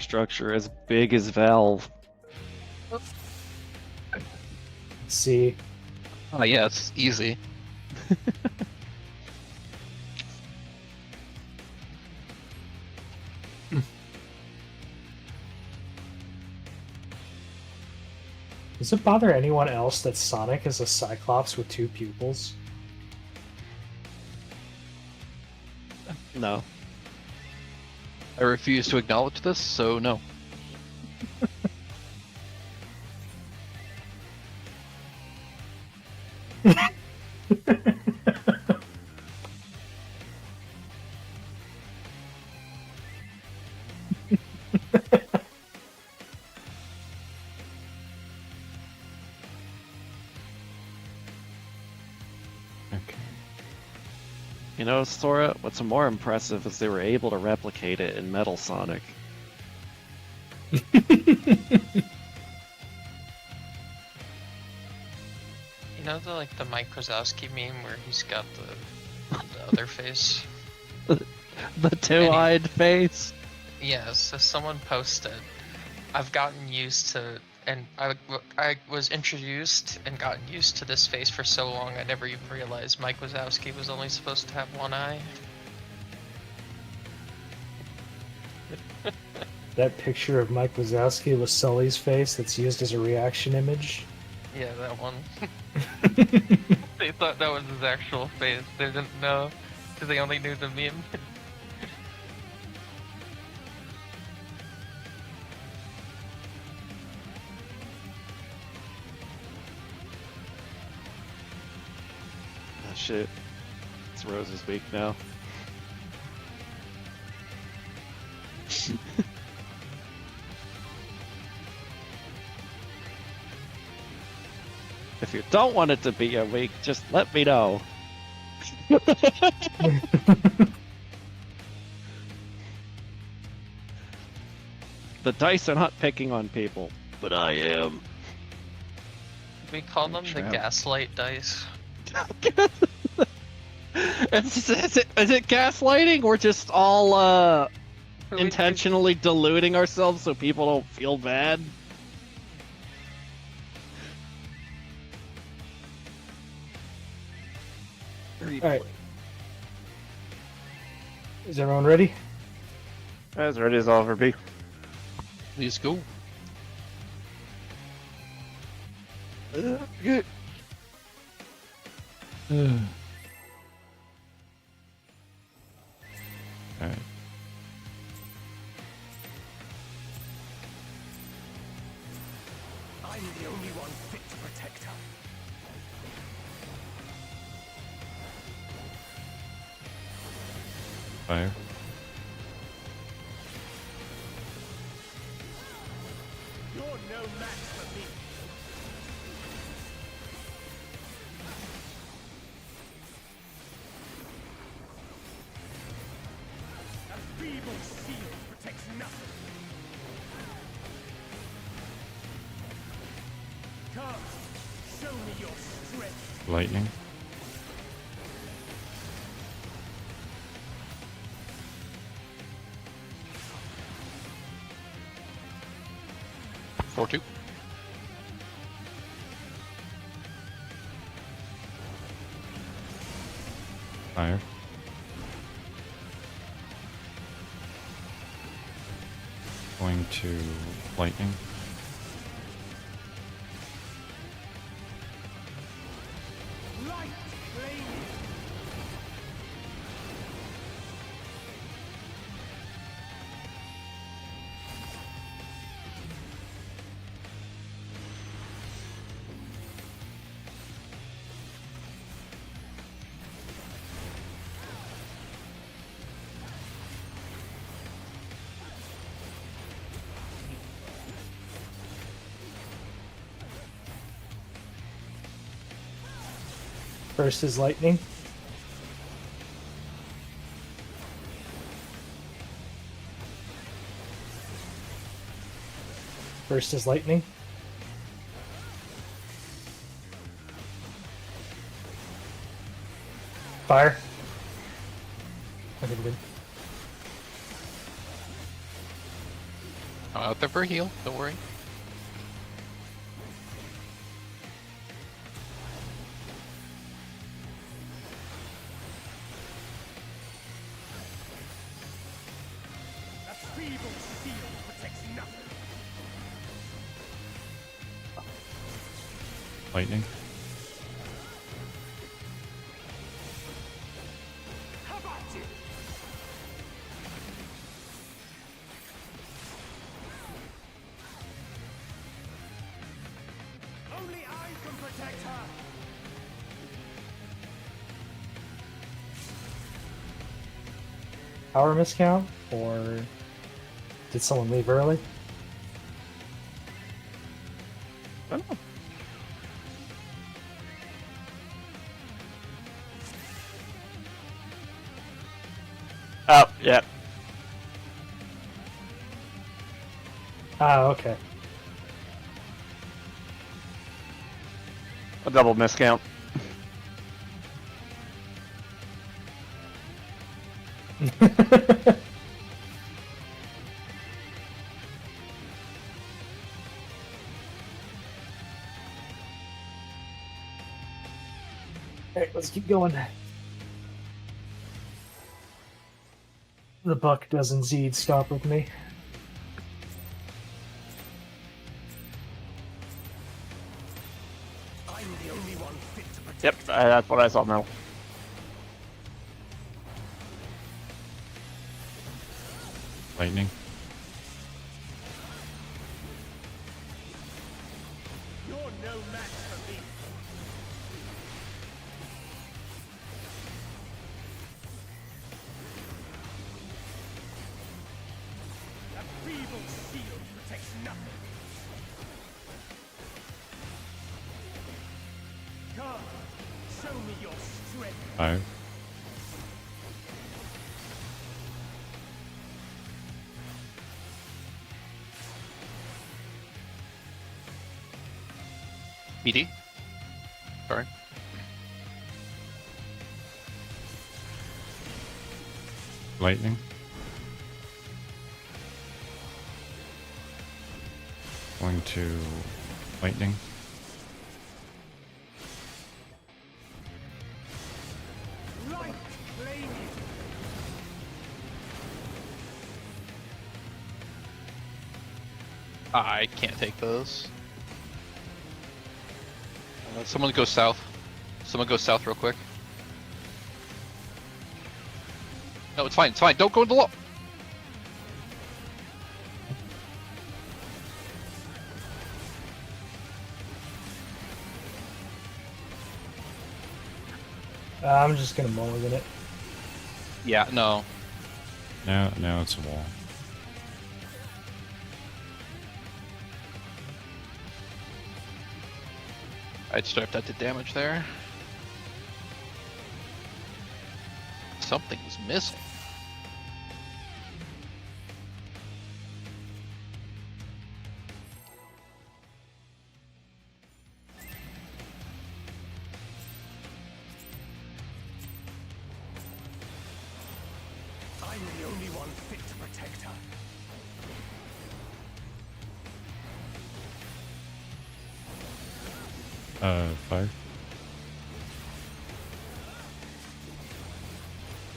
Structure as big as Valve. See. Oh yes, easy. Does it bother anyone else that Sonic is a Cyclops with 2 pupils? No. I refuse to acknowledge this, so no. Okay. You know, Sora, what's more impressive is they were able to replicate it in Metal Sonic. You know the Mike Wazowski meme where he's got the other face? The two-eyed face? Yeah, so someone posted, I've gotten used to, and I was introduced and gotten used to this face for so long I never even realized Mike Wazowski was only supposed to have one eye. That picture of Mike Wazowski with Sully's face that's used as a reaction image. Yeah, that one. They thought that was his actual face. They didn't know, because they only knew the meme. Oh, shit. It's Rose's week now. If you don't want it to be a week, just let me know. The dice are not picking on people, but I am. We call them the Trap. gaslight dice. Is it gaslighting? We're just all intentionally deluding ourselves so people don't feel bad? Alright. Is everyone ready? As ready as I'll ever be. Please go. Good. Alright. I'm the only one fit to protect her. Fire. You're no match for me. A feeble shield protects nothing. Come, show me your strength. Lightning. Four two. Fire. Going to lightning. Light flame. First is lightning. First is lightning. Fire. Okay, good. I'm out there for a heal. Don't worry. A feeble shield protects nothing. Lightning. How about you? Only I can protect her. Power miscount? Or did someone leave early? I don't know. Oh, yeah. Ah, okay. A double miscount. Alright, let's keep going. The buck does indeed stop with me. I'm the only one fit to protect. Yep, that's what I saw now. Lightning. You're no match for me. A feeble shield protects nothing. Come, show me your strength. 5. BD. Sorry. Lightning. Going to lightning. Light flame you. I can't take those. Someone go south. Someone go south real quick. No, it's fine. It's fine. Don't go in the low. I'm just gonna mulligan it. Yeah, no. Now it's a wall. I'd start that to damage there. Something was missing. I'm the only one fit to protect her. Uh, 5.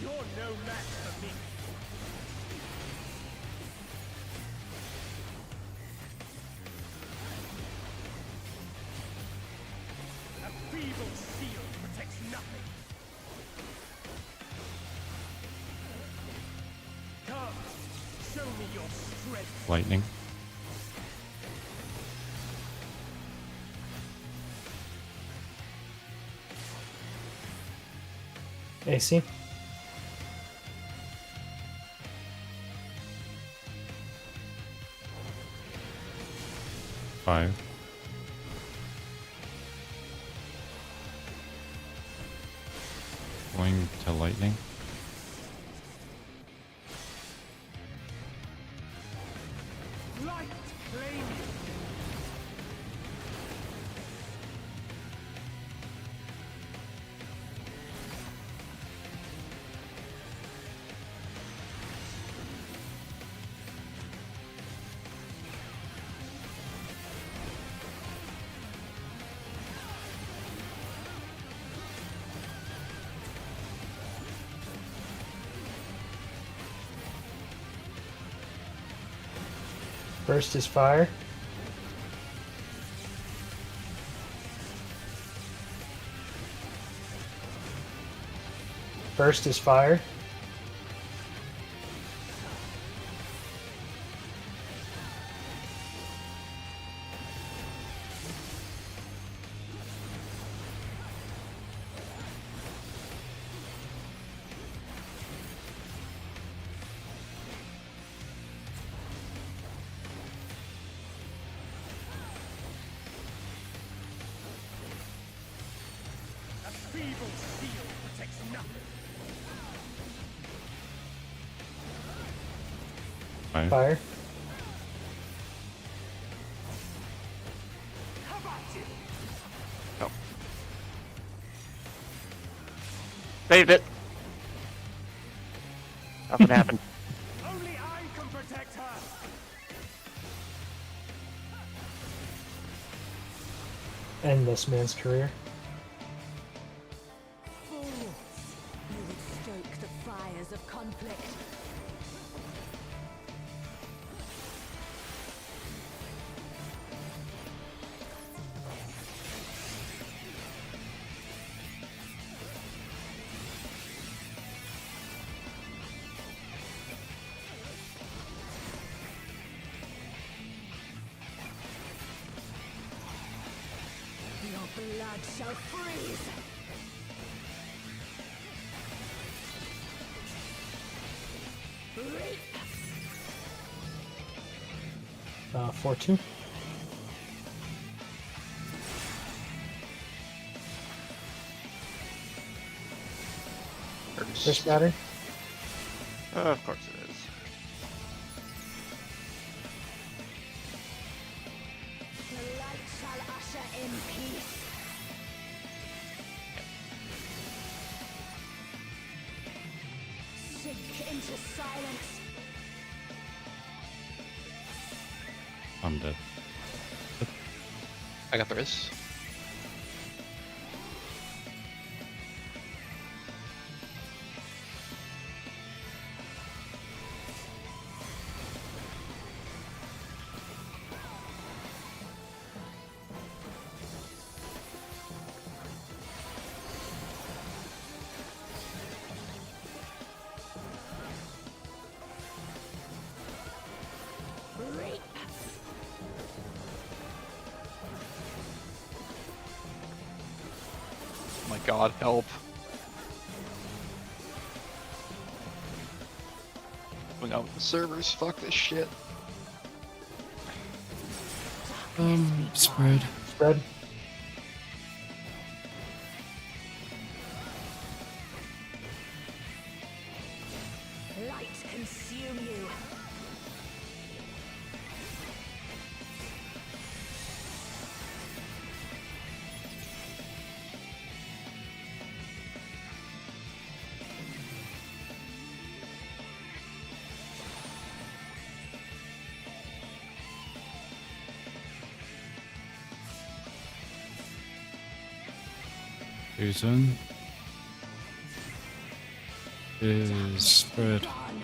You're no match for me. A feeble shield protects nothing. Come, show me your strength. Lightning. AC? Five. Going to lightning. Light flame you. First is fire. First is fire. A feeble shield protects nothing. Fire. Fire. How about you? Saved it. Nothing happened. Only I can protect her. End this man's career. Fools! You would stoke the fires of conflict. Your blood shall freeze! 4-2. First batter. Of course it is. The light shall usher in peace. Sink into silence. I'm dead. I got the wrist. Reap. Oh my god, help. Going out with the servers, fuck this shit. Spread. Spread. Light consume you. Susan is spread. Gone.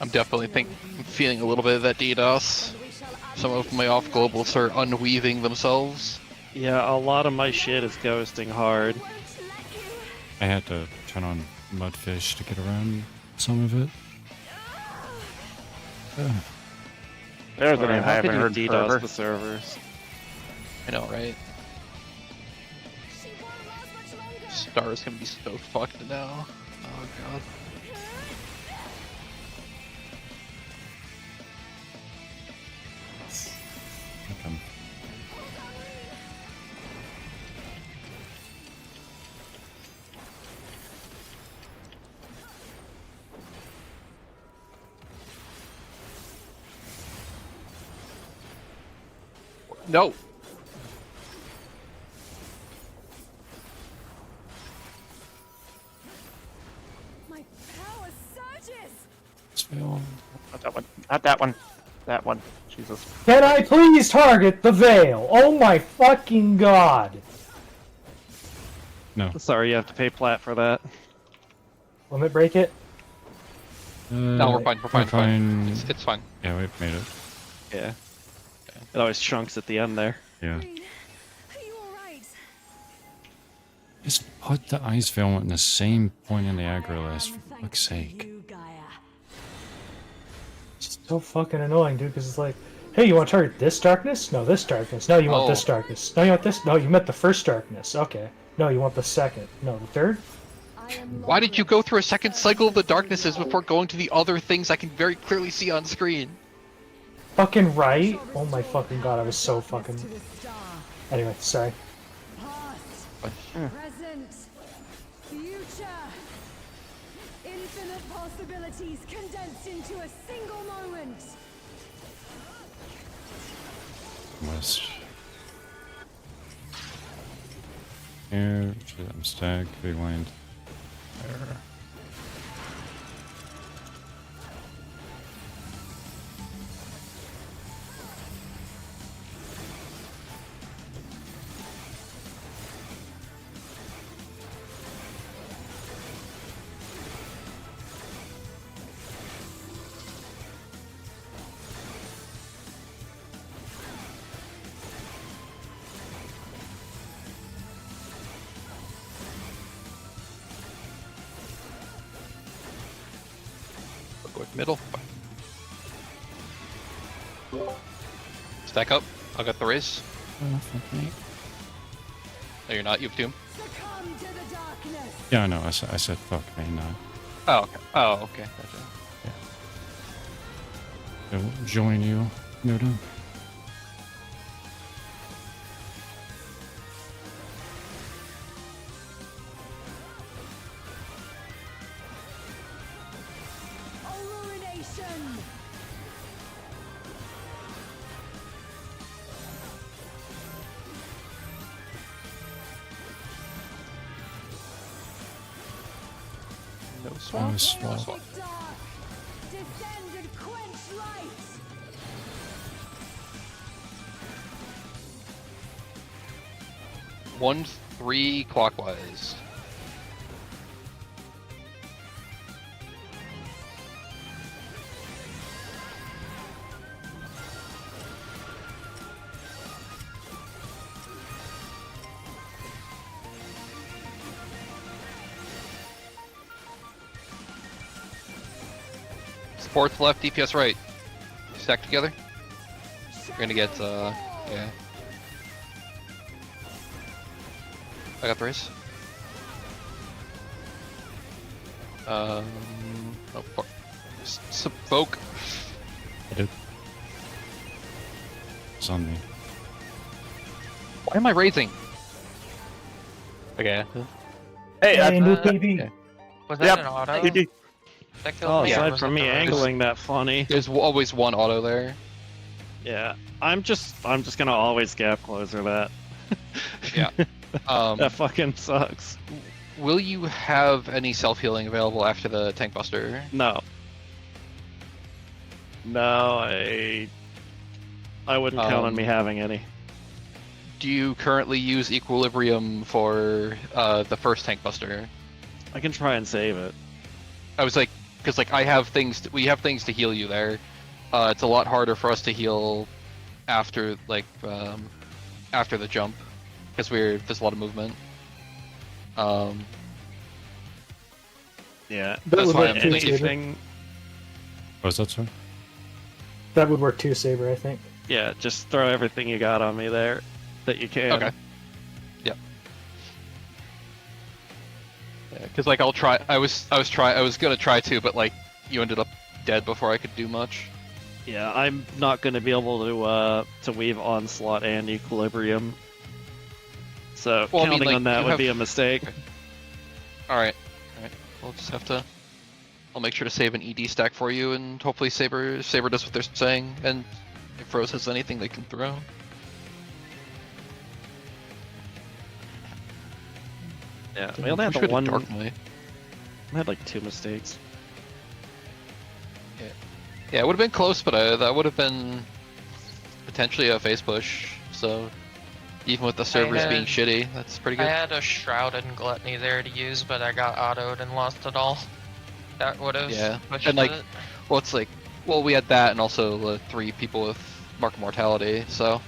I'm definitely feeling a little bit of that DDoS. We shall Some of my off globals are unweaving themselves. Yeah, a lot of my shit is ghosting hard. won't let you. I had to turn on Mudfish to get around some of it. There's a Alright, name I how haven't can heard you DDoS forever. the servers? I know, right? She won't last much longer. Star's gonna be so fucked now. Oh god. Okay. No! My power surges. Veil. Not that one. Not that one. That one. Jesus. Can I please target the veil? Oh my fucking god! No. Sorry, you have to pay plat for that. Limit break it? No, we're fine. We're fine. we're fine. It's fine. Yeah, we've made it. Yeah. It always chunks at the end there. Yeah. Are you alright? Just put the ice veil in the same point in the aggro list, for Thanks fuck's to sake. you, Gaia. It's so fucking annoying, dude, because it's like, hey, you want to target this darkness? No, this darkness. No, you want this Oh. darkness. No, you want this? No, you meant the first darkness. Okay. No, you want the second. No, the third? I am Why did you go through a second cycle of the darknesses before going to the other things I can very clearly see on screen? Fucking right? Oh my fucking god, I was so fucking... to the star. Anyway, sorry. Past, present, future. Infinite possibilities condensed into a single moment. West. Here, I'm stacked, big land. There. We're going middle. Stack up. I'll get the raise. Oh, fuck me. No, you're not. You have Doom. Succumb to the darkness. Yeah, I know. I said fuck me, no. Oh, okay. Oh, okay. Gotcha. I'll join you, Noda. Illumination. No swap. No swap. Dark. Descend and quench light. One, 3 clockwise. Supports left, DPS right. Stack together. You're gonna get, yeah. I got the race. Oh fuck. Spoke. I did. It's on me. Why am I raising? Okay. Hey, Hey, new okay. PB. Was that Yep. an auto? GG. That killed Oh, me, or aside was from it me the raise? angling that funny. There's always one auto there. Yeah, I'm just gonna always gap closer that. Yeah. That fucking sucks. Will you have any self-healing available after the tank buster? No. No, I wouldn't count on me having any. Do you currently use equilibrium for the first tank buster? I can try and save it. I was like, because like I have things, we have things to heal you there. It's a lot harder for us to heal after like after the jump because there's a lot of movement. Yeah, That would why work I'm too, thinking- Saber. Was that so? That would work too, Saber, I think. Yeah, just throw everything you got on me there that you can. Okay. Yeah, because like I'll try. I was gonna try to, but like you ended up dead before I could do much. Yeah, I'm not going to be able to weave onslaught and equilibrium. So Well, I mean, counting like, on that you would have- be a mistake. All right. We'll just have to. I'll make sure to save an ED stack for you, and hopefully Saber does what they're saying, and if Rose has anything they can throw. Yeah, we only had Wish the we one. Dark Knight. I had like 2 mistakes. Yeah, it would have been close, but that would have been potentially a face push. So even with the servers being shitty, that's pretty I good. had a Shroud and Gluttony there to use, but I got autoed and lost it all. That would have pushed and like, it. well, it's like, well, we had that, and also 3 people with Mark of Mortality. So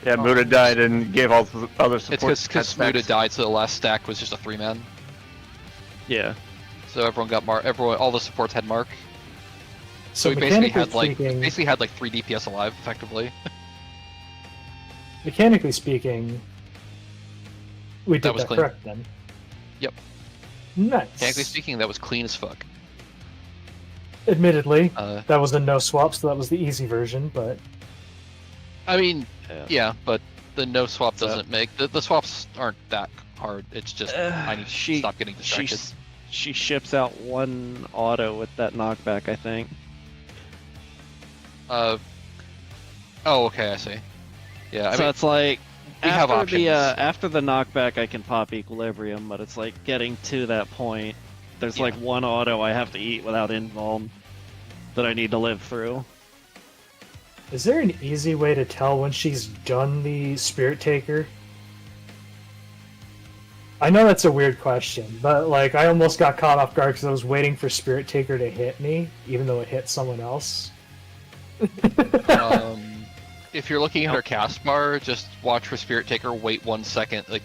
Yeah, Muda died and gave all the other support. it's because Muda died, so the last stack was just a 3-man. Yeah. So everyone got Mark. All the supports had Mark. So we mechanically basically had like 3 DPS alive, effectively. Mechanically speaking, we did That was that clean. correct then. Yep. Nice. Technically speaking, that was clean as fuck. Admittedly, Uh, that was a no swap, so that was the easy version, but I mean, Yeah. yeah, but the no swap So- doesn't make the swaps aren't that hard. It's just I need to she- stop getting distracted. She ships out 1 auto with that knockback, I think. Oh, okay, I see. Yeah, I So mean, it's like we have after the options. after the knockback, I can pop equilibrium, but it's like getting to that point. There's Yeah. like 1 auto I have to eat without invuln that I need to live through. is there an easy way to tell when she's done the Spirit Taker? I know that's a weird question, but like I almost got caught off guard because I was waiting for Spirit Taker to hit me, even though it hit someone else. If you're looking at her cast bar, just watch for Spirit Taker. Wait 1 second, like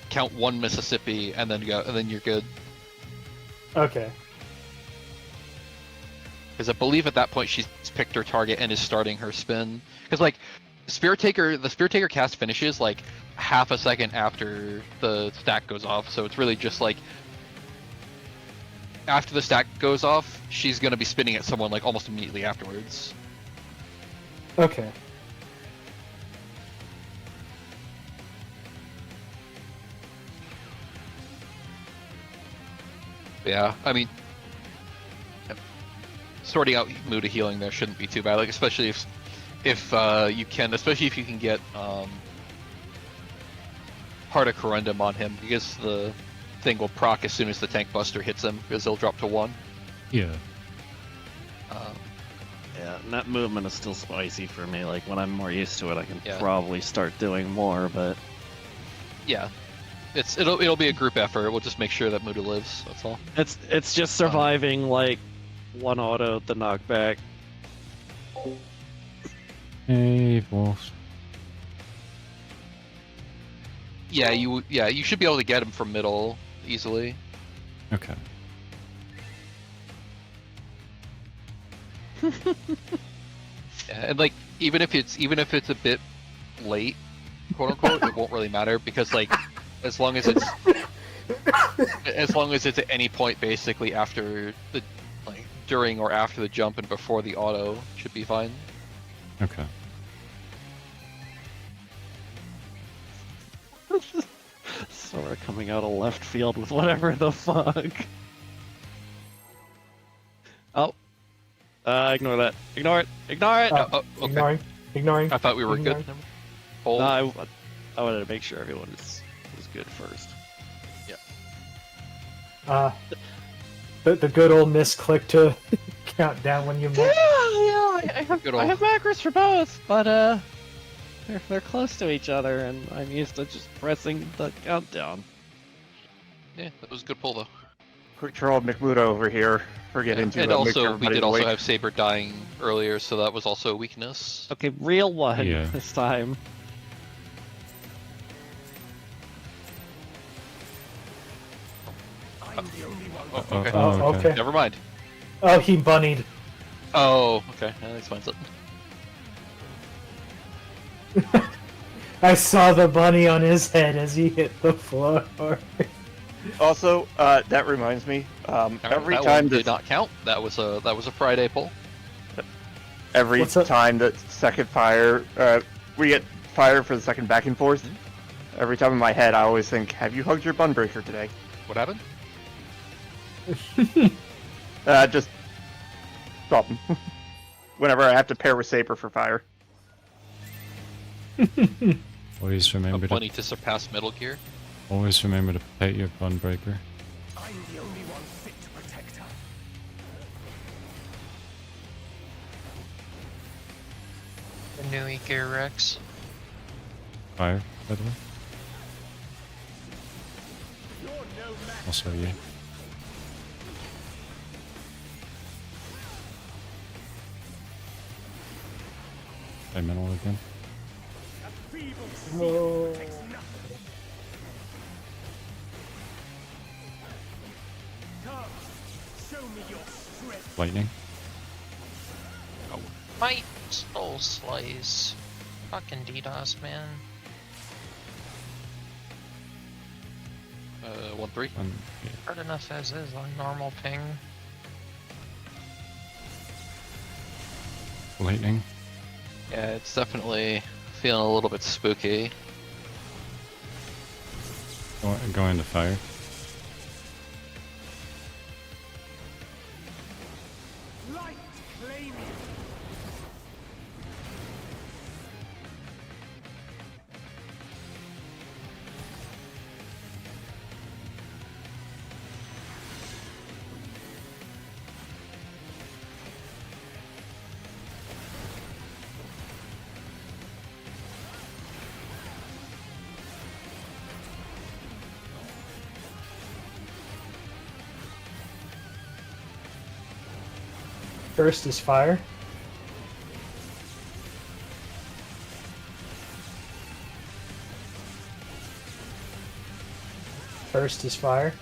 count 1 Mississippi, and then go, and then you're good. Okay. Because I believe at that point she's picked her target and is starting her spin. Because like the Spirit Taker cast finishes like half a second after the stack goes off, so it's really just like after the stack goes off, she's gonna be spinning at someone like almost immediately afterwards. Okay. Yeah, I mean, sorting out Muda healing there shouldn't be too bad. Like especially if you can get Heart of Corundum on him, because the thing will proc as soon as the Tank Buster hits him, because he'll drop to 1. Yeah. Yeah, and that movement is still spicy for me. Like when I'm more used to it, I can Yeah. probably start doing more. But Yeah, it'll be a group effort. We'll just make sure that Muda lives. That's all. it's just surviving like 1 auto, the knockback. Hey, Wolf. Yeah, you should be able to get him from middle easily. Okay. Yeah, and like even if it's a bit late, quote unquote, it won't really matter, because like as long as it's at any point basically after the like during or after the jump and before the auto, should be fine. Okay. Sora coming out of left field with whatever the fuck. Oh. Ignore that. Ignore it. Ignore it. Oh, Oh, okay. Ignoring. I thought we were good. Ignoring. Hold. No, I wanted to make sure everyone was good first. The good old misclick to count down when you move. I have Good I old- have macros for both, but they're close to each other, and I'm used to just pressing the countdown. Yeah, that was a good pull though. Quick troll McMuda over here. Forgetting to And make also, we everybody did also awake. have Saber dying earlier, so that was also a weakness. Okay, real one Yeah. this time. I'm the only one. Oh, okay. Oh, okay. Never mind. Oh, he bunnied. Oh, okay. That explains it. I saw the bunny on his head as he hit the floor. Also, that reminds me. Every that time one the did not count. That was a Friday pull. every What's up? time the second fire, we get fire for the second back and forth. Every time in my head, I always think, "Have you hugged your bun breaker today?" What happened? Just stop 'em. Whenever I have to pair with Saber for fire. Always remember Plenty to to surpass Metal Gear. always remember to pet your bun breaker. I'm the only one fit to protect her. Nui Gear Rex. Fire, by the way. You're no match. Also you. Mental again. A feeble Oh. seal protects nothing. Come, show me your strength. Lightning. Might Soul Slice. Fucking DDoS, man. 1-3. Yeah. Hard enough as is on normal ping. Lightning. Yeah, it's definitely feeling a little bit spooky. Go into fire. Light claim you. First is fire. First is fire.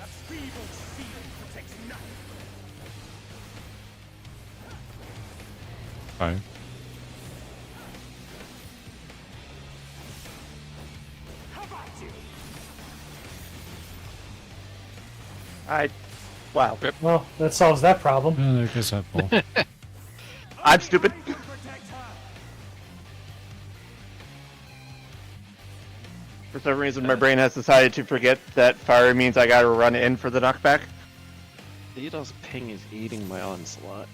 A feeble seal protects nothing. Fire. How about you? Wow. Well, that solves that problem. Oh, there goes that ball. I'm stupid. You protect her. For some reason, my brain has decided to forget that fire means I gotta run in for the knockback. DDoS ping is eating my onslaught.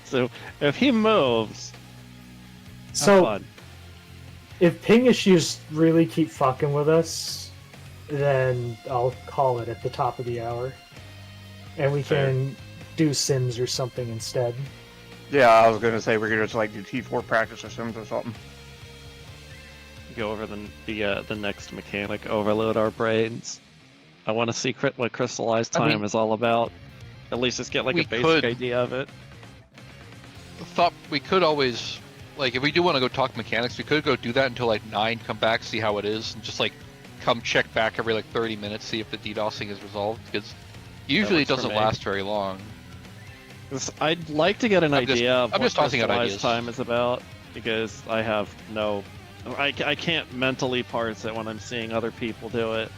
So if he moves, have So, fun. if ping issues really keep fucking with us, then I'll call it at the top of the hour. And we Fair. can do Sims or something instead. Yeah, I was gonna say we're gonna just like do T4 practice or Sims or something. Go over the next mechanic, overload our brains. I want to see what crystallized I time mean- is all about. At least just get like We a basic could- idea of it. Thought we could always, like, if we do want to go talk mechanics, we could go do that until like 9, come back, see how it is, and just like come check back every like 30 minutes, see if the DDoSing is resolved, because usually it works for doesn't me. last very long. I'd like to get an I'm just- idea of I'm what just tossing out crystallized ideas. time is about, because I have no... I can't mentally parse it when I'm seeing other people do it.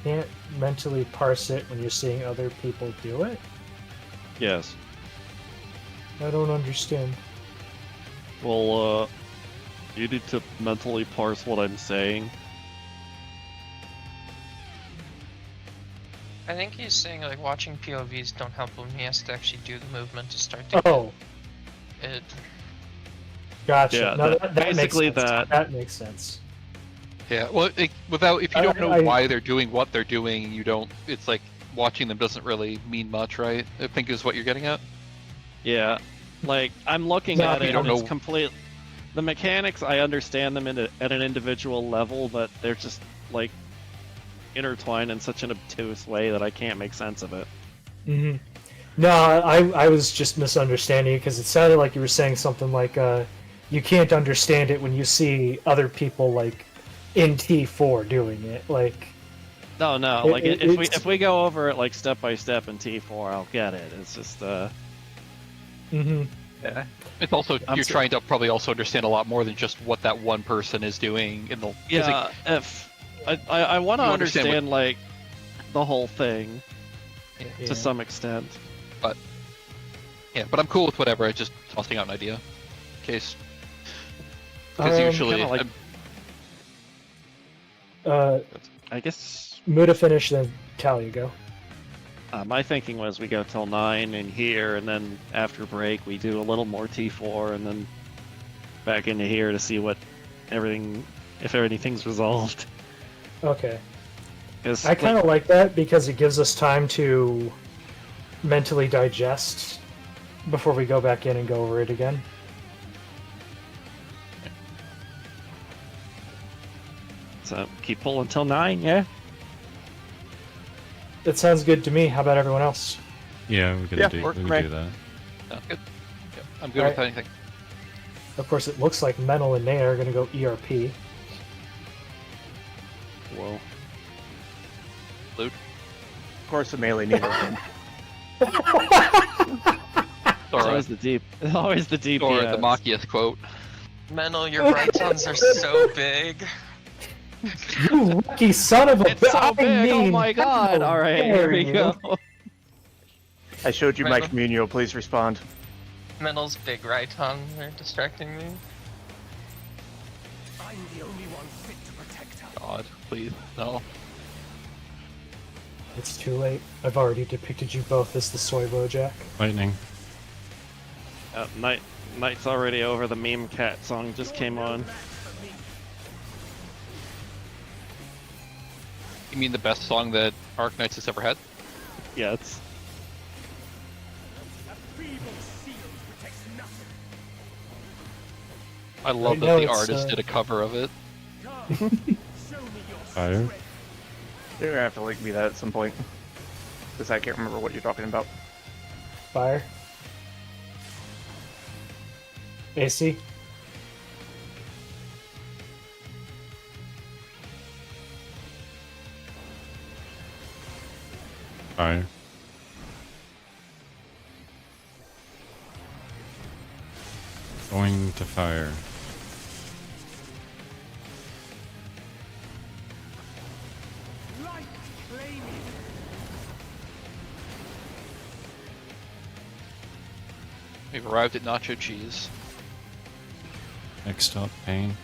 Can't mentally parse it when you're seeing other people do it? Yes. I don't understand. Well, you need to mentally parse what I'm saying. I think he's saying like watching POVs don't help him. He has to actually do the movement to start to Oh, get it. gotcha. Yeah, No, that- makes basically sense. that. That makes sense. Yeah, well, without, if you don't know I- why they're doing what they're doing, you don't, it's like watching them doesn't really mean much, right? I think is what you're getting at. Yeah, like I'm looking Yeah, at you it, don't and it's know- complete. The mechanics, I understand them at an individual level, but they're just like intertwined in such an obtuse way that I can't make sense of it. Hmm. No, I was just misunderstanding because it sounded like you were saying something like you can't understand it when you see other people like in T4 doing it. Like, No, It- like it- if we it's- if we go over it like step by step in T4, I'll get it. It's just hmm Yeah. It's also, I'm you're so- trying to probably also understand a lot more than just what that one person is doing in the. 'cause yeah. If I want to You understand understand like the whole thing Yeah. Yeah. to some extent. Yeah, but I'm cool with whatever. I just tossing out an idea, in case. Because Um, usually, kinda like- I guess Muda finish, then Talia go. my thinking was we go till 9 in here, and then after break we do a little more T4, and then back into here to see what if anything's resolved. Okay. 'Cause, I kind of like that because it gives us time to mentally digest before we go back in and go over it again. So keep pulling till 9, yeah? That sounds good to me. How about everyone else? Yeah, we could Yeah, do, works we for could me. do that. no, good. Yeah, I'm good with Alright. anything. Of course, it looks like Mental and Nate are going to go ERP. Whoa. Loot. Of course, the melee needle. It's Or, always the deep. It's always the deep. or the Machiath quote. Mental, your Rhytons are so big. You lucky son of a It's so I big. Oh mean, my god. how All right, dare here we you. go. I showed you my Randall. communio. Please respond. Mental's big Rhyton are distracting me. I'm the only one fit to protect her. God, please, no. It's too late. I've already depicted you both as the soy Bojack. Lightning. Night's already over. The meme cat song just came on. You mean the best song that Arknights has ever had? Yeah, it's A feeble shield protects nothing. I love Right that now the it's, artist did a cover of it. Come, show me your Fire. strength. You're gonna have to link me that at some point. Because I can't remember what you're talking about. Fire. AC. Fire. Going to fire. Light claiming. We've arrived at Nacho Cheese. Next up, pain.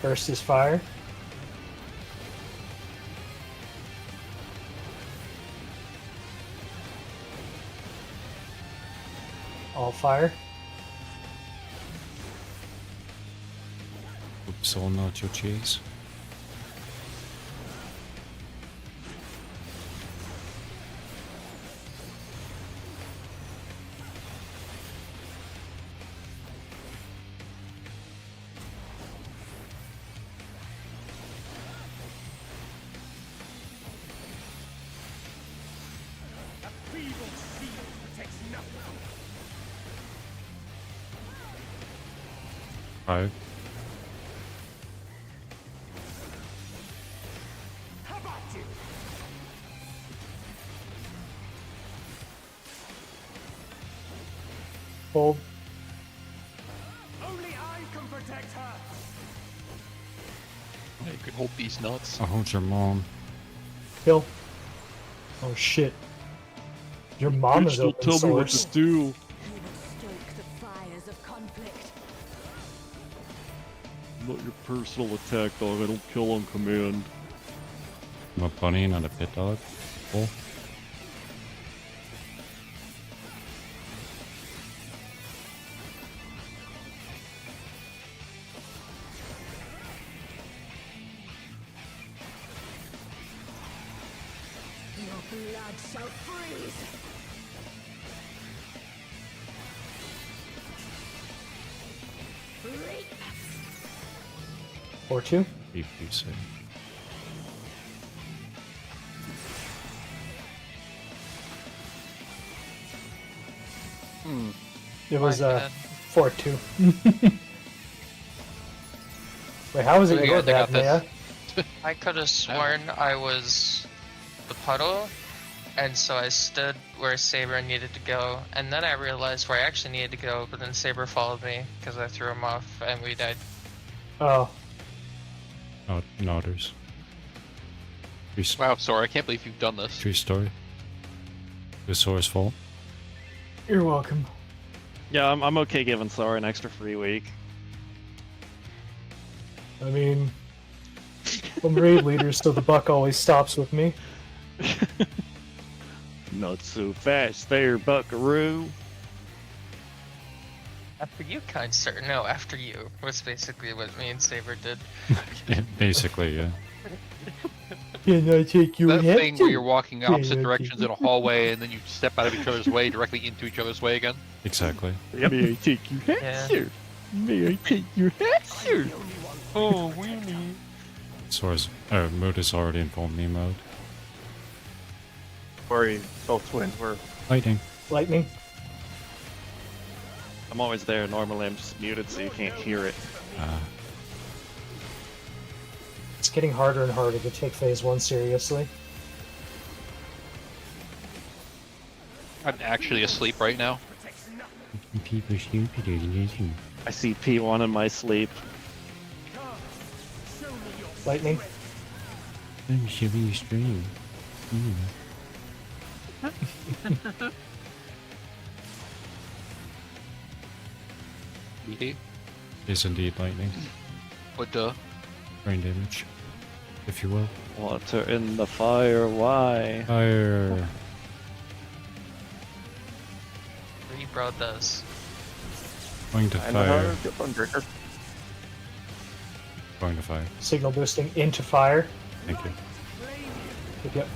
First is fire. All fire. Oops, all nacho cheese. A feeble shield protects nothing. Five. How about you? Hold. Only I can protect her. Yeah, you can hold these nuts. I'll hold your mom. Kill. Oh shit. Your mom is open source. do. You will stoke the fires of conflict. Not your personal attack dog. I don't kill on command. I'm a bunny, not a pit dog. Cool. Your blood shall freeze. Reap. 4-2. BBC. It was My bad. 4-2. Wait, how was it Pretty your good, I got bad, Maya? this. I could have sworn I was the puddle, And so I stood where Saber needed to go, and then I realized where I actually needed to go, but then Saber followed me because I threw him off and we died. Oh, Nodders. Wow, Sora, I can't believe you've done this. True story. It was Sora's fault. you're welcome. Yeah, I'm okay giving Sora an extra free week. I mean, I'm raid leader, so the buck always stops with me. Not so fast there, buckaroo. After you, kind sir. No, after you was basically what me and Saber did. Basically, yeah. Can I take your That head thing where too? you're walking opposite Yeah, directions in a hallway and then you step out of each other's way directly into each other's way again. Exactly. May I take your hat, Yeah. sir? May I take your hat, sir? Oh, weenie. Sora's mood is already in full me mode. Worry, both twins were. Lightning. Lightning. I'm always there. Normally I'm just muted so you can't hear it. It's getting harder and harder to take phase 1 seriously. I'm actually asleep right now. People stupid, isn't I see P1 in my sleep. Lightning. I'm shipping stream. Is indeed lightning. But Brain damage, if you will. Water in the fire, why? Fire. Rebro does. Going to I know how fire. to get Thunderbreaker. Going to fire. Signal boosting into fire. Thank you. Yep.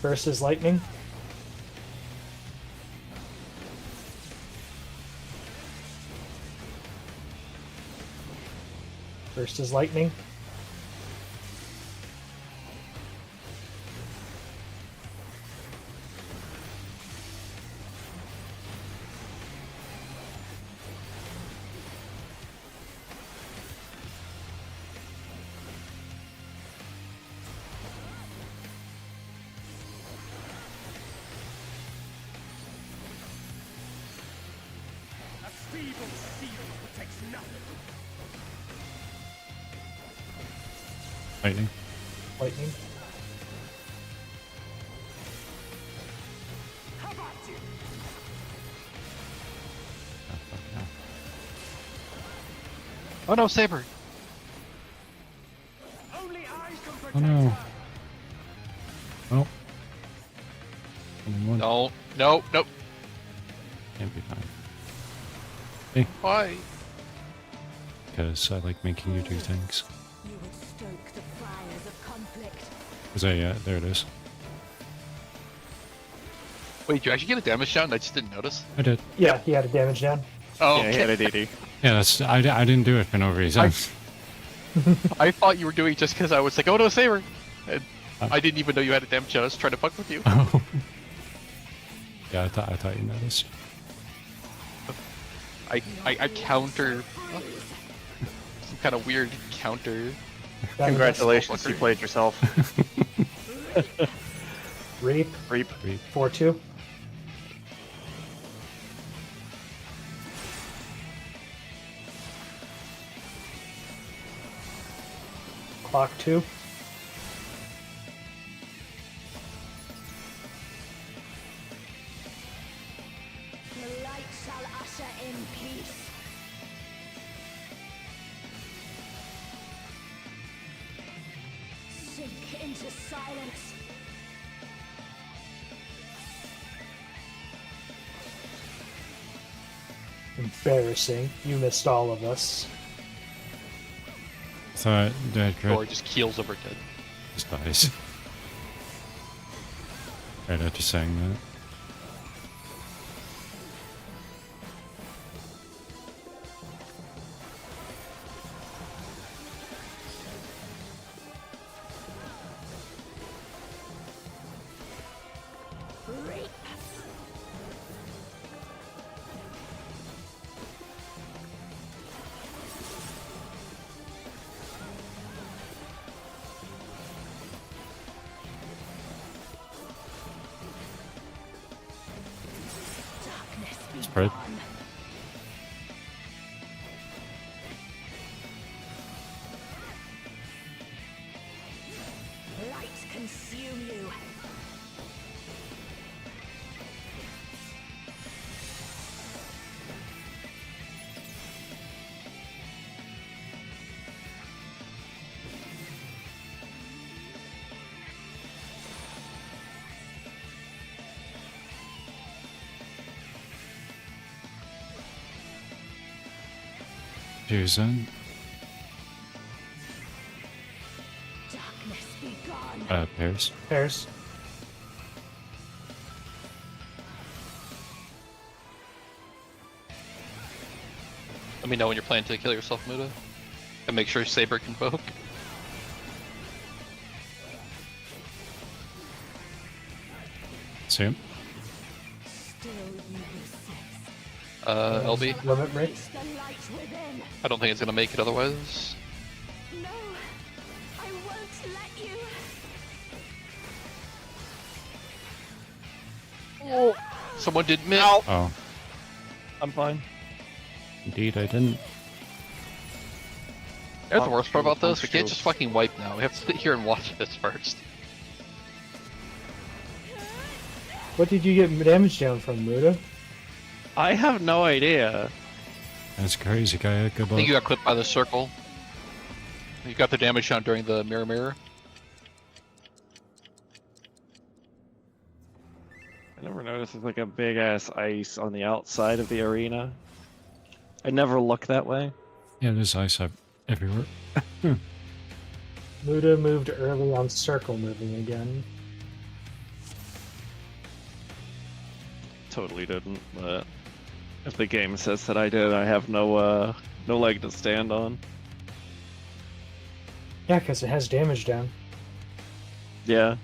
First is lightning. First is lightning. A feeble shield protects nothing. Lightning. Lightning. How about you? Oh, fuck no. oh no, Saber! Only I can protect. Oh no. Oh. Only one. No, no, no. Can't be fine. Why? Because I like making you do things. You would stoke the fires of conflict. Because there it is. Wait, did you actually get a damage down? I just didn't notice. I did. Yeah, he had a damage down. Oh, Yeah, he had a DD. Yeah, that's I didn't do it for no reason. I thought you were doing it just because I was like, oh no, Saber! And Huh? I didn't even know you had a damage down. I was trying to fuck with you. Oh. Yeah, I thought you noticed. I counter some kind of weird counter. Congratulations, you played yourself. Reap. Reap. 4-2. Clock 2. The light shall usher in peace. Sink into silence. Embarrassing. You missed all of us. Thought that Or Grit just keels over dead. just dies. Right after saying that. Crit. Light consume you. Susan. Darkness be gone. Pairs. Pairs. Let me know when you're planning to kill yourself, Muda. And make sure Saber can poke. See him. Still you resist. LB. Limit break. Reach the light within. I don't think it's gonna make it otherwise. No, I won't let you. Someone did mid. Oh, I'm fine. indeed I didn't. That's the worst part about this. We can't True. just fucking wipe now. We have to sit here and watch this first. What did you get damage down from, Muda? I have no idea. That's crazy, guy. I think you got clipped by the circle. You got the damage down during the mirror. I never noticed there's like a big ass ice on the outside of the arena. I never look that way. Yeah, there's ice up everywhere. Muda moved early on circle moving again. Totally didn't, but if the game says that I did, I have no leg to stand on. Yeah, because it has damage down. Yeah.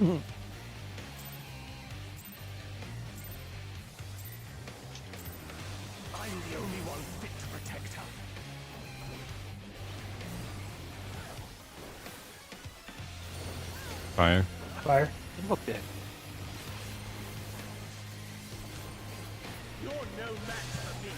I'm the only one fit to protect her. Fire. Fire. Okay. You're no match for me.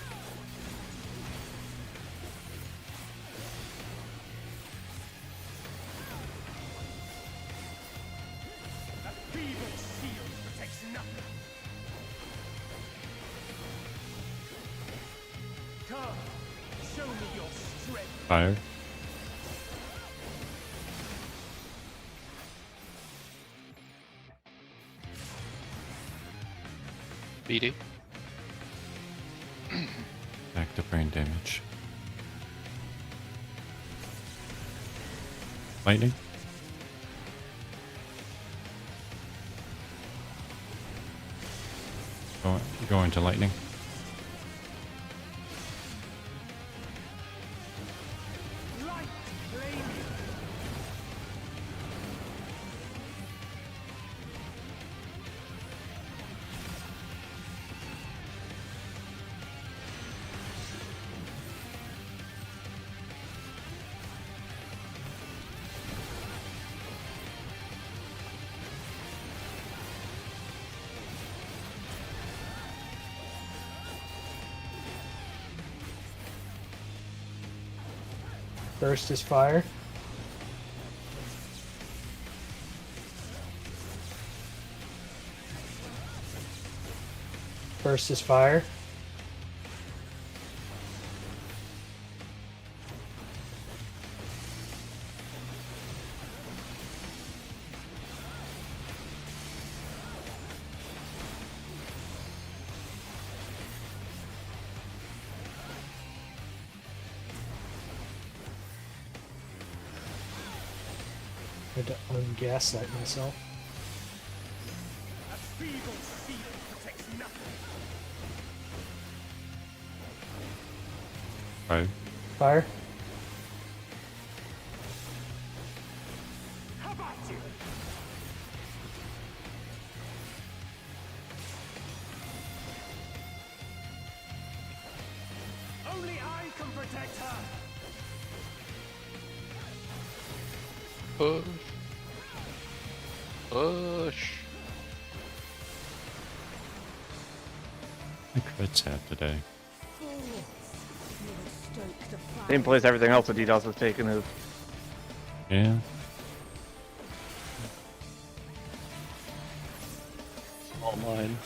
A feeble shield protects nothing. Come, show me your strength. Fire. BD. Back to brain damage. Lightning. Go into lightning. Light flame you. Burst is fire. Burst is fire. I had to ungaslight myself. A feeble shield protects nothing. Fire. Fire. How about you? Only I can protect her. Push. Push. The crits have today. Fools, you will stoke the fire. Same place everything else that DDoS was taken is. Yeah. All mine.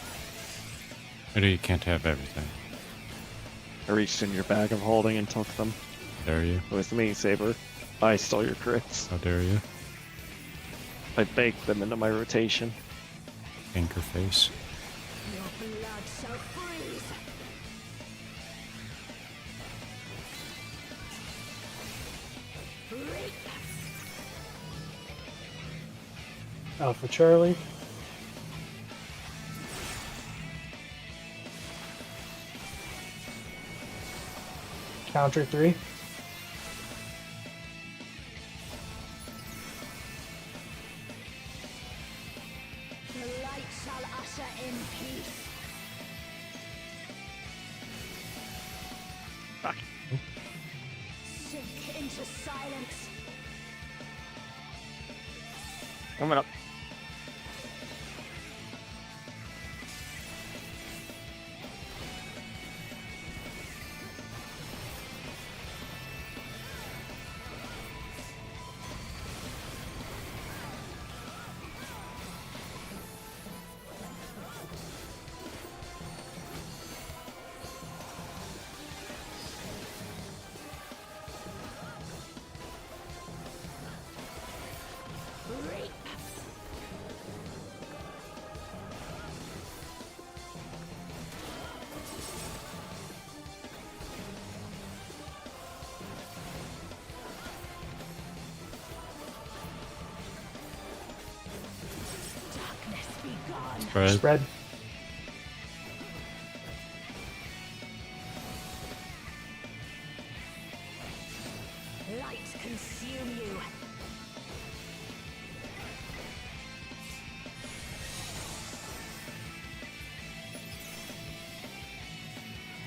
Maybe you can't have everything. I reached in your bag of holding and took them. Dare you? It was me, Saber. I stole your crits. How dare you? I baked them into my rotation. Anchor face. Your blood shall freeze. Reap. Alpha Charlie. Counter 3. The light shall usher in peace. Fuck. Sink into silence. Coming up. Reap. Darkness be gone. Spread. Spread. Light consume you.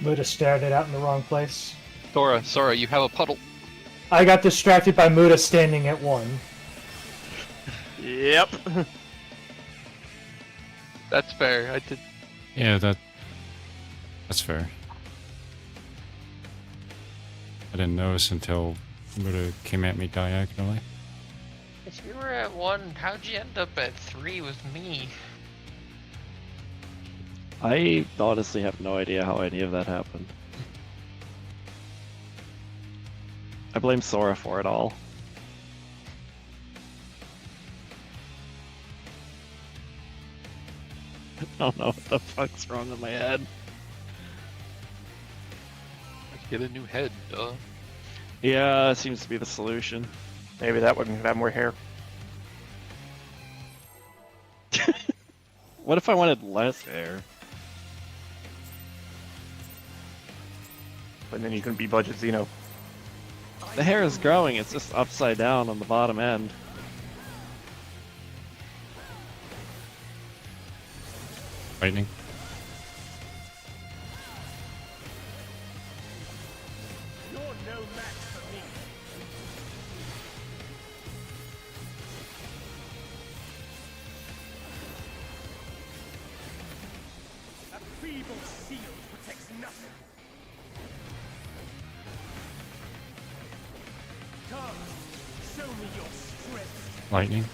Muda started out in the wrong place. Sora, you have a puddle. I got distracted by Muda standing at 1. Yep. That's fair. I did. Yeah, that's fair. I didn't notice until Muda came at me diagonally. If you were at 1, how'd you end up at 3 with me? I honestly have no idea how any of that happened. I blame Sora for it all. I don't know what the fuck's wrong with my head. Get a new head, duh. Yeah, it seems to be the solution. Maybe that wouldn't have more hair. What if I wanted less hair? But then you couldn't be budget Xeno. The hair is growing, it's just upside down on the bottom end. Lightning. You're no match for me. A feeble shield protects nothing. Come, show me your strength. Lightning.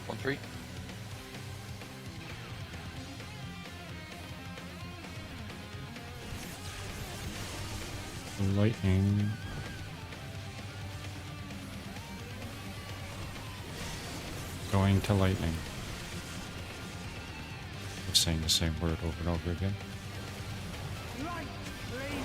One, three. Lightning. Going to lightning. I'm saying the same word over and over again. Light flaming.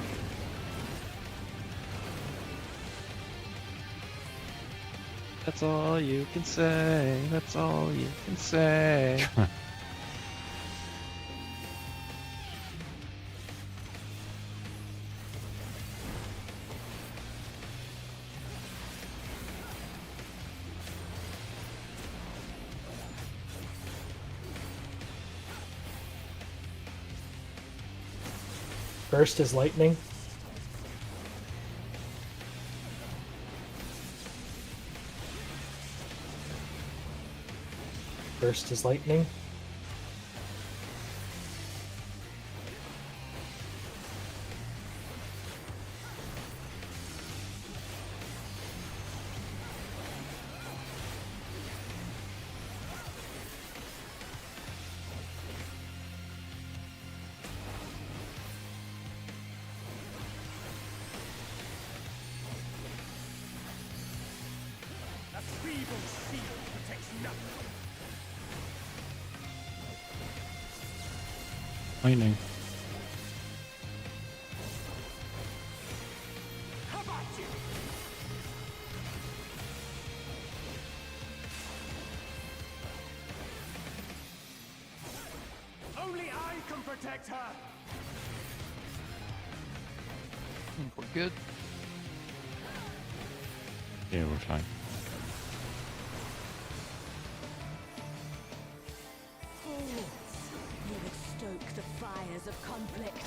That's all you can say, that's all you can say. Burst is lightning. Burst is lightning. A feeble shield protects nothing. Lightning. How about you? Only I can protect her. We're good. Yeah, we're fine. Forwards. You would stoke the fires of conflict.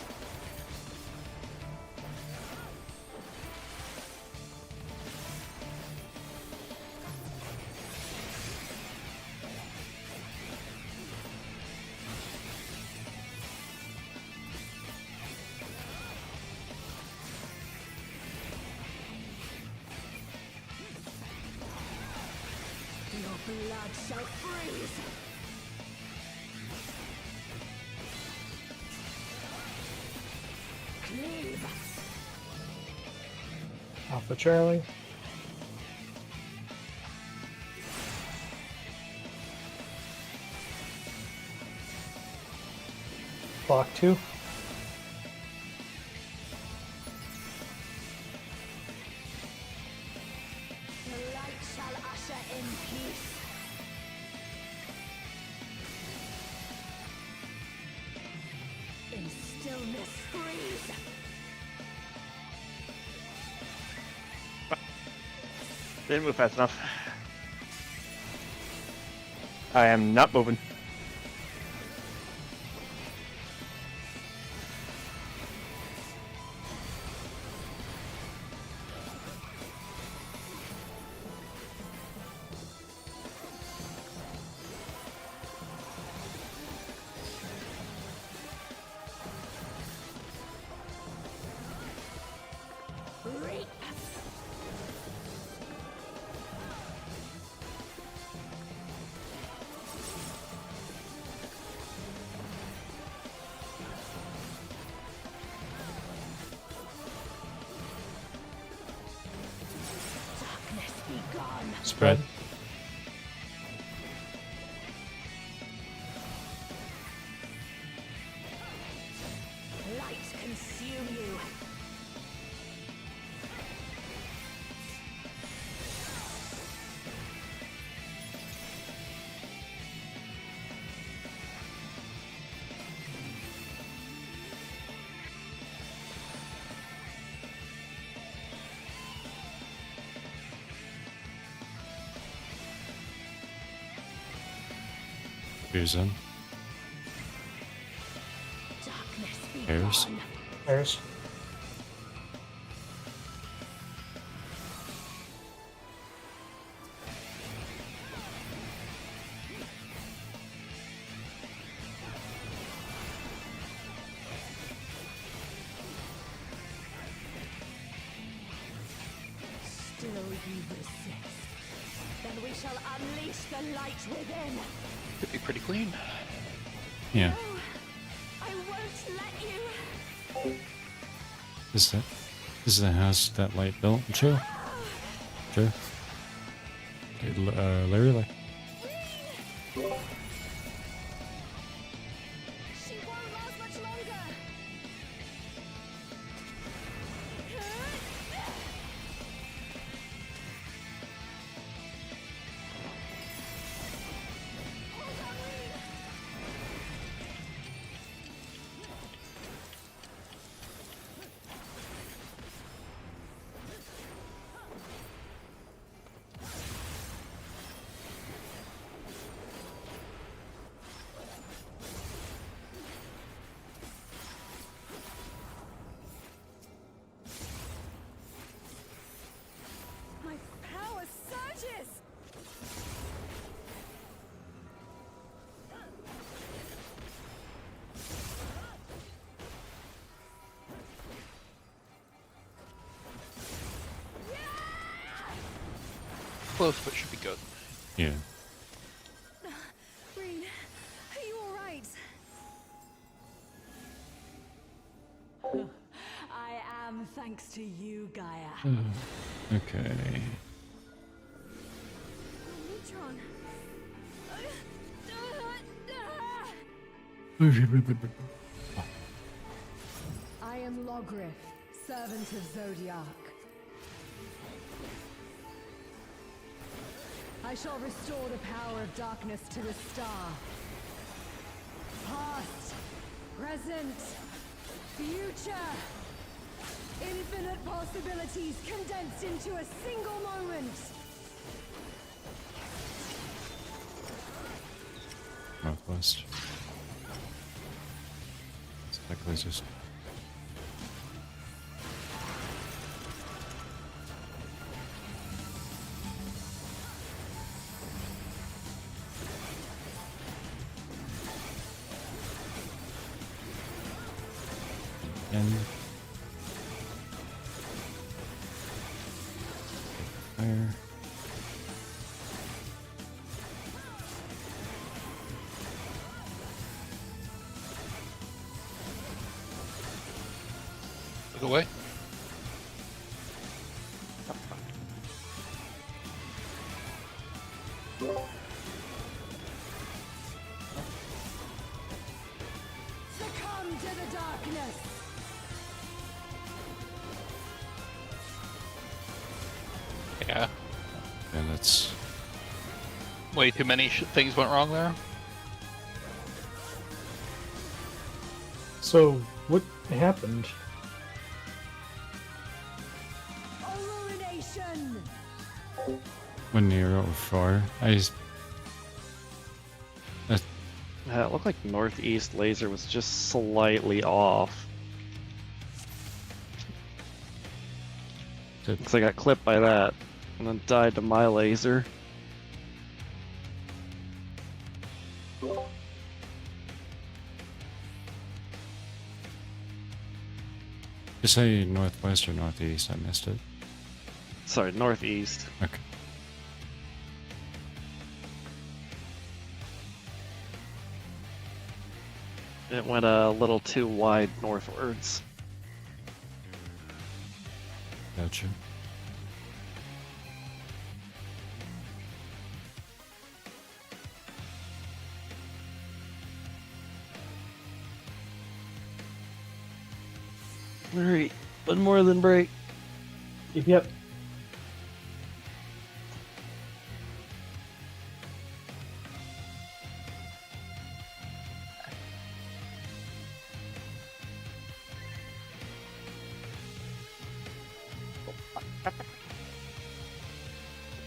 Your blood shall freeze. Cleave. Alpha Charlie. Block 2. The light shall usher in peace. In stillness freeze. Didn't move fast enough. I am not moving. Reap. Darkness be gone. Spread. Light consume you. Who's in? Darkness be Pairs. gone. There's. Still you resist. Then we shall unleash the light within. Could be pretty clean. Yeah. No, I won't let you. This is the house that light built. Sure. Sure. Literally. She won't last much longer. Close, but should be good. Yeah. Green, are you alright? I am, thanks to you, Gaia. Okay. Neutron. I am Logrith, servant of Zodiac. I shall restore the power of darkness to the star. Past, present, future. Infinite possibilities condensed into a single moment. Northwest. Spec lasers. And fire. By the way. Succumb to the darkness. Yeah. Yeah, that's Way too many things went wrong there. So, what happened? Illumination. when you're out of fire. It looked like northeast laser was just slightly off. Looks like I got clipped by that, and then died to my laser. You say northwest or northeast? I missed it. Sorry, northeast. Okay. It went a little too wide northwards. Gotcha. Alright, one more than break. Yep.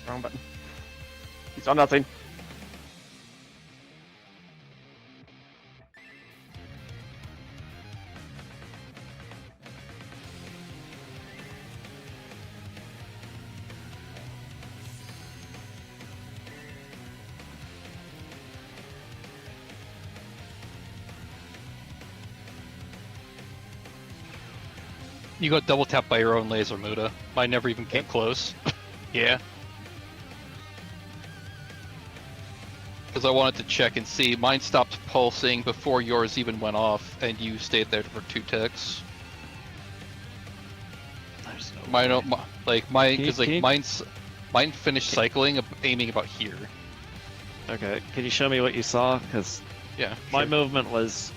Wrong button. He saw nothing. You got double tapped by your own laser, Muda. Mine never even came close. Yeah. Because I wanted to check and see. Mine stopped pulsing before yours even went off, and you stayed there for 2 ticks. There's no Mine, way. mine, Can because you- mine finished cycling, aiming about here. Okay, can you show me what you saw? Because Yeah. my sure. movement was...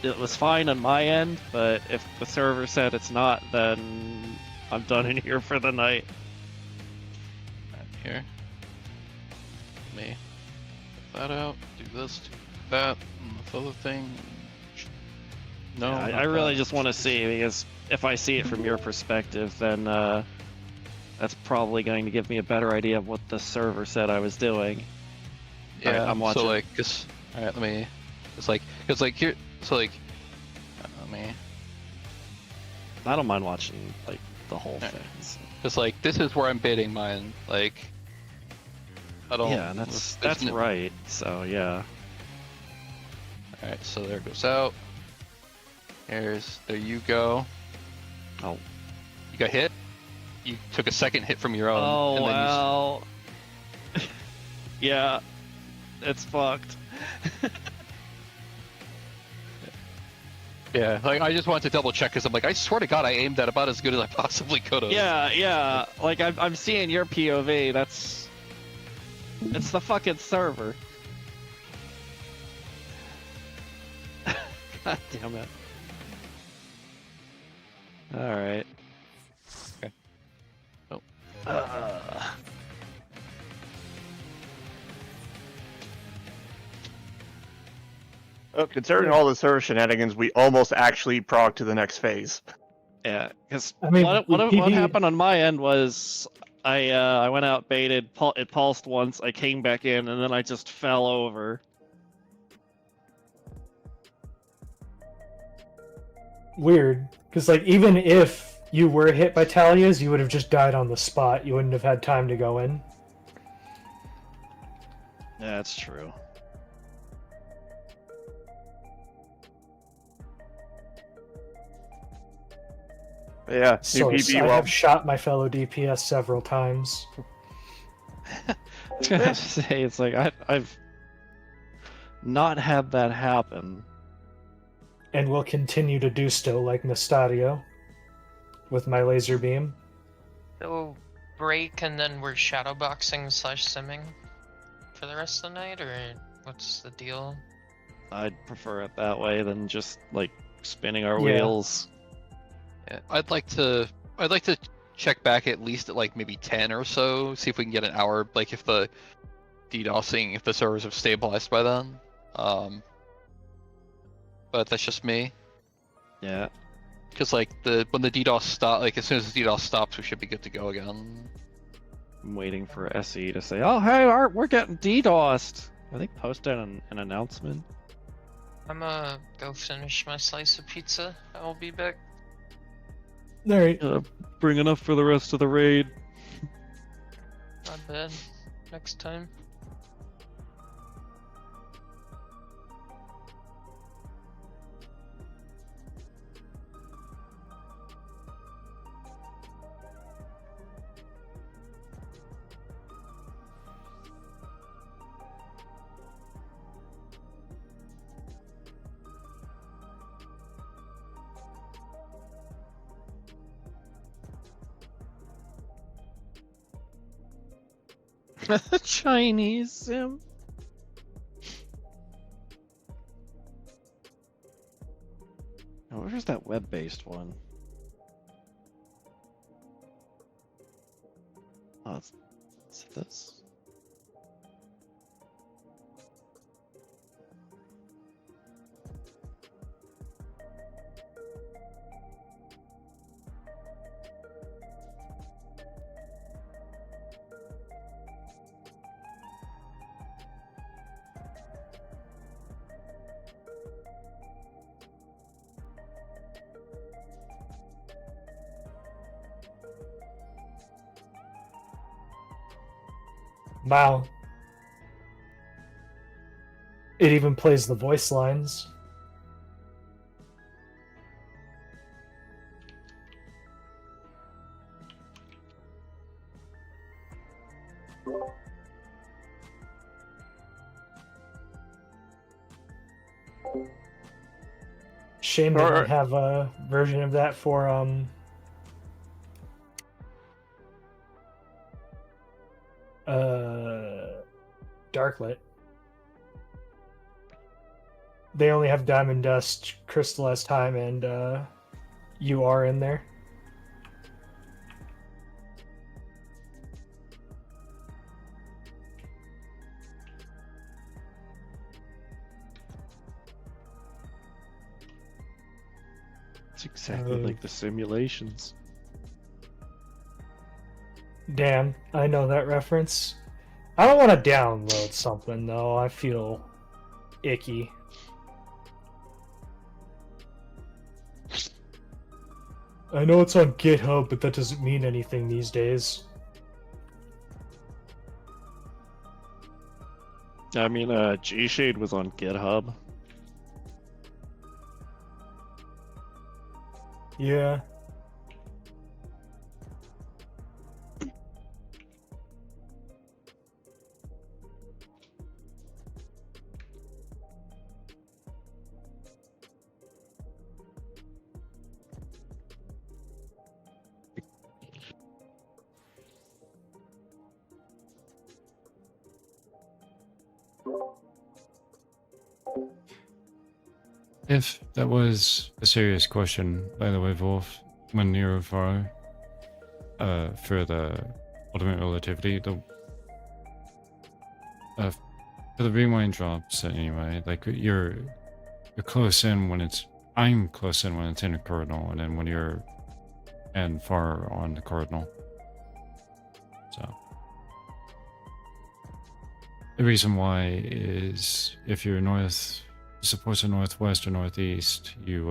It was fine on my end, but if the server said it's not, then I'm done in here for the night. Right here. Let me put that out. Do this. Do that. And this other thing. No. Yeah, not I really that. just want to see, because if I see it from your perspective, then that's probably going to give me a better idea of what the server said I was doing. Yeah. Alright, I'm watching. So like, cause all right, let me. It's like, cause like here. So like, let me. I don't mind watching like the whole Yeah. thing. so- Cause like this is where I'm bidding mine. Like. I don't. Yeah, and that's there's no- right. So yeah. Alright, so there it goes out. There you go. Oh. You got hit. You took a second hit from your own. Oh and then wow. Yeah, it's fucked. Yeah, like I just wanted to double check because I'm like, I swear to God, I aimed at about as good as I possibly could have. Yeah. Like I'm seeing your POV. It's the fucking server. God damn it. All right. Okay. Oh. Considering all the server shenanigans, we almost actually proc to the next phase. Yeah, because I mean, what PB happened on my end was I went out baited, it pulsed once, I came back in, and then I just fell over. weird, because like even if you were hit by Talias, you would have just died on the spot. You wouldn't have had time to go in. Yeah, that's true. But yeah, new Source, PP. I Well, have shot my fellow DPS several times. I was gonna say, it's like I've not had that happen. And will continue to do so, like Mystario, with my laser beam. So break and then we're shadowboxing slash simming for the rest of the night, or what's the deal? I'd prefer it that way than just like spinning our Yeah. wheels. Yeah, I'd like to check back at least at like maybe 10 or so, see if we can get an hour, like if the DDoSing, if the servers have stabilized by then. But that's just me. Yeah. Because like when the DDoS stop, like as soon as the DDoS stops, we should be good to go again. I'm waiting for SE to say, "Oh, hey, Art, we're getting DDoSed." I think posted an announcement. I'm gonna go finish my slice of pizza. I'll be back. Alright. Bring enough for the rest of the raid. Not bad. Next time. Chinese sim. Oh, where's that web-based one? Oh, it's this. Wow. It even plays the voice lines. Shame they don't have a version of that for Darklit. They only have Diamond Dust, Crystallized Time, and you are in there. It's exactly like the simulations. Damn, I know that reference. I don't want to download something though. I feel icky. I know it's on GitHub, but that doesn't mean anything these days. I mean, G-Shade was on GitHub. Yeah. If that was a serious question, by the way, Wolf, when you're FRU, for the ultimate relativity, for the rewind drops anyway, like you're close in when I'm close in when it's in a cardinal, and then when you're and far on the cardinal. So the reason why is if you're supposed to northwest or northeast, you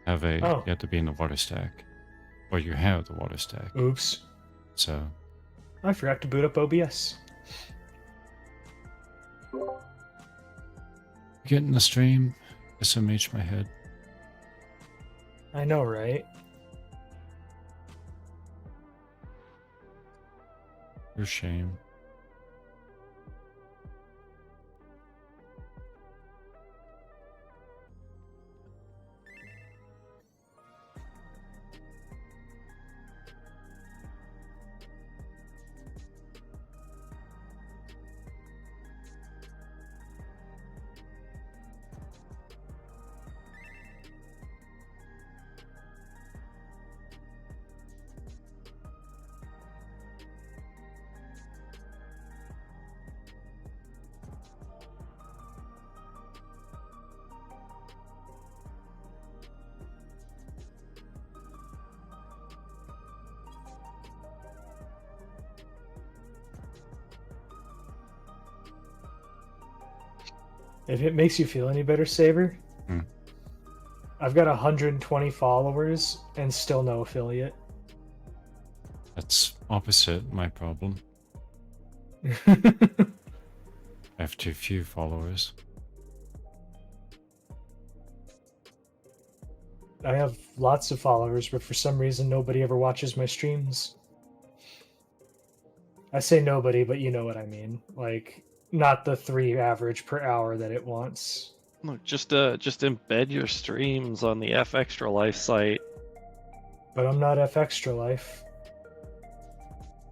have you have to be in the water stack, or you have the water stack. Oops. So I forgot to boot up OBS. getting the stream, SMH my head. I know, right? For shame. If it makes you feel any better, Saber, Hmm. I've got 120 followers and still no affiliate. That's opposite my problem. I have too few followers. I have lots of followers, but for some reason nobody ever watches my streams. I say nobody, but you know what I mean. Like, not the 3 average per hour that it wants. Look, just embed your streams on the F Extra Life site. But I'm not F Extra Life.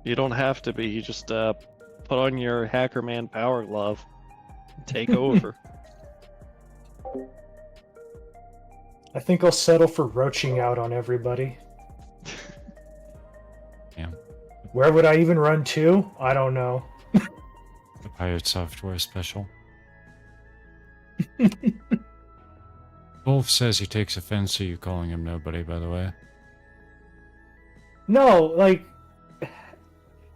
You don't have to be. You just put on your Hackerman Power Glove, and take over. I think I'll settle for roaching out on everybody. Yeah. Where would I even run to? I don't know. The Pirate Software special. Wolf says he takes offense to you calling him nobody, by the way. No, like,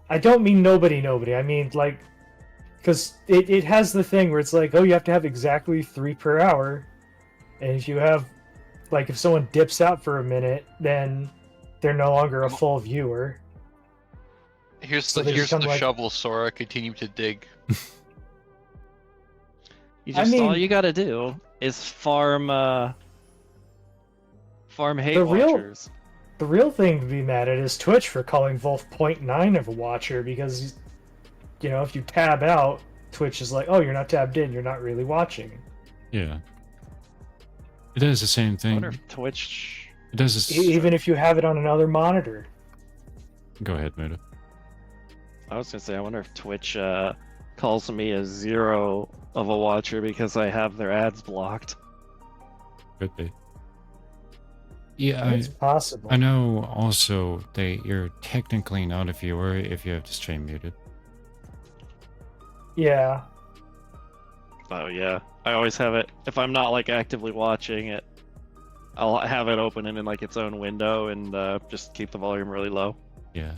I don't mean nobody. I mean, like, because it has the thing where it's like, oh, you have to have exactly 3 per hour. And if you have, like, if someone dips out for a minute, then they're no longer a full viewer. Here's So the they become like- shovel, Sora. Continue to dig. All you gotta do is farm hate The real- watchers. The real thing to be mad at is Twitch for calling Wolf 0.9 of a watcher because, you know, if you tab out, Twitch is like, oh, you're not tabbed in, you're not really watching. Yeah. It does the same I thing. wonder if Twitch. It does this. Even if you have it on another monitor. Go ahead, Muda. I was gonna say, I wonder if Twitch calls me a 0 of a watcher because I have their ads blocked. Could be. Yeah, It's possible. I know also you're technically not a viewer if you have the stream muted. Yeah. Oh yeah, I always have it. If I'm not like actively watching it, I'll have it open in like its own window and just keep the volume really low. Yeah.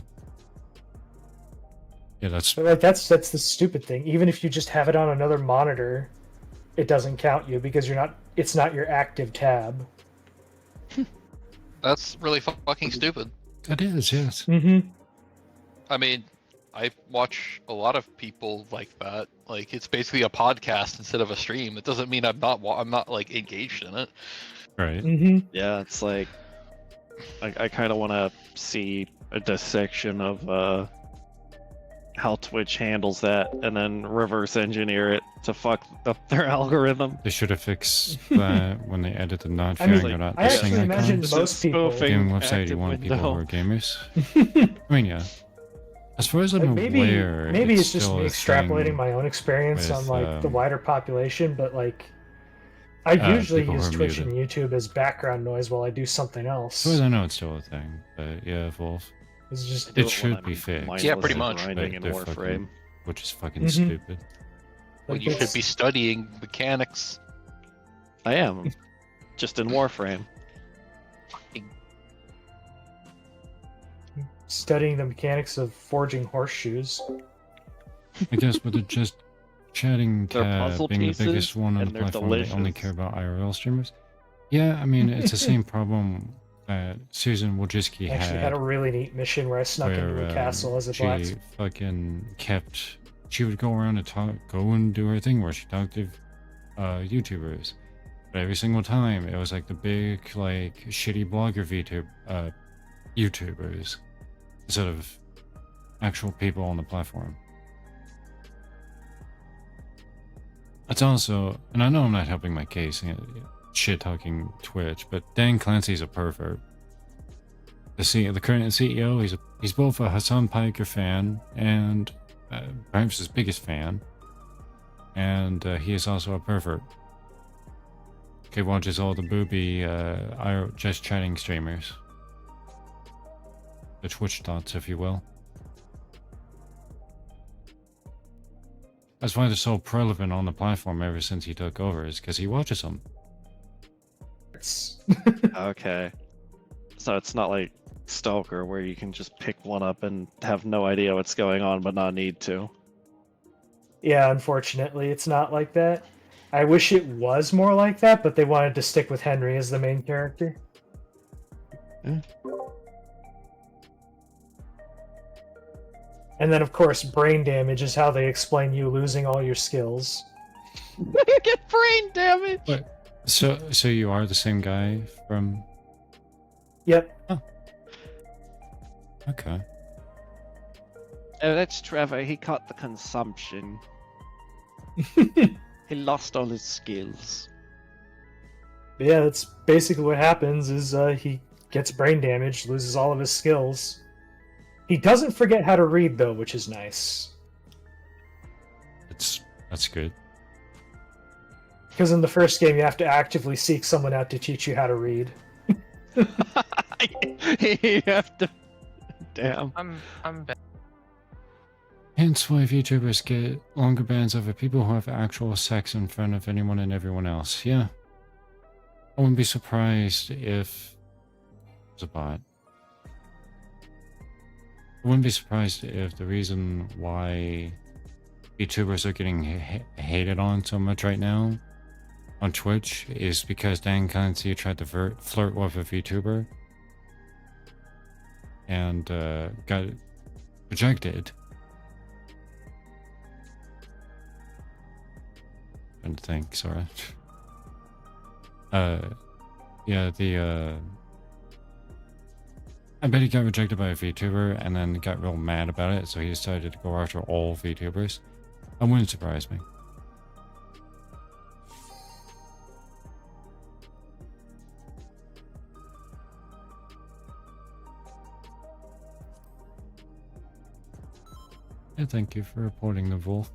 Yeah, that's But like that's the stupid thing. Even if you just have it on another monitor, it doesn't count you because it's not your active tab. That's really fucking stupid. that is, yes. Mm-hmm. I mean, I watch a lot of people like that. Like, it's basically a podcast instead of a stream. It doesn't mean I'm not like engaged in it. Right. Mm-hmm. Yeah, it's like I kind of want to see a dissection of how Twitch handles that, and then reverse engineer it to fuck up their algorithm. They should have fixed that when they edit the not I mean, fearing or not I actually listening imagine icons. most people. Gaming website, you want active people who window. are gamers. I mean, yeah. As far as I'm aware, Maybe it's just still me a extrapolating thing my own experience with, on like the wider population, but like I usually people who use are Twitch and muted. YouTube as background noise while I do something else. So as I know it's still a thing, but yeah, Wolf. It's just I do It when should I'm be fixed. Yeah, pretty mindlessly much. grinding in They're Warframe. fucking, which is fucking Mhm. stupid. Well, like you should it's- be studying mechanics. I am. Just in Warframe. studying the mechanics of forging horseshoes. I guess with the just chatting They're tab puzzle being the pieces, biggest one on and the they're platform, they only delicious. care about IRL streamers. Yeah, I mean it's the same problem that Susan Wojcicki I actually had had, a really neat mission where I snuck into where a castle as a black. she fucking kept. She would go around and go and do her thing where she talked to YouTubers. But every single time, it was like the big, like, shitty blogger YouTubers instead of actual people on the platform. It's also, and I know I'm not helping my case, shit talking Twitch, but Dan Clancy's a pervert. The current CEO, he's both a Hassan Piker fan and perhaps his biggest fan, and he is also a pervert. Okay, watches all the booby, just chatting streamers. The Twitch dots, if you will. That's why they're so prevalent on the platform ever since he took over, is because he watches them. Okay. So it's not like Stalker where you can just pick one up and have no idea what's going on but not need to. Yeah, unfortunately, it's not like that. I wish it was more like that, but they wanted to stick with Henry as the main character. Yeah. And then, of course, brain damage is how they explain you losing all your skills. You get brain damage! But so you are the same guy from? Yep. Okay. Oh, that's Trevor. He caught the consumption. He lost all his skills. But yeah, that's basically what happens is he gets brain damage, loses all of his skills. He doesn't forget how to read, though, which is nice. That's good. Because in the first game, you have to actively seek someone out to teach you how to read. You have to. Damn. I'm bad. Hence why VTubers get longer bans over people who have actual sex in front of anyone and everyone else. Yeah. I wouldn't be surprised if it's a bot. I wouldn't be surprised if the reason why VTubers are getting hated on so much right now on Twitch is because Dan Clancy tried to flirt with a VTuber and got rejected. Trying to think, sorry. Yeah, I bet he got rejected by a VTuber and then got real mad about it, so he decided to go after all VTubers. That wouldn't surprise me. Yeah, thank you for reporting the wolf.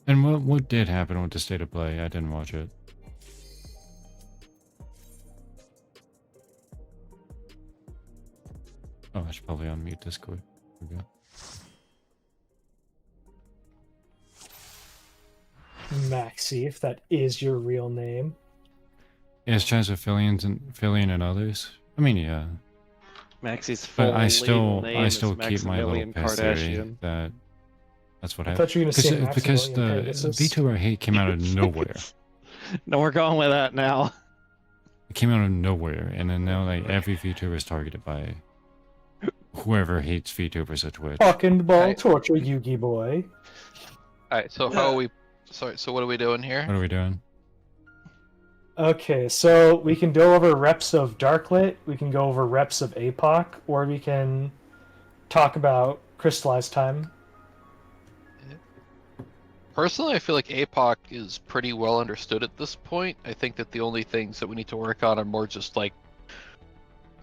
And what did happen with the state of play? I didn't watch it. Oh, I should probably unmute Discord. There we go. Maxie, if that is your real name. Yeah, it's chance with Fillion and others. I mean, yeah. Maxie's full But I still name is keep my little Maximilian piss theory Kardashian. that that's what I happened. thought you were going to say Because Maximilian the Pegasus. VTuber hate came out of nowhere. No, we're going with that now. It came out of nowhere, and then now like every VTuber is targeted by whoever hates VTubers at Twitch. Fucking ball Right. torture, Yugi boy. Alright, so how are we... Sorry, so what are we doing here? What are we doing? Okay, so we can go over reps of Darklit, we can go over reps of APOC, or we can talk about Crystallized Time. Personally, I feel like APOC is pretty well understood at this point. I think that the only things that we need to work on are more just like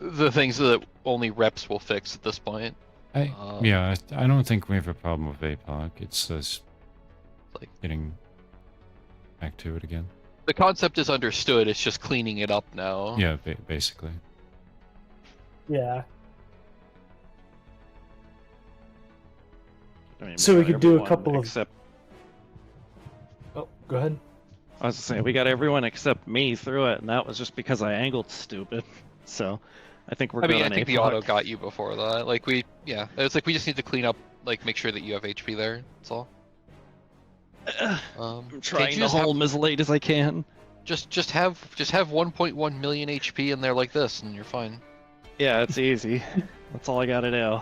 the things that only reps will fix at this point. Yeah, I don't think we have a problem with APOC. It's just Like- getting back to it again. The concept is understood. It's just cleaning it up now. Yeah, basically. Yeah. I mean, So we got could do a everyone couple of- except. Oh, go ahead. I was saying we got everyone except me through it, and that was just because I angled stupid. So, I think we're I good mean, I on think the APOC. auto got you before that. Like it's like we just need to clean up, like make sure that you have HP there. That's all. I'm Can't trying you to just hold them as late as I can. just have 1.1 million HP in there like this, and you're fine. Yeah, it's easy. That's all I gotta do.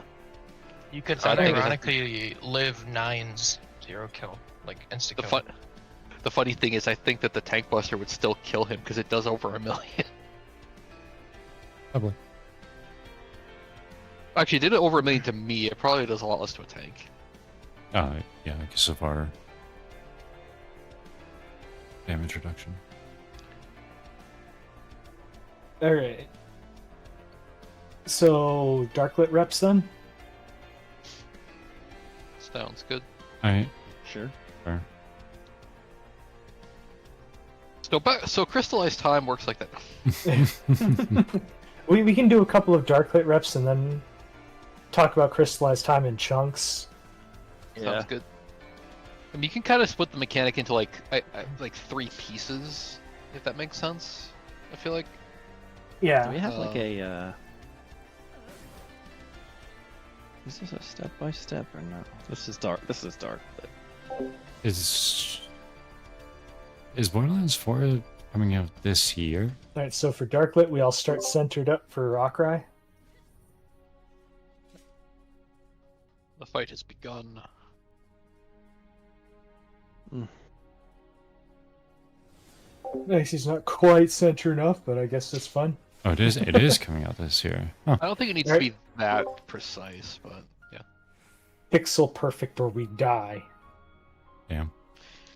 You could Sad thing is- unironically live 9's 0 kill, like insta The kill. the funny thing is, I think that the tank buster would still kill him because it does over 1 million. Probably. Actually, it did it over 1 million to me. It probably does a lot less to a tank. Yeah, because of our damage reduction. All right. So Darklit reps then. Sounds good. Alright, Sure. fair. So crystallized time works like that. We can do a couple of Darklit reps and then talk about crystallized time in chunks. Sounds good. I mean, you can kind of split the mechanic into like 3 pieces, if that makes sense. I feel like. Do we Yeah. have like a? Is this a step by step or no? This is dark. This is dark. Is Borderlands 4 coming out this year? All right. So for Darklit, we all start centered up for Rockrai. The fight has begun. Nice. He's not quite center enough, but I guess that's fun. Oh, it is. It is coming out this year. Huh. I don't think it needs Right. to be that precise, but yeah. Pixel perfect or we die. Damn.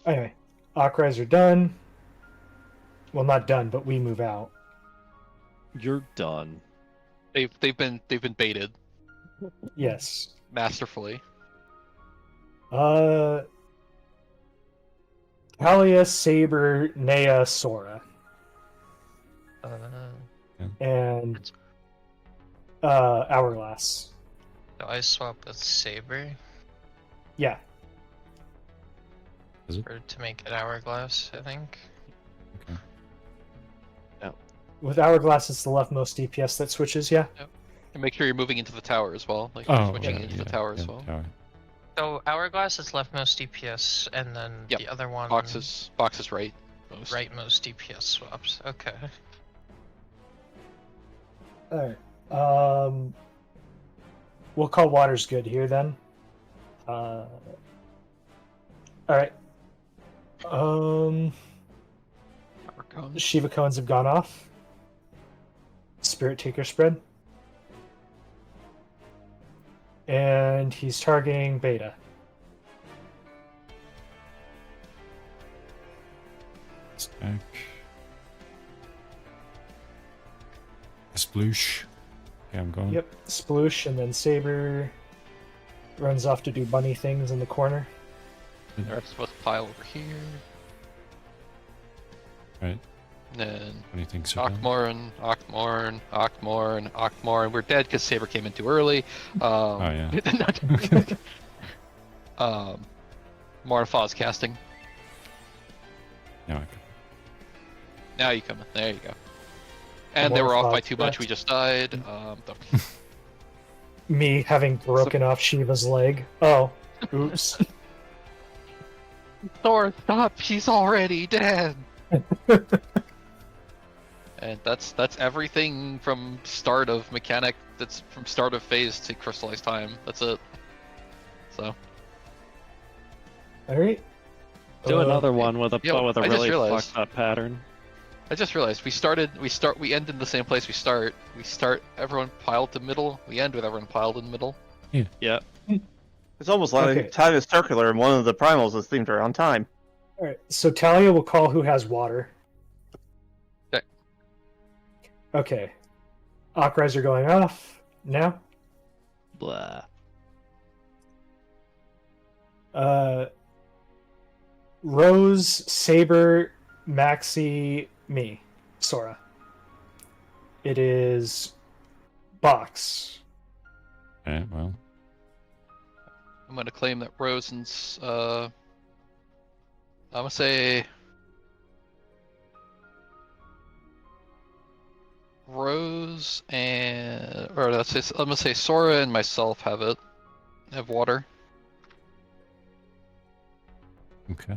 Anyway, Rockrais are done. Well, not done, but we move out. You're done. They've been baited Yes. masterfully. Talia, Saber, Nea, Sora, and Hourglass. So I swap with Saber Yeah. to make it Hourglass, I think. Okay. With Hourglass, it's the leftmost DPS that switches, yeah? And make sure you're moving into the tower as well. Like Oh, switching yeah, into yeah, the tower as yeah, well. tower. So Hourglass is leftmost DPS, and then Yep. the other one Boxes right. Most. rightmost DPS swaps. Okay. Alright. We'll call Water's good here then. Alright. Tower comes. Shiva cones have gone off. Spirit Taker spread. And he's targeting Beta. Stack. Sploosh. Okay, I'm going. Yep, Sploosh, and then Saber runs off to do bunny things in the corner. They're supposed to pile over here. Right. And then What do you think, Super? Ockmorn, we're dead because Saber came in too early. Oh, yeah. Marfa's casting. No, okay. Now you come in. There you go. And they were off by Marfa's too much. cast. We just died. Me having broken off Shiva's leg. Oh, oops. Thor, stop! She's already dead. And that's everything from start of mechanic. That's from start of phase to crystallized time. That's it. So Alright. Do another one with a yeah, with a I just really realized. fucked up pattern. I just realized we end in the same place we start. We start everyone piled to middle. We end with everyone piled in the middle. Yeah. It's almost like Okay. time is circular, and one of the primals is themed around time. Alright, so Talia will call who has water. Okay. Okay. Rockrais are going off now. Blah. Rose, Saber, Maxi, me, Sora. It is Box. Okay, well, I'm gonna claim that Rose and I'm gonna say Rose and I'm gonna say Sora and myself have water. okay.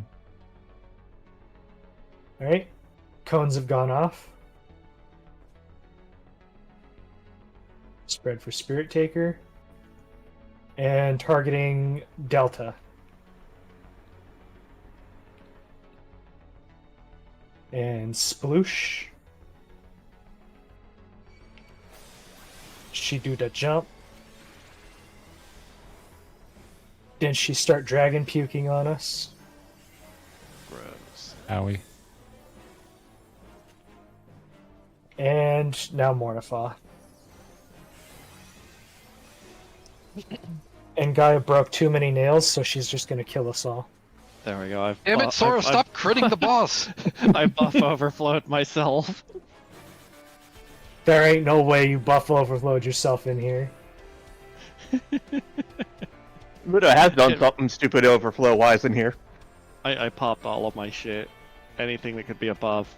All right, cones have gone off. Spread for Spirit Taker. And targeting Delta. And Sploosh. She do the jump. Then she start dragon puking on us. Gross. Owie. And now Mortifa. And Gaia broke too many nails, so she's just gonna kill us all. There we go. Damn it, Sora! Stop critting the boss. I buff overflowed myself. There ain't no way you buff overload yourself in here. Muda has done something stupid overflow-wise in here. I popped all of my shit. Anything that could be above.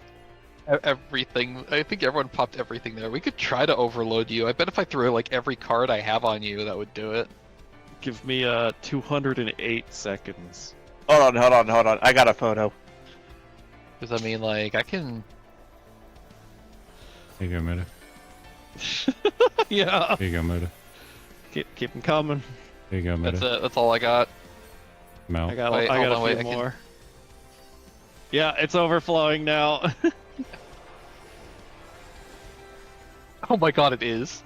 Everything. I think everyone popped everything there. We could try to overload you. I bet if I threw like every card I have on you, that would do it. Give me 208 seconds. Hold on. I got a photo. Because I mean, like, I can. Here you go, Muda. Yeah. Here you go, Muda. Keep them coming. Here you go, Muda. That's it. That's all I got. Mel. I got Wait, a hold on, few wait, more. Yeah, it's overflowing now. Oh my god, it is.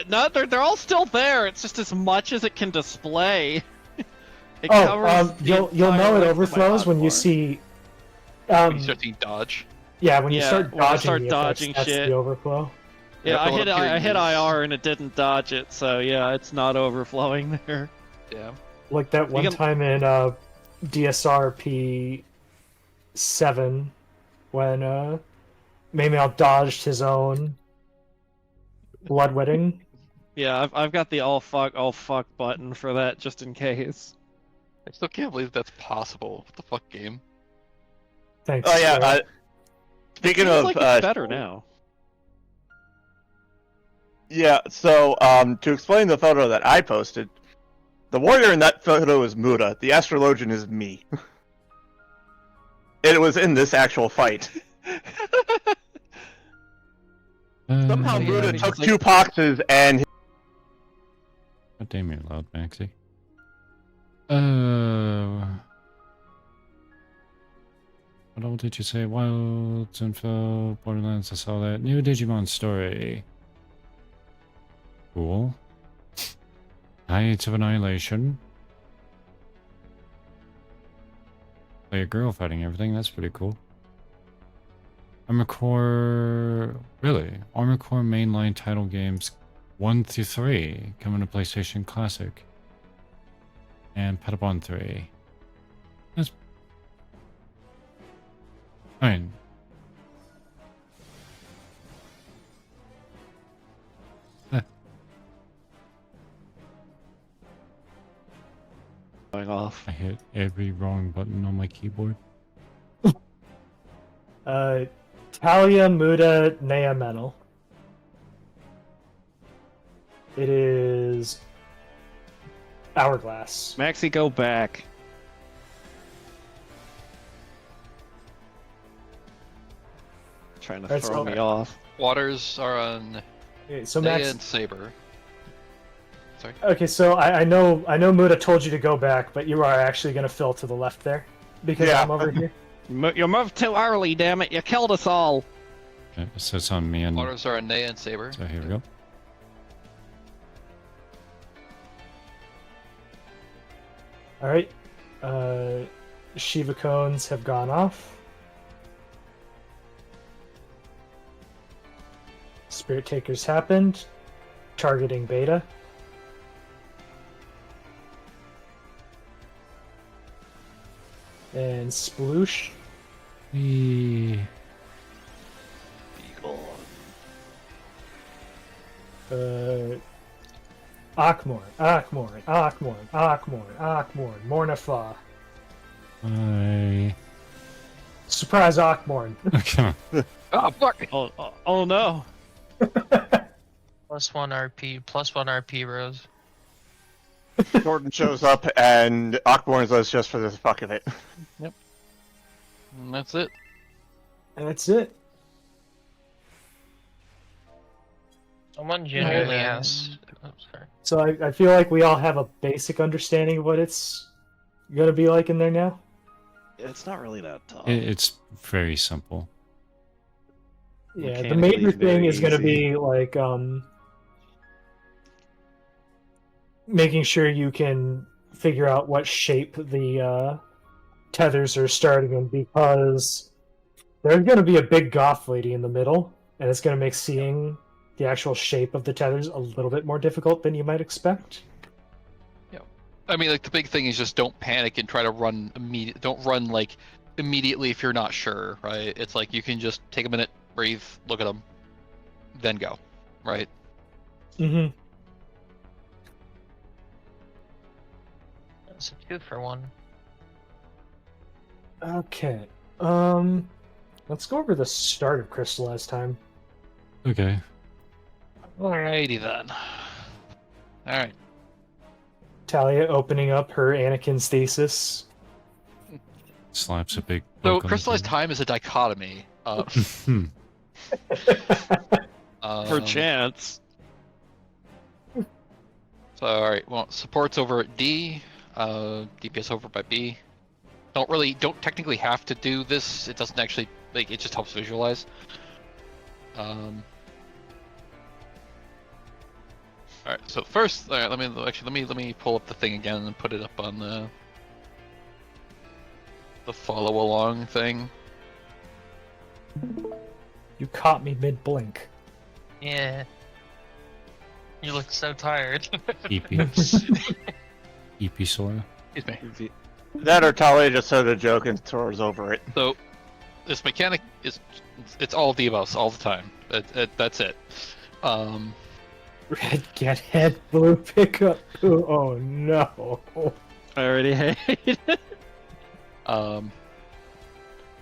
No, they're all still there. It's just as much as it can display. It Oh, covers the you'll know entire it length of my overflows when you hotbar. see. When you start to dodge. Yeah, when you Yeah, start when I dodging, start the effects, dodging that's shit. the overflow. Yeah, Yeah, but I hit use- IR and it didn't dodge it, so yeah, it's not overflowing there. Yeah. Like that one can- time in DSR P7 when Maymel dodged his own bloodwetting. Yeah, I've got the all fuck button for that just in case. I still can't believe that's possible. What the fuck, game? Thanks. Oh yeah. Sora. Speaking Feels of like it's better now. Yeah, so to explain the photo that I posted, the warrior in that photo is Muda. The astrologian is me. It was in this actual fight. Somehow Yeah, Muda because, took like- 2 boxes and God damn, you're loud, Maxie. What all did you say? Wilds info, Borderlands, I saw that. New Digimon story. Cool. Heights of Annihilation. Play a girl fighting everything, that's pretty cool. Armor Core... Really? Armor Core mainline title games 1 through 3 coming to PlayStation Classic. And Patapon 3. That's... I mean... Going off. I hit every wrong button on my keyboard. Talia Muda Nea Menel. It is Hourglass. Maxie, go back. Trying to That's throw okay. me off. Waters are on Okay, so Naya Max. and Saber. Sorry. Okay, so I know Muda told you to go back, but you are actually going to fill to the left there because Yeah. I'm over here. You moved too early, damn it! You killed us all. Okay, so it's on me and... Waters are on Naya and Saber. So here we go. All right, Shiva cones have gone off. Spirit Takers happened. Targeting Beta. And sploosh. Eee. Akmorn, Mornifa. I... Surprise Akmorn. Okay. Oh fuck! Oh no! +1 RP, +1 RP Rose. Jordan shows up and Akborn's us just for the fuck of it. And that's it. And that's it. Someone genuinely Yeah. asked. Oh, sorry. So I feel like we all have a basic understanding of what it's gonna be like in there now. It's not really that tough. It's very simple. Yeah, the Mechanically major thing very is gonna easy. be like making sure you can figure out what shape the tethers are starting in, because there's gonna be a big goth lady in the middle, and it's gonna make seeing the actual shape of the tethers a little bit more difficult than you might expect. I mean, like the big thing is just don't panic and try to run Don't run like immediately if you're not sure, right? It's like you can just take a minute, breathe, look at them, then go, right? Mm-hmm. It's a 2-for-1. Okay. Let's go over the start of Crystallized Time. Okay. Alrighty then. Alright. Talia opening up her Anakin's thesis. Slaps a big. So poke on the crystallized table. time is a dichotomy. Hmm. Perchance. So alright, well, support's over at D, DPS over by B. Don't technically have to do this. It doesn't actually, like, it just helps visualize. Alright, so first, let me pull up the thing again and put it up on the follow along thing. You caught me mid-blink. Yeah. You look so tired. EP. EP Sora. Excuse me. That or Talia just said a joke and throws over it. So this mechanic it's all of the above all the time. That's it. Red get head, blue pickup. Oh no. I already hate it.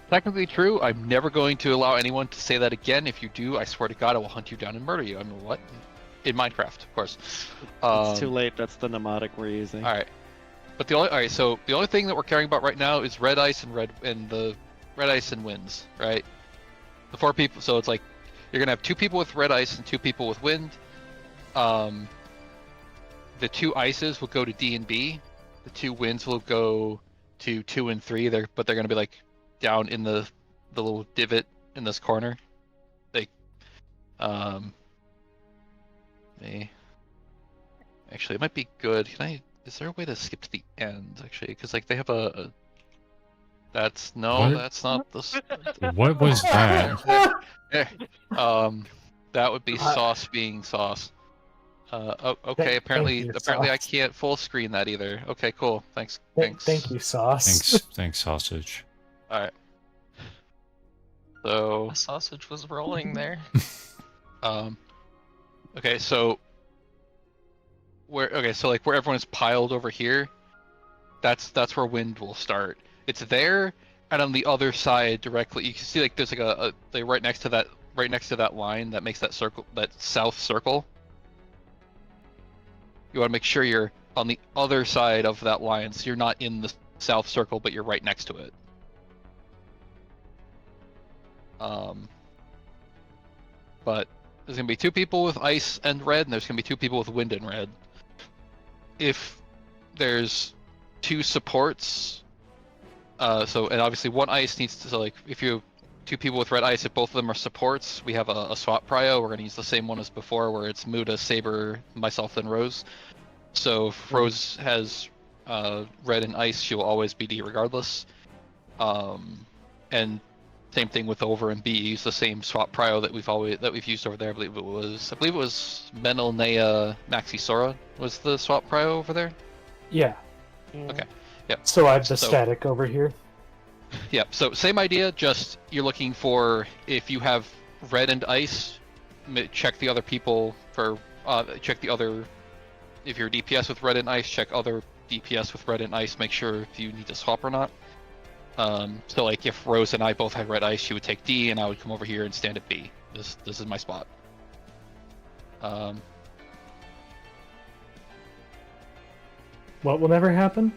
Technically true. I'm never going to allow anyone to say that again. If you do, I swear to God, I will hunt you down and murder you. I mean, what? In Minecraft, of course. It's too late. That's the mnemonic we're using. All right. But the only thing that we're caring about right now is red ice and the red ice and winds, right? The 4 people. So it's like you're gonna have 2 people with red ice and 2 people with wind. The 2 ices will go to D and B. The 2 winds will go to 2 and 3. They're gonna be like down in the little divot in this corner. Like, actually, it might be good. Is there a way to skip to the end? Actually, because like they have a. That's What? that's not the. What was that? That would be sauce being sauce. Okay. Thank Apparently, you, I Sauce. can't full screen that either. Okay, cool. Thanks. Thank you, Sauce. Thanks, sausage. All right. So, The sausage was rolling there. okay, so where everyone is piled over here, that's where wind will start. It's there, and on the other side directly, you can see like there's like a like right next to that line that makes that circle, that south circle. You want to make sure you're on the other side of that line, so you're not in the south circle, but you're right next to it. But there's gonna be 2 people with ice and red, and there's gonna be 2 people with wind and red. If there's 2 supports, and obviously 1 ice needs to, so like if you have 2 people with red ice, if both of them are supports, we have a swap prio. We're gonna use the same one as before, where it's Muda, Saber, myself, and Rose. So if Rose has red and ice, she will always be D regardless. And same thing with over and B. Use the same swap prio that we've used over there. I believe it was Menel Nea Maxi Sora was the swap prio over there. Yeah. Okay. Yep. So I have the So- static over here. Yep. So same idea. Just you're looking for if you have red and ice, check the other people for check the other. If you're DPS with red and ice, check other DPS with red and ice. Make sure if you need to swap or not. So like if Rose and I both had red ice, she would take D, and I would come over here and stand at B. This is my spot. What will never happen?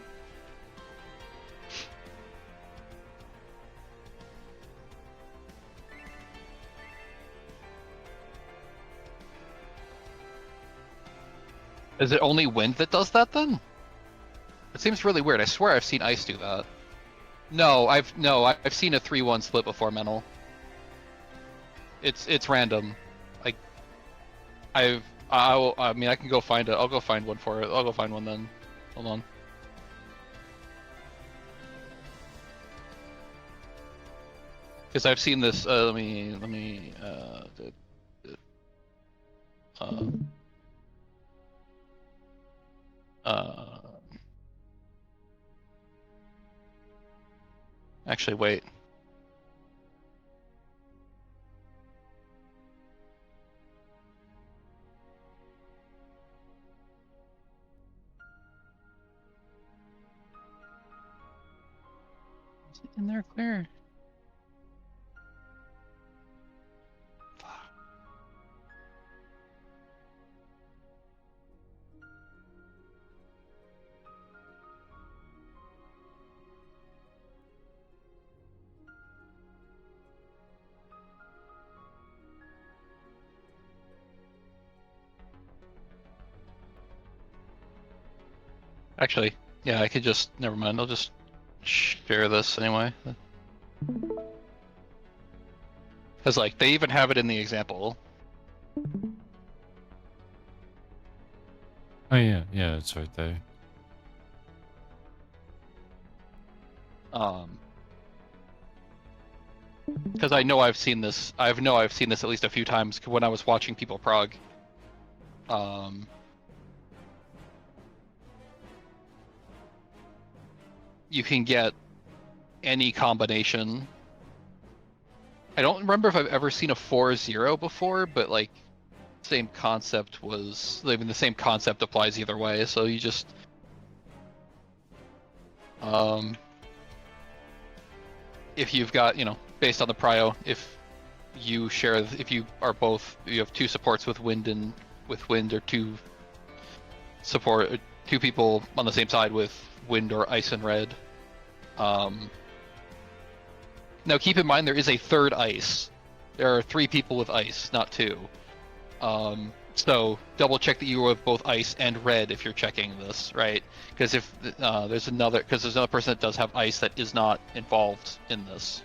Is it only wind that does that then? It seems really weird. I swear I've seen ice do that. No, I've seen a 3-1 split before, Mental. It's random. Like I mean I can go find it. I'll go find one for it. I'll go find one then. Hold on. Because I've seen this. Let me. Actually, wait. Is it in there clear? Actually, yeah, I could just, never mind, I'll just share this anyway. Because, like, they even have it in the example. Oh yeah, yeah, it's right there. Because I know I've seen this, I've seen this at least a few times when I was watching people prog. You can get any combination. I don't remember if I've ever seen a 4-0 before, but like same concept was, I mean the same concept applies either way, so you just if you've got, you know, based on the prio, if you share, if you are both, you have two supports with wind and with wind, or two people on the same side with wind or ice and red. Now keep in mind there is a third ice. There are 3 people with ice, not 2. So double check that you are with both ice and red if you're checking this, right? Because if there's another person that does have ice that is not involved in this.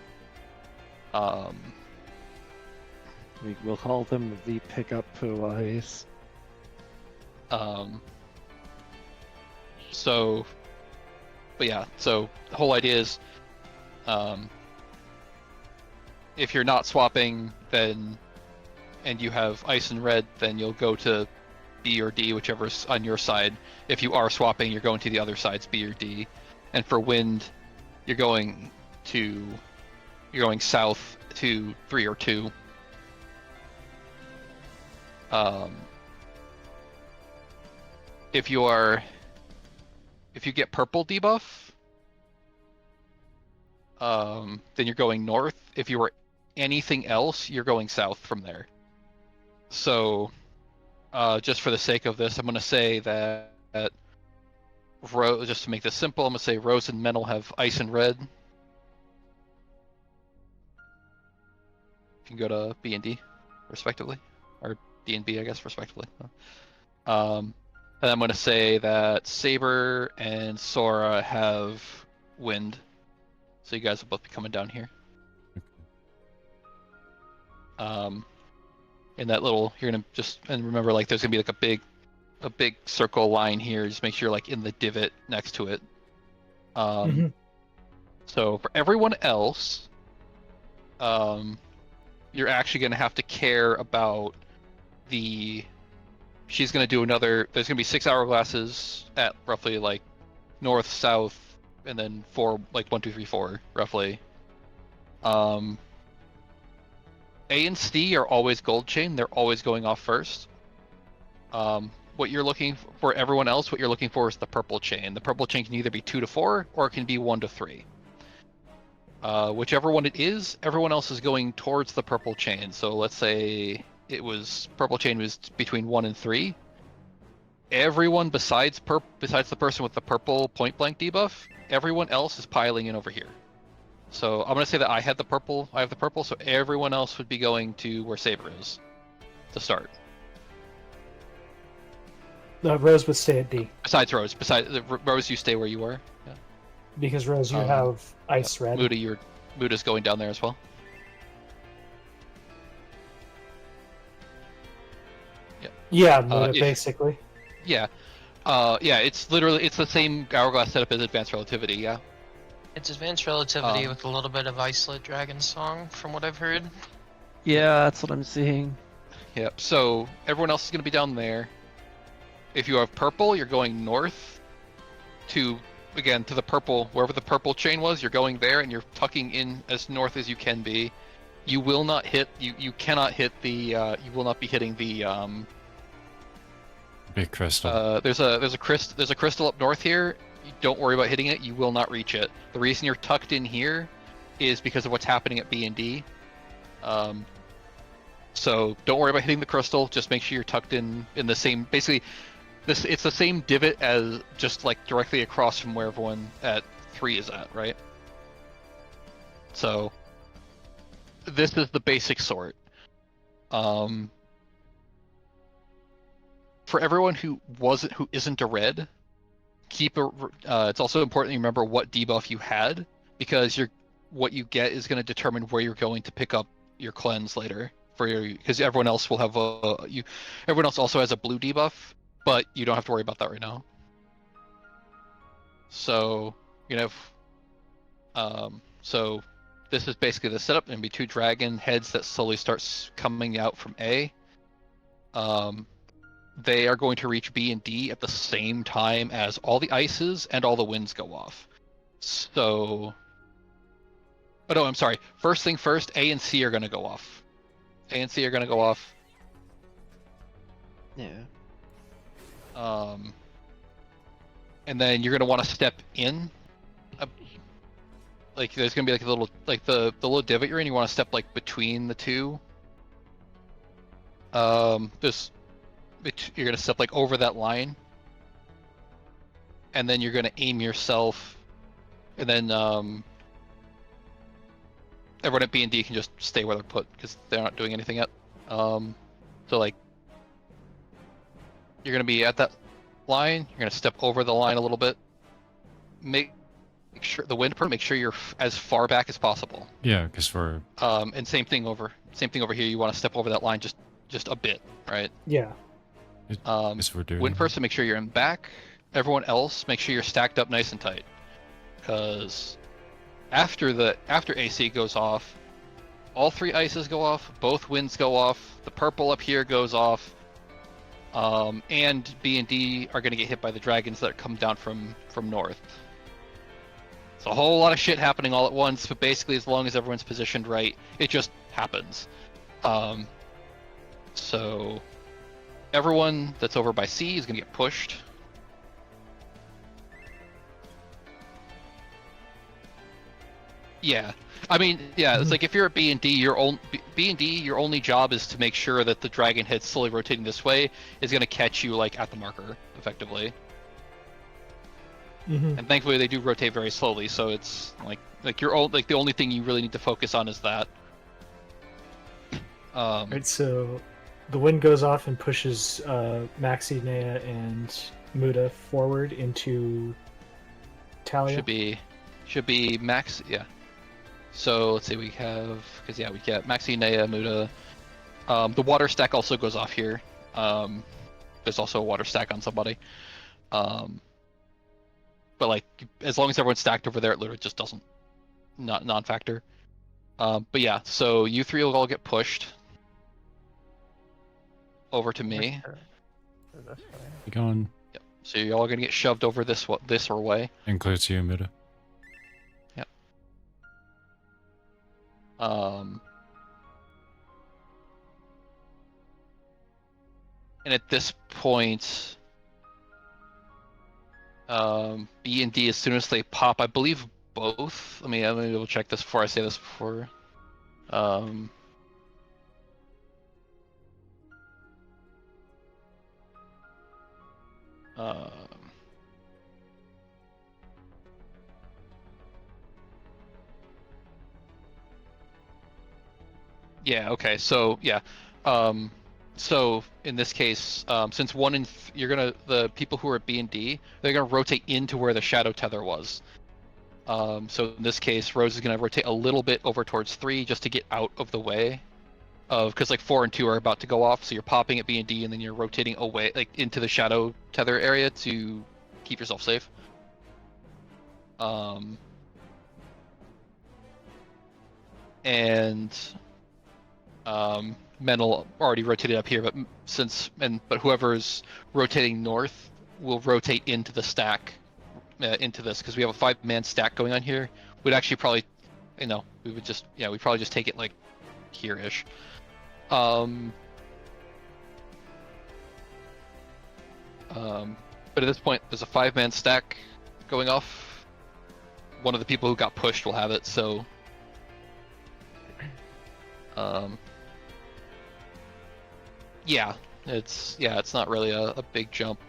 We'll call them the pickup poo ice. So, but yeah, so the whole idea is, if you're not swapping, then, and you have ice and red, then you'll go to B or D, whichever's on your side. If you are swapping, you're going to the other side's B or D. And for wind, you're going south to 3 or 2. If you get purple debuff, then you're going north. If you are anything else, you're going south from there. So, just for the sake of this, I'm going to say that just to make this simple, I'm going to say Rose and Mental have ice and red. You can go to B and D, respectively, or D and B, I guess, respectively. And I'm going to say that Saber and Sora have wind. So you guys will both be coming down here. In that little, you're gonna just, and remember, like, there's gonna be like a big circle line here. Just make sure you're like in the divot next to it. So for everyone else, you're actually gonna have to care about she's gonna do another. There's gonna be 6 hourglasses at roughly like north, south, and then 4, like 1, 2, 3, 4, roughly. A and C are always gold chain. They're always going off first. What you're looking for everyone else, what you're looking for is the purple chain. The purple chain can either be 2 to 4 or it can be 1 to 3. Whichever one it is, everyone else is going towards the purple chain. So let's say it was purple chain was between 1 and 3. Everyone besides the person with the purple point blank debuff, everyone else is piling in over here. So I'm gonna say that I have the purple, so everyone else would be going to where Saber is to start. Rose would stay at D. Besides Rose, you stay where you were. Yeah. Because Rose, you have ice red. Muda's going down there as well. Yeah, Muda, basically. Yeah. It's the same hourglass setup as advanced relativity. Yeah. It's advanced relativity with a little bit of Isolate Dragon Song, from what I've heard. Yeah, that's what I'm seeing. Yep. So everyone else is going to be down there. If you have purple, you're going north to the purple, wherever the purple chain was. You're going there, and you're tucking in as north as you can be. You will not hit. You cannot hit the. You will not be hitting the. Big crystal. There's a crystal up north here. Don't worry about hitting it. You will not reach it. The reason you're tucked in here is because of what's happening at B and D. So don't worry about hitting the crystal. Just make sure you're tucked in the same. Basically, it's the same divot as just like directly across from where everyone at 3 is at, right? So this is the basic sort. For everyone who isn't a red, it's also important to remember what debuff you had, because what you get is going to determine where you're going to pick up your cleanse later. Because everyone else will have everyone else also has a blue debuff, but you don't have to worry about that right now. So so this is basically the setup. There'll be 2 dragon heads that slowly starts coming out from A. They are going to reach B and D at the same time as all the ices and all the winds go off. So, no, I'm sorry. First thing first, A and C are going to go off. Yeah. And then you're going to want to step in. Like there's going to be like a little, like the little divot you're in. You want to step like between the two. You're going to step like over that line, and then you're going to aim yourself, and then everyone at B and D can just stay where they're put because they're not doing anything yet. So like you're going to be at that line, you're going to step over the line a little bit, make sure the wind make sure you're as far back as possible. Yeah, because we're and same thing over here. You want to step over that line just a bit, right? Yeah. We're doing. Wind person, make sure you're in back. Everyone else, make sure you're stacked up nice and tight. Because after AC goes off, all 3 ices go off, both winds go off, the purple up here goes off, and B and D are going to get hit by the dragons that come down from north. It's a whole lot of shit happening all at once, but basically as long as everyone's positioned right, it just happens. So everyone that's over by C is going to get pushed. Yeah, I mean, yeah, it's like if you're at B and D, your only job is to make sure that the dragon head slowly rotating this way is going to catch you like at the marker, effectively. And thankfully, they do rotate very slowly, so it's like the only thing you really need to focus on is that. Right, so the wind goes off and pushes Maxi, Nea, and Muda forward into Talia. Should be Max, yeah. So let's see, we get Maxi, Nea, Muda. The water stack also goes off here. There's also a water stack on somebody. But like, as long as everyone's stacked over there, it literally just doesn't, not non-factor. But yeah, so you 3 will all get pushed over to me. going. Yep. So you're all gonna get shoved over this or way. Includes you, Muda. And at this point, B and D, as soon as they pop, I believe both. Let me double check this before I say this before. Yeah. Okay. So yeah. So in this case, since the people who are at B and D, they're gonna rotate into where the shadow tether was. So in this case, Rose is gonna rotate a little bit over towards 3 just to get out of the way of, because like 4 and 2 are about to go off. So you're popping at B and D, and then you're rotating away, like into the shadow tether area to keep yourself safe. And Mental already rotated up here, but whoever's rotating north will rotate into the stack, into this, because we have a 5-man stack going on here. We'd actually probably, we'd probably just take it like here-ish. But at this point, there's a 5-man stack going off. One of the people who got pushed will have it, so yeah, it's not really a big jump.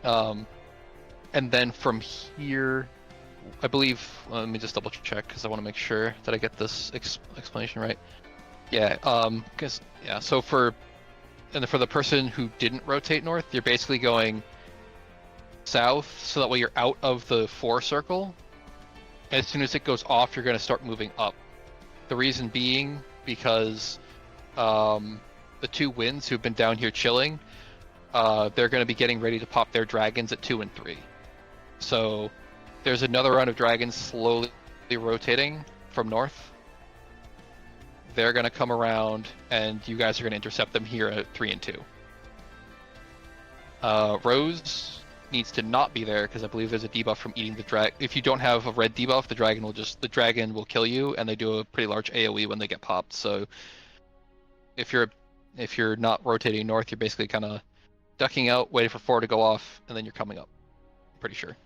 And then from here, I believe, let me just double check because I want to make sure that I get this explanation right. Yeah, so for the person who didn't rotate north, you're basically going south, so that way you're out of the 4 circle. As soon as it goes off, you're going to start moving up. The reason being because the 2 winds who've been down here chilling, they're going to be getting ready to pop their dragons at 2 and 3. So there's another round of dragons slowly rotating from north. They're going to come around, and you guys are going to intercept them here at 3 and 2. Rose needs to not be there because I believe there's a debuff from eating the dragon. If you don't have a red debuff, the dragon will kill you, and they do a pretty large AoE when they get popped. So if you're not rotating north, you're basically kind of ducking out, waiting for 4 to go off, and then you're coming up. I'm pretty sure.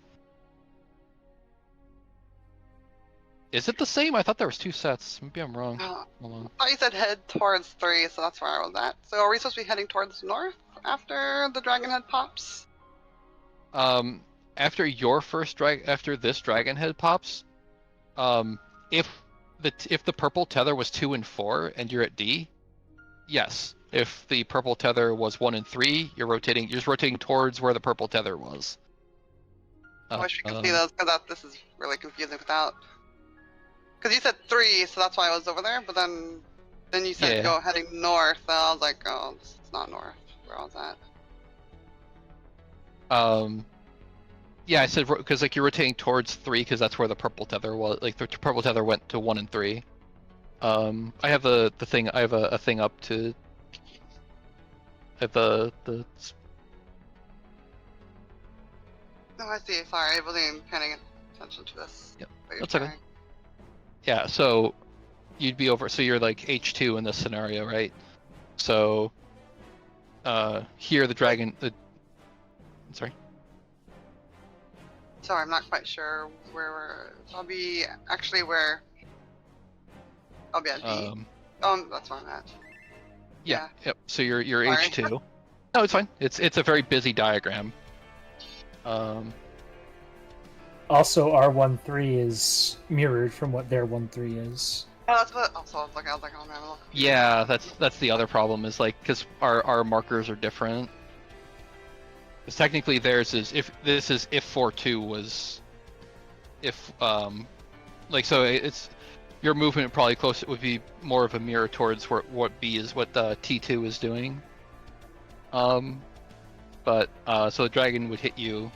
Is it the same? I thought there was 2 sets. Maybe I'm wrong. Hold on. I thought you said head towards 3, so that's where I was at. So are we supposed to be heading towards north after the dragon head pops? After this dragon head pops, if the purple tether was 2 and 4 and you're at D, yes. If the purple tether was 1 and 3, you're just rotating towards where the purple tether was. I wish we could see those, because this is really confusing without. Because you said 3, so that's why I was over there. But then you said go heading north. So I was like, oh, it's not north. Where I was at. Yeah, I said because like you're rotating towards 3 because that's where the purple tether was. Like the purple tether went to 1 and 3. I have the thing. I have a thing up to. I have the. Oh, I see. Sorry, I wasn't even paying attention to this. Yep, that's okay. Yeah, so you'd be over. So you're like H2 in this scenario, right? So here the dragon. Sorry. Sorry, I'm not quite sure where I'll be actually where. I'll be at D. That's where I'm at. Yeah. Yep. So you're H2. No, it's fine. It's a very busy diagram. Also, R13 is mirrored from what their 1-3 is. Oh, that's what. Also, I was like, oh man, look. Yeah, that's the other problem is like because our markers are different. Because technically theirs is if 4-2 was like so it's your movement probably close. It would be more of a mirror towards what T2 is doing. But so the dragon would hit you,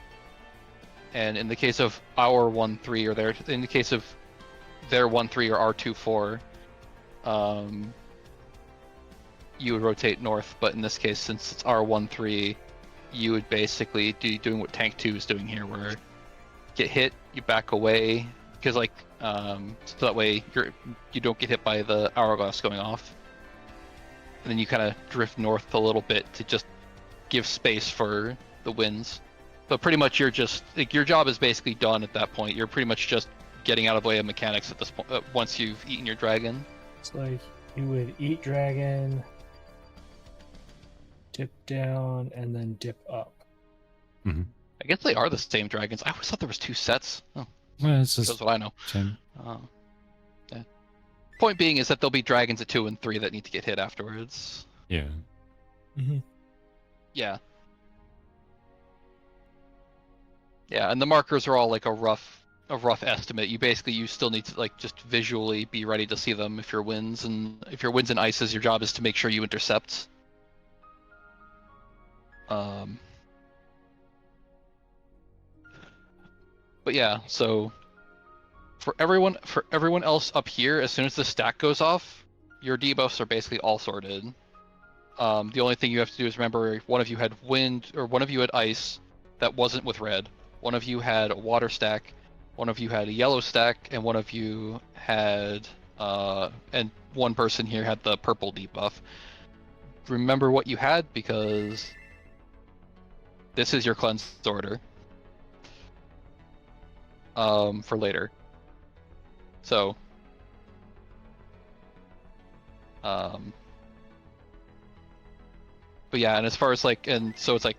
and in the case of our 1-3 or in the case of their 1-3 or R2-4, you would rotate north. But in this case, since it's R1-3, you would basically doing what Tank 2 is doing here, where get hit, you back away, because like so that way you don't get hit by the hourglass going off. And then you kind of drift north a little bit to just give space for the winds. But pretty much you're just like, your job is basically done at that point. You're pretty much just getting out of the way of mechanics at this point once you've eaten your dragon. It's like you would eat dragon, dip down, and then dip up. Mm-hmm. I guess they are the same dragons. I always thought there was 2 sets. Oh, Well, it's that's just what I know. same. Yeah. Point being is that there'll be dragons at 2 and 3 that need to get hit afterwards. Yeah. Mm-hmm. Yeah. Yeah, and the markers are all like a rough estimate. You still need to like just visually be ready to see them if you're winds, and if you're winds and ices, your job is to make sure you intercept. But yeah, so for everyone else up here, as soon as the stack goes off, your debuffs are basically all sorted. The only thing you have to do is remember one of you had wind, or one of you had ice that wasn't with red. One of you had a water stack, one of you had a yellow stack, and one of you had, and one person here had the purple debuff. Remember what you had, because this is your cleansed order. For later. So, but yeah, and as far as like, and so it's like,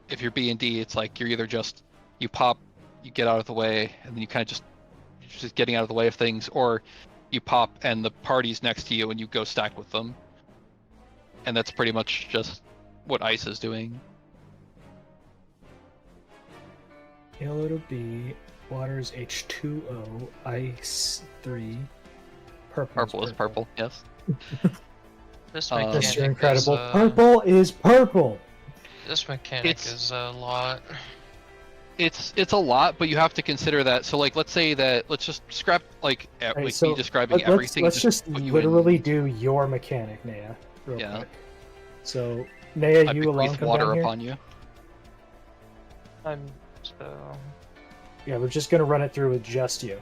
if you're B&D, it's like you're either just, you pop, you get out of the way, and then you kind of just getting out of the way of things, or you pop and the party's next to you and you go stack with them. And that's pretty much just what Ice is doing. Yellow to B, water is H2O, ice 3, Purple is purple, yes. This Mr. mechanic Incredible. is, Purple is purple! This mechanic is a lot. It's a lot, but you have to consider that. So like, let's say that, let's just scrap like Right, me so describing everything. Let's just put you literally in, do your mechanic, Naya, real Yeah. quick. So, Naya, I you alone bequeath come water down here? upon you. I'm so Yeah, we're just gonna run it through with just you.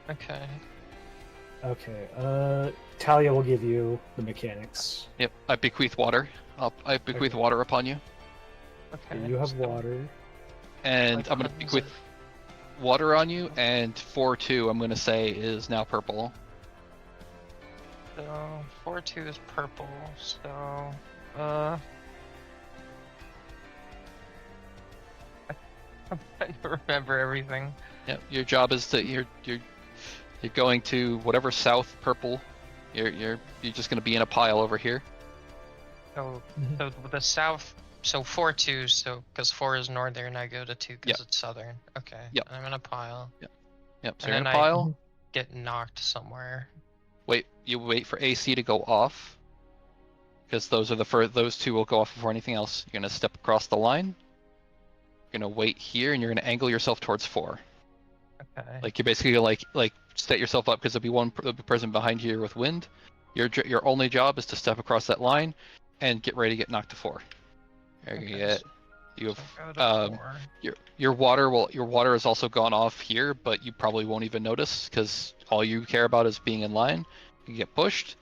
okay. Okay, Talia will give you the mechanics. Yep, I bequeath water. I bequeath water upon you, Okay. You have so- water. and Like I'm gonna buttons bequeath water on you. And 4-2, I'm gonna say is now purple. So 4-2 is purple. So I'm trying to remember everything. Yep, your job is to you're going to whatever south purple. You're just gonna be in a pile over here. So Mhm. so the south. So 4-2. So because 4 is northern, I go to 2 because Yep. it's southern. Okay. Yep. And I'm in a pile. Yep, so And you're in a then I- pile. Get knocked somewhere. You wait for AC to go off, because those are those 2 will go off before anything else. You're gonna step across the line. You're gonna wait here, and you're gonna angle yourself towards 4. Okay. Like you basically like set yourself up, because there'll be one person behind you with wind. Your only job is to step across that line, and get ready to get knocked to 4. There you Okay, get. You so have go to 4. your water has also gone off here, but you probably won't even notice, because all you care about is being in line. You get pushed.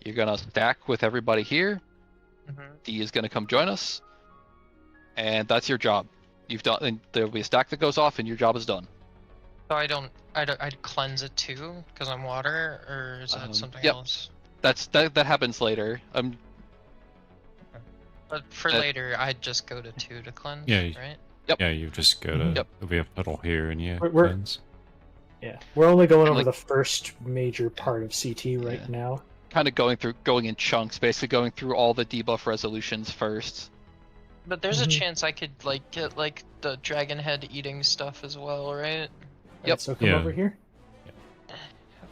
You're gonna stack with everybody here. Mm-hmm. D is gonna come join us, and that's your job. You've done. And there'll be a stack that goes off, and your job is done. So I'd cleanse it too because I'm water, or is that something yep. else? That happens later. But for that- later, I'd just go to 2 to cleanse. Yeah, Right. Yeah, you just go to. Mhm. Yep. There'll be a puddle here, and you We're- cleanse. Yeah, we're only going And, over like- the first major part of CT right Yeah. now. Kind of going in chunks, basically going through all the debuff resolutions first. But there's Mhm. a chance I could like get like the dragon head eating stuff as well, right? Alright, so come Yeah. over here.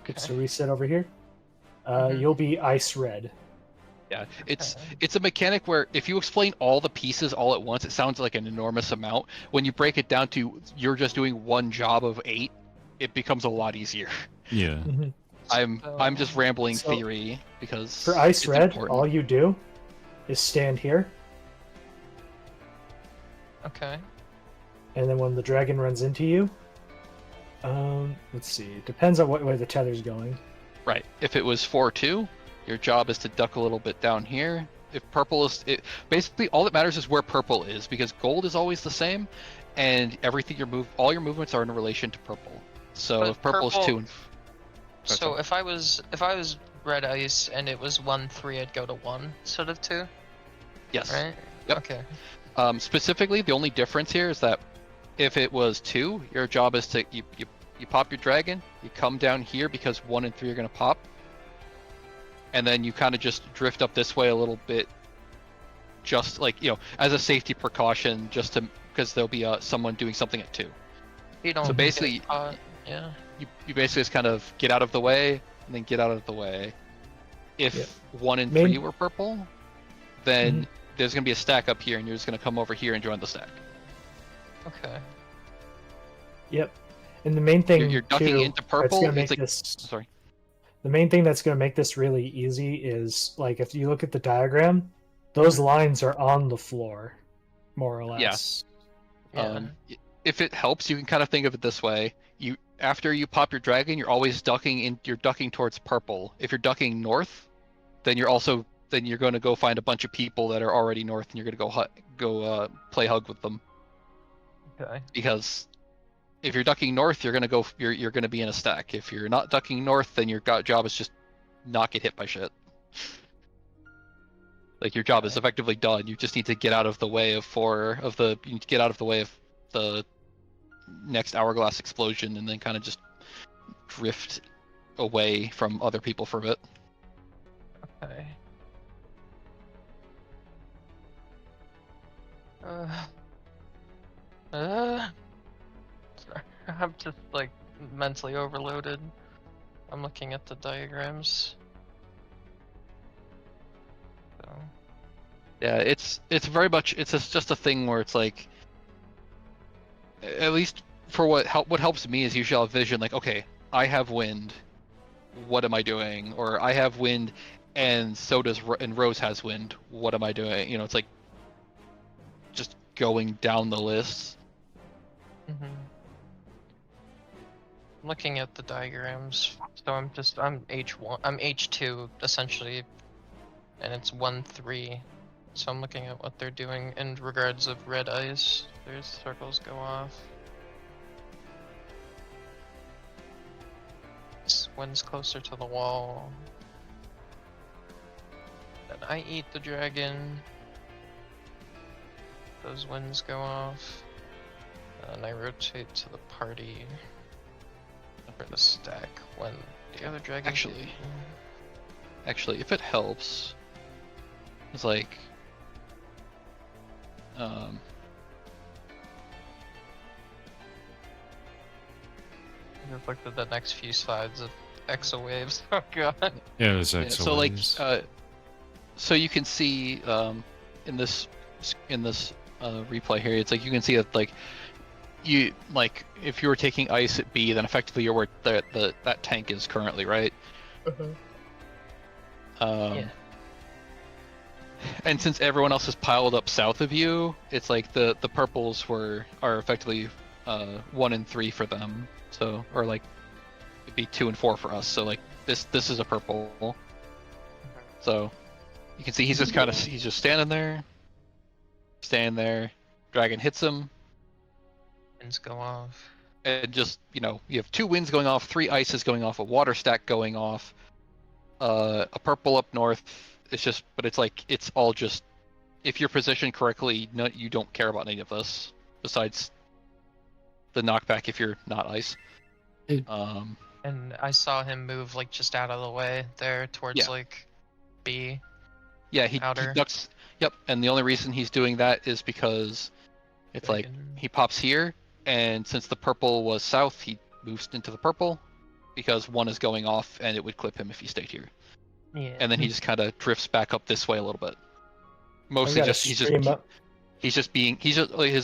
Okay. So reset over here. Mhm. You'll be ice red. Yeah, it's Okay. it's a mechanic where if you explain all the pieces all at once, it sounds like an enormous amount. When you break it down to you're just doing one job of 8, it becomes a lot easier. Yeah. I'm just rambling So- theory because For ice it's red, important. all you do is stand here, Okay. and then when the dragon runs into you, let's see. Depends on what way the tether's going. Right. If it was 4-2, your job is to duck a little bit down here. If purple is, basically all that matters is where purple is, because gold is always the same, and everything all your movements are in relation to purple. So But if purple is 2 and So if I was red ice and it was 1-3, I'd go to 1 instead of 2. yes. Right. Yep. Okay. Specifically, the only difference here is that if it was 2, your job is to you pop your dragon, you come down here because 1 and 3 are gonna pop, and then you kind of just drift up this way a little bit, just like as a safety precaution, just to because there'll be someone doing something at 2. You don't. So basically, get caught. Yeah. you basically just kind of get out of the way and then get out of the way. If Yeah. 1 and 3 were purple, then there's gonna be a stack up here, and you're just gonna come over here and join the stack. Okay. Yep. And the main thing You're ducking too, into that's purple. gonna make It's like, this. sorry. The main thing that's going to make this really easy is, like, if you look at the diagram, those lines are on the floor, more or less. Yeah. If it helps, you can kind of think of it this way: after you pop your dragon, you're always you're ducking towards purple. If you're ducking north, then you're going to go find a bunch of people that are already north, and you're going to go play hug with them. Okay. Because if you're ducking north, you're going to be in a stack. If you're not ducking north, then your job is just not get hit by shit. Like, your job is effectively done. You just need to get out of the way of you need to get out of the way of the next hourglass explosion, and then kind of just drift away from other people for a bit. Okay. Sorry. I'm just like mentally overloaded. I'm looking at the diagrams. So. Yeah, it's very much just a thing where it's like, at least for what helps me is usually I'll vision like, okay, I have wind, what am I doing? Or I have wind, and so does and Rose has wind, what am I doing? It's like just going down the list. Mm-hmm. Looking at the diagrams, so I'm H1, I'm H2 essentially, and it's 1-3. So I'm looking at what they're doing in regards of red ice. There's circles go off. This wind's closer to the wall. Then I eat the dragon. Those winds go off. And I rotate to the party for the stack when the other dragon. Actually, if it helps, it's like, Just looked at the next few slides of exo waves. Oh god. Yeah, there's exo so like, waves. so you can see in this replay here, it's like you can see that like if you were taking ice at B, then effectively you're where that tank is currently, right? Yeah. And since everyone else is piled up south of you, it's like the purples are effectively 1 and 3 for them. So, or like it'd be 2 and 4 for us. So like this is a purple. So you can see he's just standing there. Dragon hits him. Winds go off. And just you have 2 winds going off, 3 ices going off, a water stack going off, a purple up north. It's all just, if you're positioned correctly, you don't care about any of this besides the knockback if you're not ice. And I saw him move like just out of the way there towards like B. Yeah, he ducks. Yep, and the only reason he's doing that is because it's like he pops here, and since the purple was south, he moves into the purple because 1 is going off, and it would clip him if he stayed here. Yeah. And then he just kind of drifts back up this way a little bit. Mostly his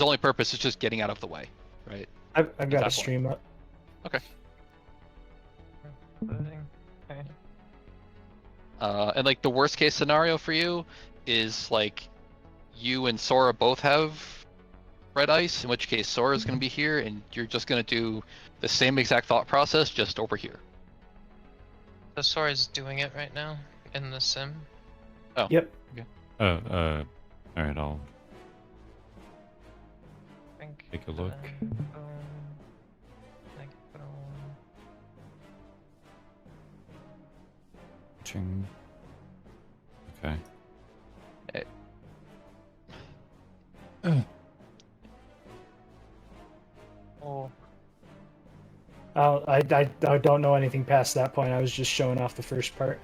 only purpose is just getting out of the way, right? I've got a stream up. Okay. Okay. And like the worst case scenario for you is like you and Sora both have red ice, in which case Sora is going to be here, and you're just going to do the same exact thought process, just over here. So Sora's doing it right now in the sim. Oh. Yep. All right, I'll I think. take a look. Ching. Okay. Oh. I don't know anything past that point. I was just showing off the first part.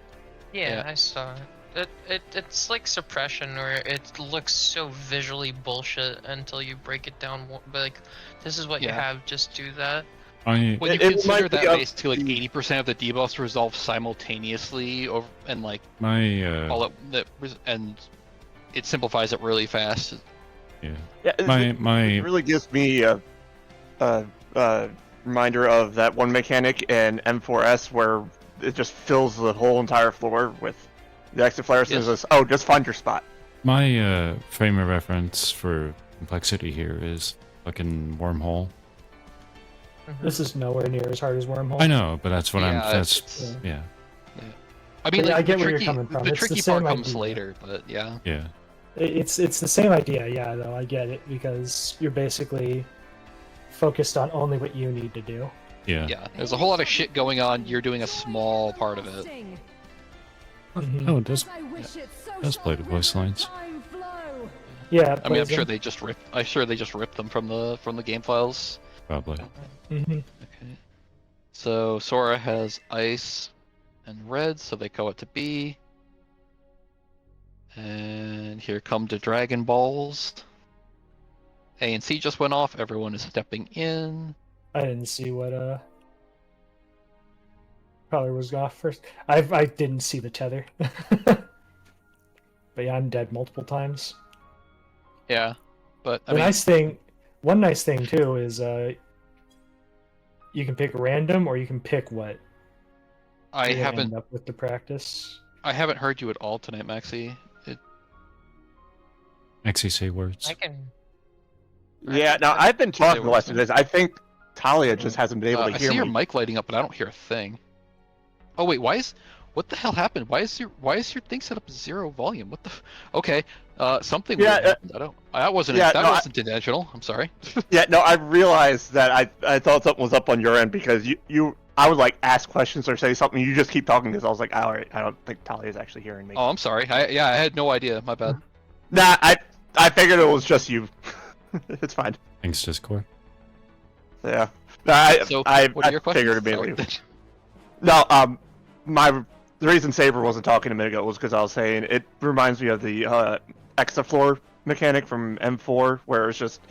Yeah, Yeah. I saw it. It's like suppression, where it looks so visually bullshit until you break it down. But like, this is what you Yeah. have. Just do that. When you It consider reminds me that of basically like 80% of the debuffs resolve simultaneously, over and like My all and it simplifies it really fast. yeah. Yeah, My it really gives me a reminder of that one mechanic in M4S where it just fills the whole entire floor with the exit flares and Yes. says, just find your spot. My frame of reference for complexity here is fucking wormhole. This is nowhere near as hard as Wormhole. I know, but that's what Yeah, I'm. it's- Yeah. I mean, Yeah, like, I get the where you're tricky, coming from. the It's the tricky same part comes idea. later, but yeah. Yeah. It's the same idea, yeah. Though I get it because you're basically focused on only what you need to do. Yeah. Yeah, there's a whole lot of shit going on. You're doing a small part of it. Mhm. Oh, it does play the voice lines. Yeah. I mean, I'm sure they just ripped them from the game files. Probably. Hmm. Okay. So Sora has ice and red, so they go up to B. And here come the Dragon Balls. A and C just went off. Everyone is stepping in. I didn't see what probably was off first. I didn't see the tether. But yeah, I'm dead multiple times. Yeah, but I The mean, one nice thing too is you can pick random or you can pick what I you're gonna haven't end up with the practice. heard you at all tonight, Maxi. Actually, say words. I can. Yeah, now I've been Say talking the what rest of this. I think Talia just hasn't been able to I hear see your me. mic lighting up, but I don't hear a thing. Oh wait, what the hell happened? Why is your thing set up as 0 volume? What the? Okay, something Yeah, weird happened. That wasn't intentional. I'm sorry. Yeah, no, I realized that I thought something was up on your end because I would like ask questions or say something. You just keep talking because I was like, all right, I don't think Talia's actually hearing me. Oh, I'm sorry. I had no idea. My bad. Nah, I figured it was just you. It's fine. Thanks, Discord. Yeah. So, I what are your questions? figured immediately. No, the reason Saber wasn't talking a minute ago was because I was saying it reminds me of the extra floor mechanic from M4, where it's just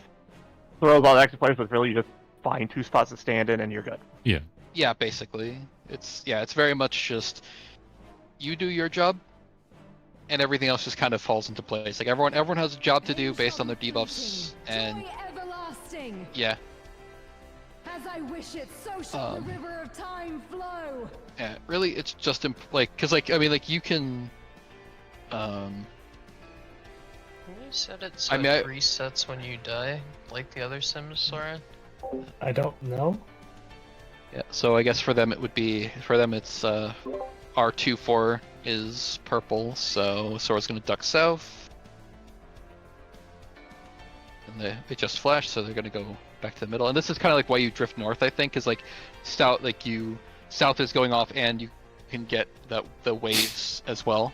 throw all the extra players, but really you just find 2 spots to stand in and you're good. Yeah. Yeah, basically, it's very much just you do your job, and everything else just kind of falls into place. Like everyone has a job to do based on their debuffs, and yeah. As I wish it, so shall the river of time flow. Yeah, really, it's just because I mean, you can. Can you set it so I mean, it resets when you die, like the other Sims, Sora? I don't know. Yeah, so I guess for them it's R24 is purple, so Sora's gonna duck south. And they just flashed, so they're gonna go back to the middle. And this is kind of like why you drift north, I think, because like south is going off, and you can get the waves as well.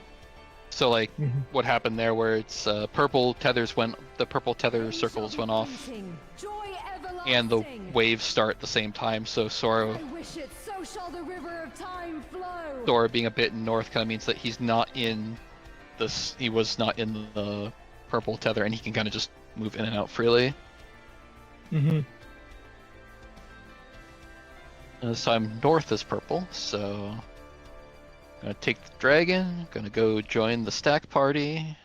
So like what happened there, where it's the purple tether circles went off, and the waves start at the same time. So Sora being a bit north kind of means that he was not in the purple tether, and he can kind of just move in and out freely. Mm-hmm. This time north is purple, so gonna take the dragon, gonna go join the stack party.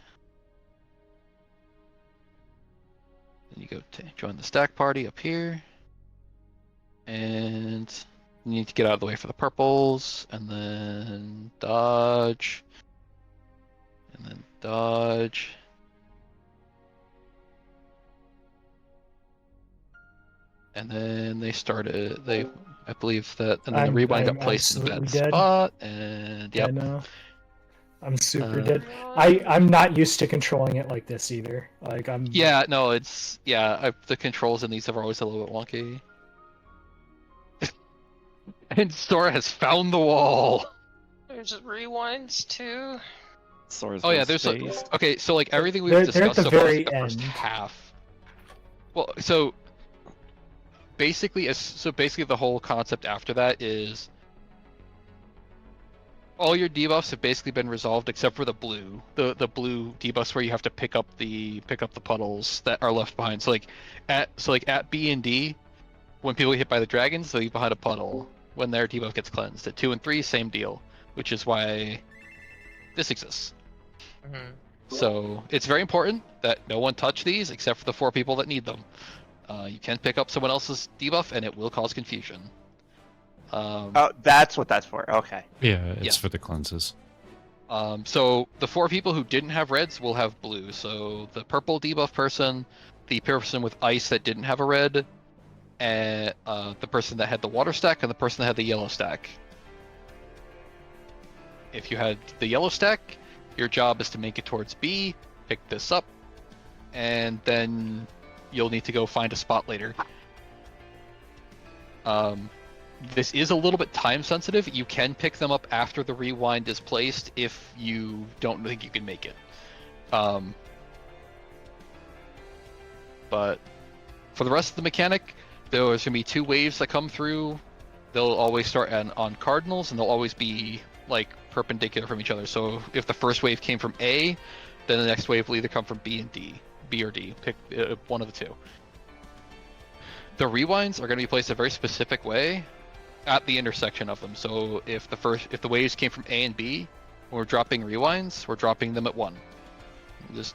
Then you go join the stack party up here. And you need to get out of the way for the purples, and then dodge. And then dodge. And then they started. I believe that, and then the rewind got placed in a bad absolutely dead. spot. And yep. I know. I'm super Uh, dead. I'm not used to controlling it like this either. Like I'm. Yeah, no, it's the controls in these are always a little bit wonky. And Sora has found the wall. There's rewinds too. Sora's Oh yeah, been there's spaced. okay. So like everything we've They're at discussed the so far is very like the first end. half. Well, so basically the whole concept after that is all your debuffs have basically been resolved except for the blue blue debuffs where you have to pick up the puddles that are left behind. So like at B and D, when people get hit by the dragons, they leave behind a puddle when their debuff gets cleansed. At 2 and 3, same deal, which is why this exists. Mm-hmm. So it's very important that no one touch these except for the 4 people that need them. You can pick up someone else's debuff and it will cause confusion. Oh, that's what that's for. Okay. Yeah, it's Yeah. for the cleanses. So the 4 people who didn't have reds will have blue. So the purple debuff person, the person with ice that didn't have a red, and the person that had the water stack, and the person that had the yellow stack. If you had the yellow stack, your job is to make it towards B, pick this up, and then you'll need to go find a spot later. This is a little bit time sensitive. You can pick them up after the rewind is placed if you don't think you can make it. But for the rest of the mechanic, there's going to be 2 waves that come through. They'll always start on cardinals, and they'll always be like perpendicular from each other. So if the first wave came from A, then the next wave will either come from B and D, B or D. Pick one of the 2. The rewinds are going to be placed a very specific way at the intersection of them. So if the waves came from A and B, when we're dropping rewinds, we're dropping them at 1. Just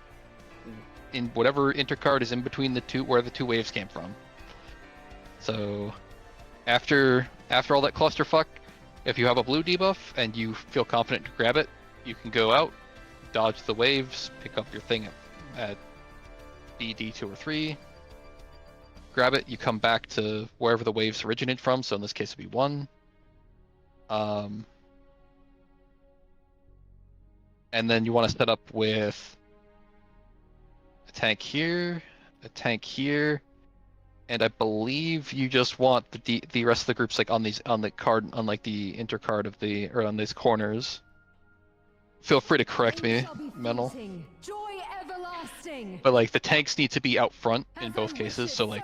in whatever intercard is in between the 2, where the 2 waves came from. So after all that clusterfuck, if you have a blue debuff and you feel confident to grab it, you can go out, dodge the waves, pick up your thing at B, D 2 or 3, grab it, you come back to wherever the waves originate from, so in this case it would be 1. And then you want to set up with a tank here, and I believe you just want the rest of the groups like on the intercard of or on these corners. Feel free to correct me, Mental. Joy everlasting. But like the tanks need to be out front in both cases. So like,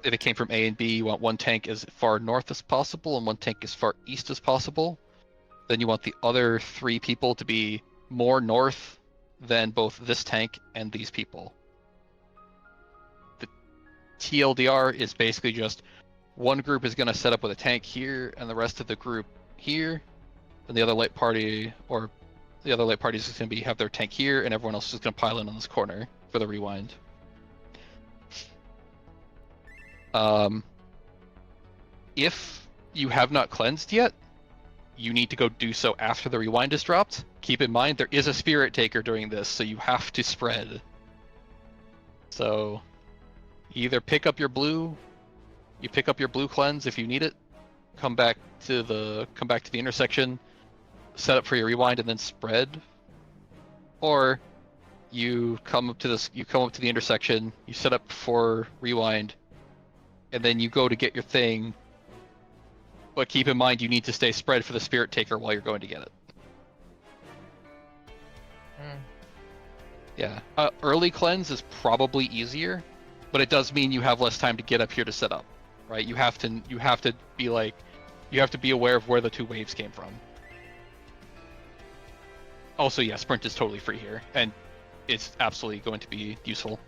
if it came from A and B, you want one tank as far north as possible and one tank as far east as possible. Then you want the other 3 people to be more north than both this tank and these people. The TLDR is basically just one group is going to set up with a tank here and the rest of the group here. And the other light party is just going to have their tank here, and everyone else is going to pile in on this corner for the rewind. If you have not cleansed yet, you need to go do so after the rewind is dropped. Keep in mind there is a spirit taker during this, so you have to spread. So either pick up your blue cleanse if you need it, come back to the intersection, set up for your rewind, and then spread. Or you come up to the intersection, you set up for rewind, and then you go to get your thing. But keep in mind you need to stay spread for the spirit taker while you're going to get it. Yeah, early cleanse is probably easier, but it does mean you have less time to get up here to set up, right? You have to be aware of where the 2 waves came from. Also, yeah, sprint is totally free here, and it's absolutely going to be useful.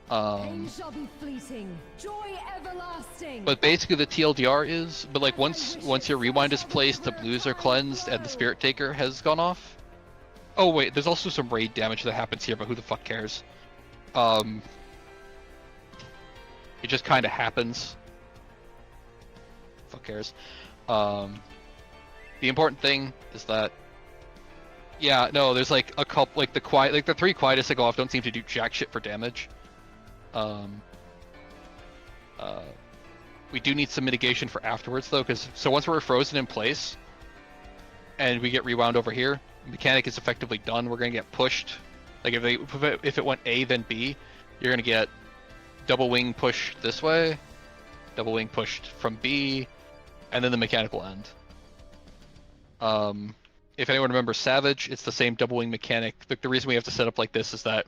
Pain shall be fleeting, joy everlasting. But basically the TLDR is, but like once your rewind is placed, the blues are cleansed, and the spirit taker has gone off. Oh wait, there's also some raid damage that happens here, but who the fuck cares? It just kind of happens. Fuck cares. The important thing is that, yeah, no, there's like a couple, like the 3 quietest that go off don't seem to do jack shit for damage. We do need some mitigation for afterwards, though, because so once we're frozen in place, and we get rewound over here, mechanic is effectively done. We're gonna get pushed. Like if it went A then B, you're gonna get double wing push this way, double wing pushed from B, and then the mechanical end. If anyone remembers Savage, it's the same double wing mechanic. The reason we have to set up like this is that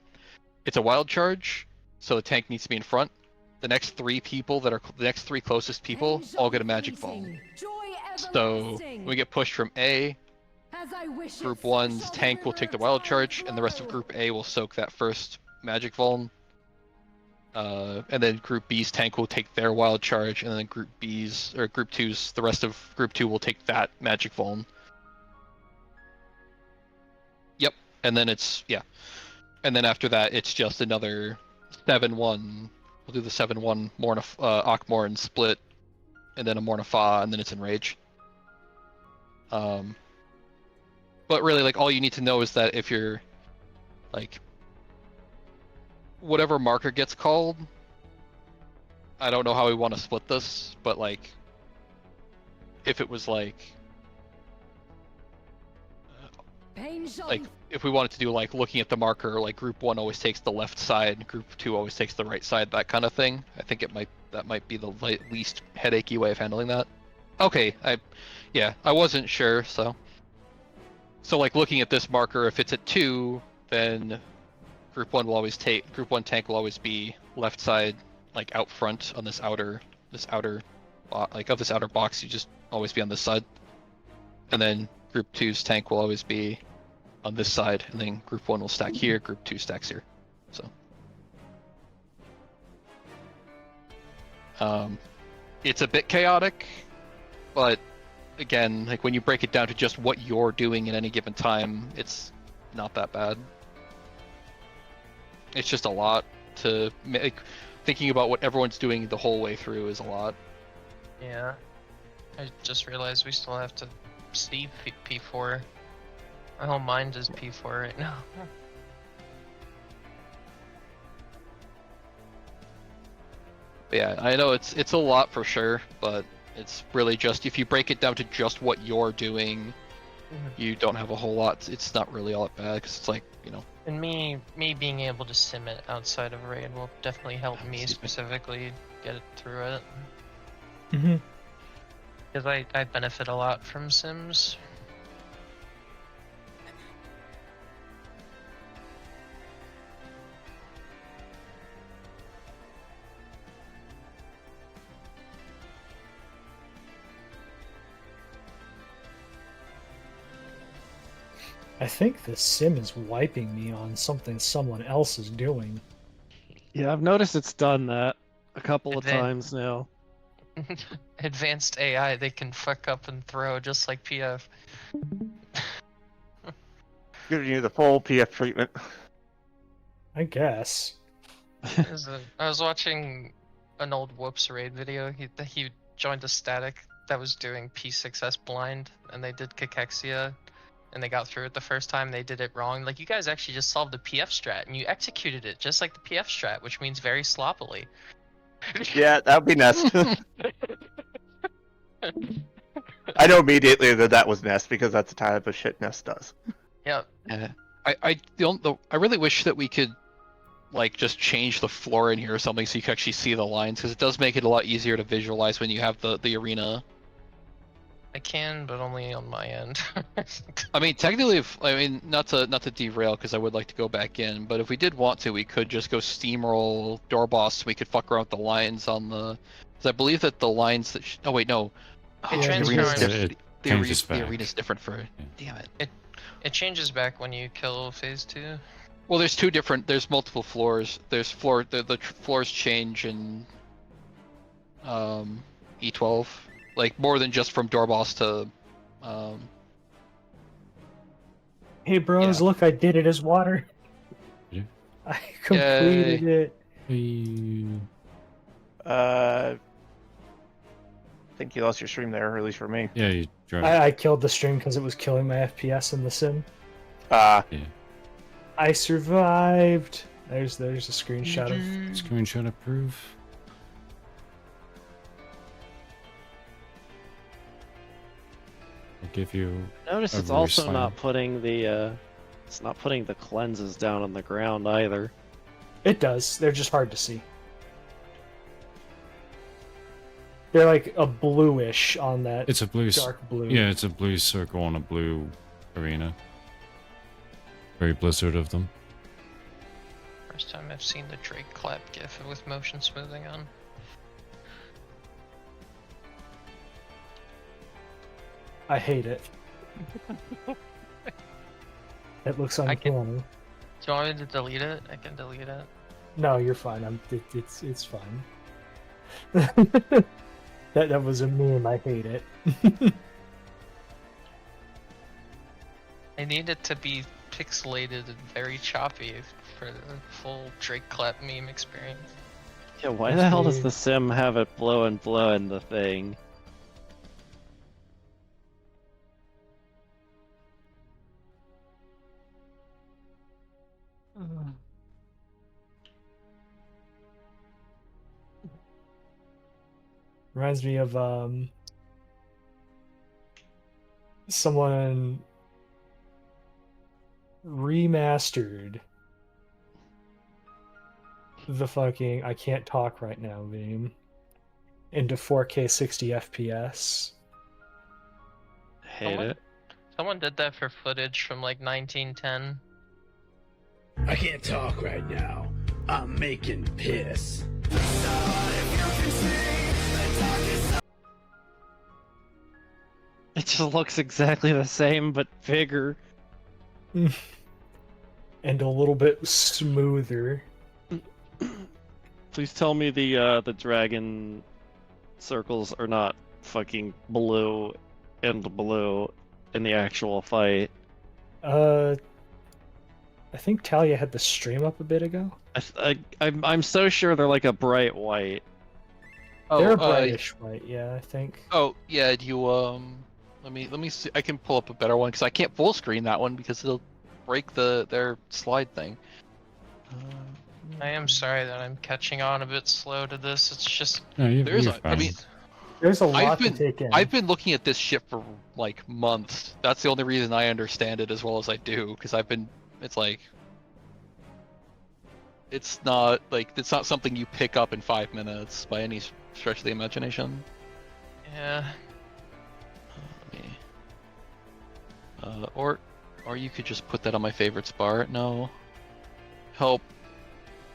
it's a wild charge, so the tank needs to be in front. The next three closest people all get a magic ball. So when we get pushed from A, Group 1's tank will take the wild charge, and the rest of Group A will soak that first magic vuln. And then Group B's tank will take their wild charge, and then Group 2's, the rest of Group 2 will take that magic vuln. Yep, and then and then after that, it's just another 7-1. We'll do the 7-1 Akmorn split, and then a Mornafa, and then it's Enrage. But really, like, all you need to know is that if you're, like, whatever marker gets called, I don't know how we want to split this, but, like, if it was, like, if we wanted to do, like, looking at the marker, like, Group 1 always takes the left side, Group 2 always takes the right side, that kind of thing, I think that might be the least headachy way of handling that. Okay, I wasn't sure, so like, looking at this marker, if it's at 2, then Group 1 tank will always be left side, like, out front on this outer box, you just always be on this side. And then Group 2's tank will always be on this side, and then Group 1 will stack here, Group 2 stacks here. So it's a bit chaotic, but again, like, when you break it down to just what you're doing at any given time, it's not that bad. It's just a lot to make. Thinking about what everyone's doing the whole way through is a lot. Yeah. I just realized we still have to see P4. My whole mind is P4 right now. But yeah, I know it's a lot for sure, but it's really just, if you break it down to just what you're doing, you don't have a whole lot. It's not really all that bad, because it's like, you know. And me being able to sim it outside of raid will definitely help me specifically get it through it. Mm-hmm. Because I benefit a lot from sims. I think the sim is wiping me on something someone else is doing. Yeah, I've noticed it's done that a couple of times now. Advanced AI, they can fuck up and throw just like PF. Giving you the full PF treatment. I guess. I was watching an old Whoops raid video. He joined a static that was doing P6S blind, and they did Cachexia, and they got through it the first time. They did it wrong. Like, you guys actually just solved the PF strat, and you executed it just like the PF strat, which means very sloppily. Yeah, that would be Nest. I know immediately that was Nest, because that's the type of shit Nest does. Yep. I really wish that we could, like, just change the floor in here or something so you can actually see the lines, because it does make it a lot easier to visualize when you have the arena. I can, but only on my end. I mean, technically, not to derail, because I would like to go back in, but if we did want to, we could just go steamroll door boss. We could fuck around with the lines on the. Because I believe that the lines that. Oh wait, no. It The arena's different for. Yeah. Damn it. It changes back when you kill phase 2. Well, there's multiple floors. The floors change in E12. Like, more than just from door boss to Hey bros, look, I did it as water. Yeah. I completed it. I think you lost your stream there, or at least for me. Yeah, you dropped. I killed the stream because it was killing my FPS in the sim. Yeah. I survived. There's a screenshot of. Screenshot approve. give you. Notice A it's also Ruslan. not putting the it's not putting the cleanses down on the ground either. It does. They're just hard to see. They're like a bluish on that It's a blue. dark blue. Yeah, it's a blue circle on a blue arena. Very Blizzard of them. First time I've seen the Drake clap gif with motion smoothing on. I hate it. It looks I can- uncanny. Do you want me to delete it? I can delete it. No, you're fine. It's fine. that was a meme. I hate it. I need it to be pixelated and very choppy for the full Drake clap meme experience. Yeah, why the hell does the sim have it blow and blow in the thing? Reminds me of someone remastered the fucking I can't talk right now meme into 4K 60 FPS. Hate it. Someone did that for footage from like 1910. I can't talk right now. I'm making piss. It just looks exactly the same but bigger. And a little bit smoother. Please tell me the dragon circles are not fucking blue and blue in the actual fight. I think Talia had the stream up a bit ago. I'm so sure they're like a bright white. They're brightish white, yeah, I think. Oh yeah, do you let me see. I can pull up a better one because I can't full screen that one because it'll break their slide thing. I am sorry that I'm catching on a bit slow to this. It's just No, There's you're a- I fine. mean, There's a lot I've to been take in. I've been looking at this shit for like months. That's the only reason I understand it as well as I do because it's like it's not something you pick up in 5 minutes by any stretch of the imagination. yeah. Let me- or you could just put that on my favorites bar. No. Help.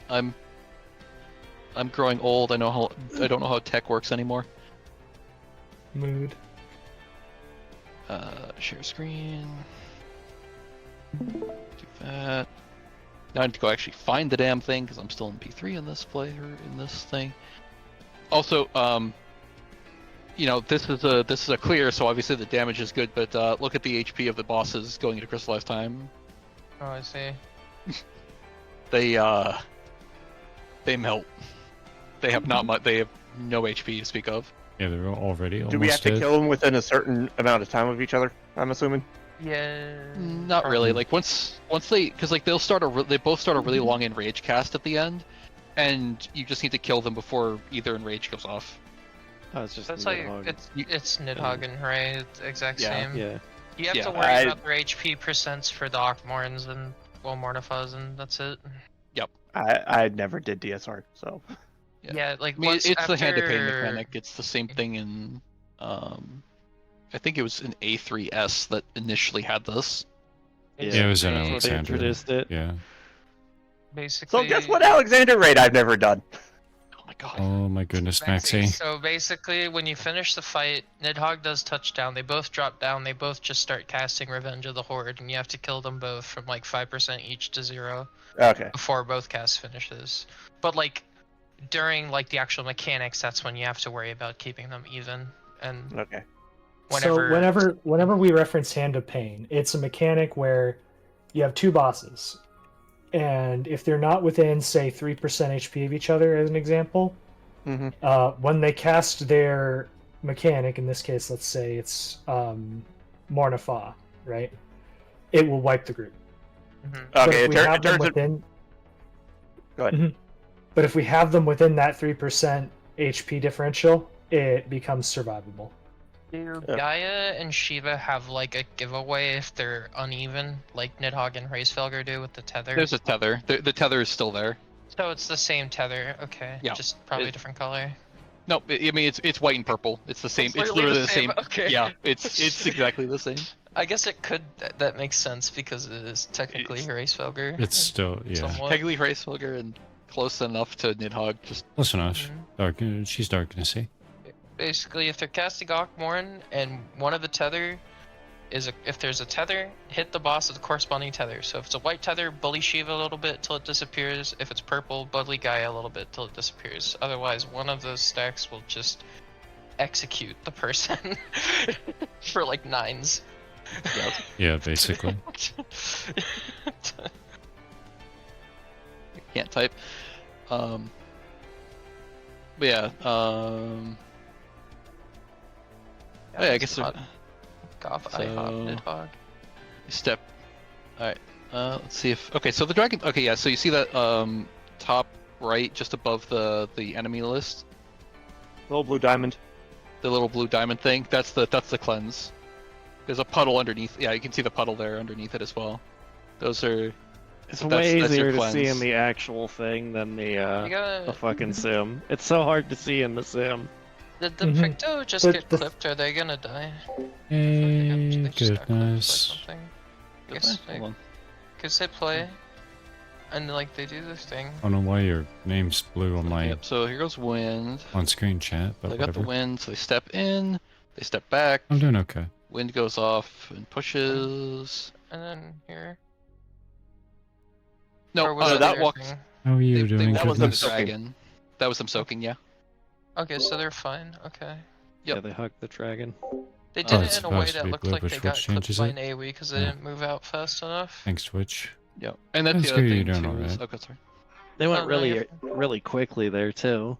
I'm growing old. I don't know how tech works anymore. Mood. Share screen. Do that. Now I need to go actually find the damn thing because I'm still in P3 in this in this thing. Also, this is a clear, so obviously the damage is good. But look at the HP of the bosses going into crystallized time. Oh, I see. They melt. They have not much. They have no HP to speak of. Yeah, they're already almost Do we have to dead. kill them within a certain amount of time of each other? I'm assuming. Yeah. Not really. Like once they, because like they both start a really long enrage cast at the end, and you just need to kill them before either enrage goes off. Oh, it's just That's like Nidhogg. it's Nidhogg, right? It's the exact Yeah. same. Yeah. You have Yeah, to worry I- about their HP percents for the Morns and Mornifaz, and that's it. I never did DSR, so Yeah, like I mean, once it's the hand to pain after- mechanic. It's the same thing in, I think it was in A3S that initially had this. Yeah, it was in basically- They Alexander. introduced it. Yeah. Basically. so guess what Alexander raid I've never done. Oh my god. Oh my goodness, Maxi. Maxi. So basically, when you finish the fight, Nidhogg does touchdown. They both drop down. They both just start casting Revenge of the Horde, and you have to kill them both from like 5% each to 0 Okay. before both cast finishes. But like during like the actual mechanics, that's when you have to worry about keeping them even. And Okay. whenever, So whenever we reference Hand of Pain, it's a mechanic where you have two bosses, and if they're not within, say, 3% HP of each other, as an example, Mm-hmm. when they cast their mechanic, in this case, let's say it's Mornifa, right? It will wipe the group. Mhm. But Okay. if It, we tur- have it them turns it. within, Go ahead. but if we have them within that 3% HP differential, it becomes survivable. Do Yeah. Gaia and Shiva have like a giveaway if they're uneven, like Nidhogg and Racefelger do with the tether? There's a tether. The tether is still there. So it's the same tether, okay. Yeah. Just probably a It- different color. No, I mean it's white and purple. It's the same. It's literally the same. Okay. Yeah, it's exactly the same. I guess it could. That makes sense because it is technically Racefelger. It's still, yeah. Somewhat. Technically Racefelger and close enough to Nidhogg. Just Close enough. Mhm. Dark. She's darkness. Basically, if they're casting Akmorn and one of the tether is if there's a tether, hit the boss with the corresponding tether. So if it's a white tether, bully Shiva a little bit till it disappears. If it's purple, bully Gaia a little bit till it disappears. Otherwise, one of those stacks will just execute the person for like 9s. Yeah, basically. can't type. But yeah. Oh, yeah, I guess Goth, IHOP, Nidhogg. step. All right. Let's see if. Okay, so the dragon. Okay, yeah. So you see that top right, just above the enemy list, Little blue diamond. the little blue diamond thing. That's the cleanse. There's a puddle underneath. Yeah, you can see the puddle there underneath it as well. Those are. It's that's- way that's your easier to see cleanse. in the actual thing than You the gotta. fucking sim. It's so hard to see in the sim. Did the Mhm. Picto just But get the- clipped? Are they gonna die? Hey, They just got clipped by goodness. something? I guess Hold on. cause they play, and like they do this thing. I don't know why your name's blue on my Yep. So here goes wind. on-screen chat, but They got the whatever. wind, so they step in, they step back. I'm doing okay. Wind goes off and pushes. And then here. No, Or was it that their walked- thing? How are you they doing, walked into the goodness? dragon. That was them soaking, yeah. Okay, so they're fine. Okay. Yep. Yeah, they hugged the dragon. They Oh, did it's it in a way supposed to that be looked blue, like but they got Twitch clipped changes by it. an AoE because they Yeah. didn't move out fast enough. Thanks, Twitch. Yeah. And that's That's the other good, you're thing doing too. alright. Okay, sorry. They went Oh, no, really, you're really quickly there too.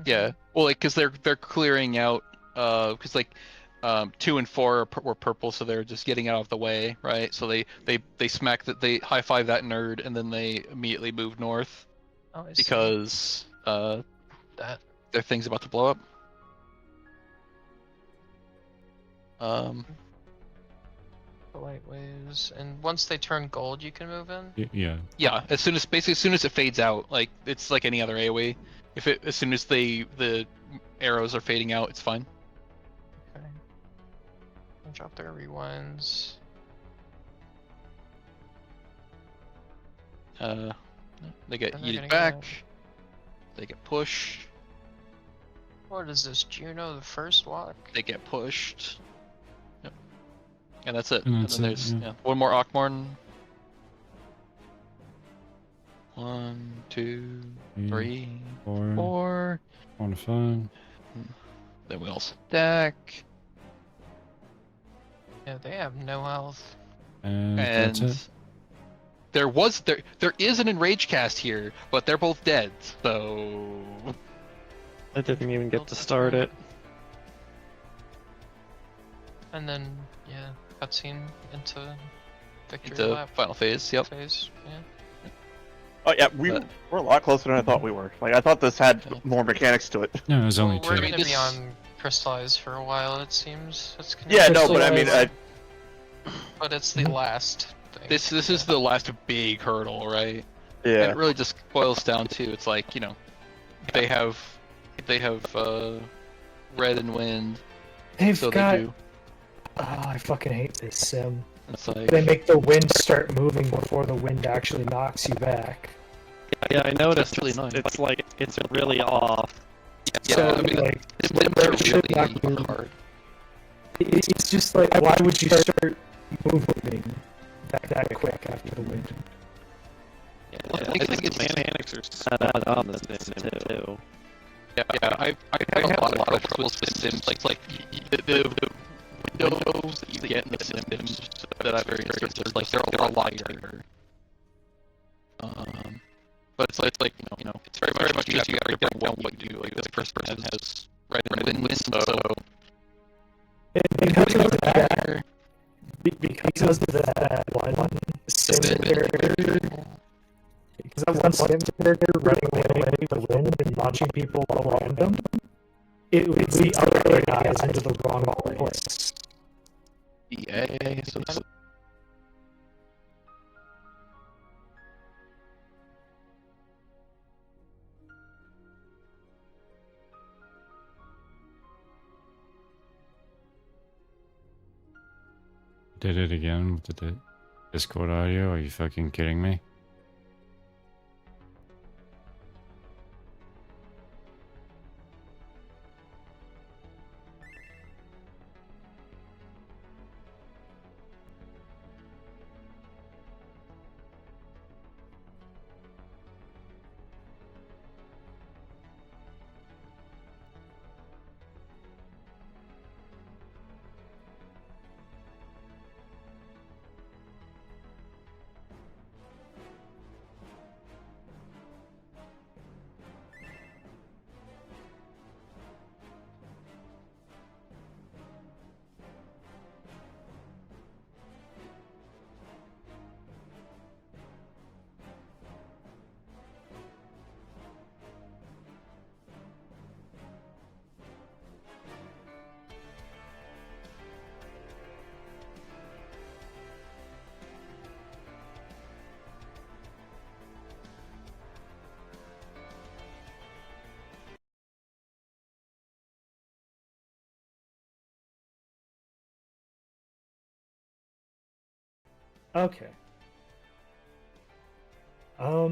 Yeah. Well, like, cause they're clearing out. Cause like, 2 and 4 were purple, so they're just getting out of the way, right? So they smack that, they high five that nerd, and then they immediately move north Oh, I see. because that. their thing's about to blow up. The light waves, and once they turn gold, you can move in. Yeah. Yeah, as soon as it fades out, like it's like any other AoE. As soon as the arrows are fading out, it's fine. Okay. And drop their rewinds. They get And they're yeeted gonna back. get- They get pushed. What is this, Juno the first walk? They get pushed. Yep. And that's it. And that's then it, there's yeah. one more Akmorn. 1, 2, 3, 4, 4. 4 to 5. Then we all stack. Yeah, they have no health. And that's And it. there is an enrage cast here, but they're both dead. So I didn't even get to start it. And then, yeah, cutscene into victory into lap final phase. Yep. phase. Yeah. Oh yeah, But- we're a lot closer than I thought we were. Like I thought this had more mechanics to it. No, it was only Well, we're 2. mean, gonna be this- on crystallized for a while, it seems. It's Yeah, no, but I mean, but it's the last thing. This is the last big hurdle, right? And yeah. it really just boils down to it's like, they have red and wind, They've so got. they do. Oh, I fucking hate this sim. It's like They make the wind start moving before the wind actually knocks you back. Yeah, I noticed. That's really it's, annoying. it's like it's really off. yeah, So, I mean, like, wind are it should really not move. hard. It's just like, why would you start moving that quick after the wind? Yeah, I think it's the mechanics are set on the sim too. Yeah, I have a lot of troubles with sims. Like the windows that you get in the sims that I've experienced, they're a lot younger. But it's like it's very much just you gotta break down what you do. Like this first person has red and wind, so Because of that, because of that one sim character, because that one sim character running away with the wind and launching people around them, it leads the other guys into the wrong place. Yeah, so Did it again with the Discord audio? Are you fucking kidding me? Okay. I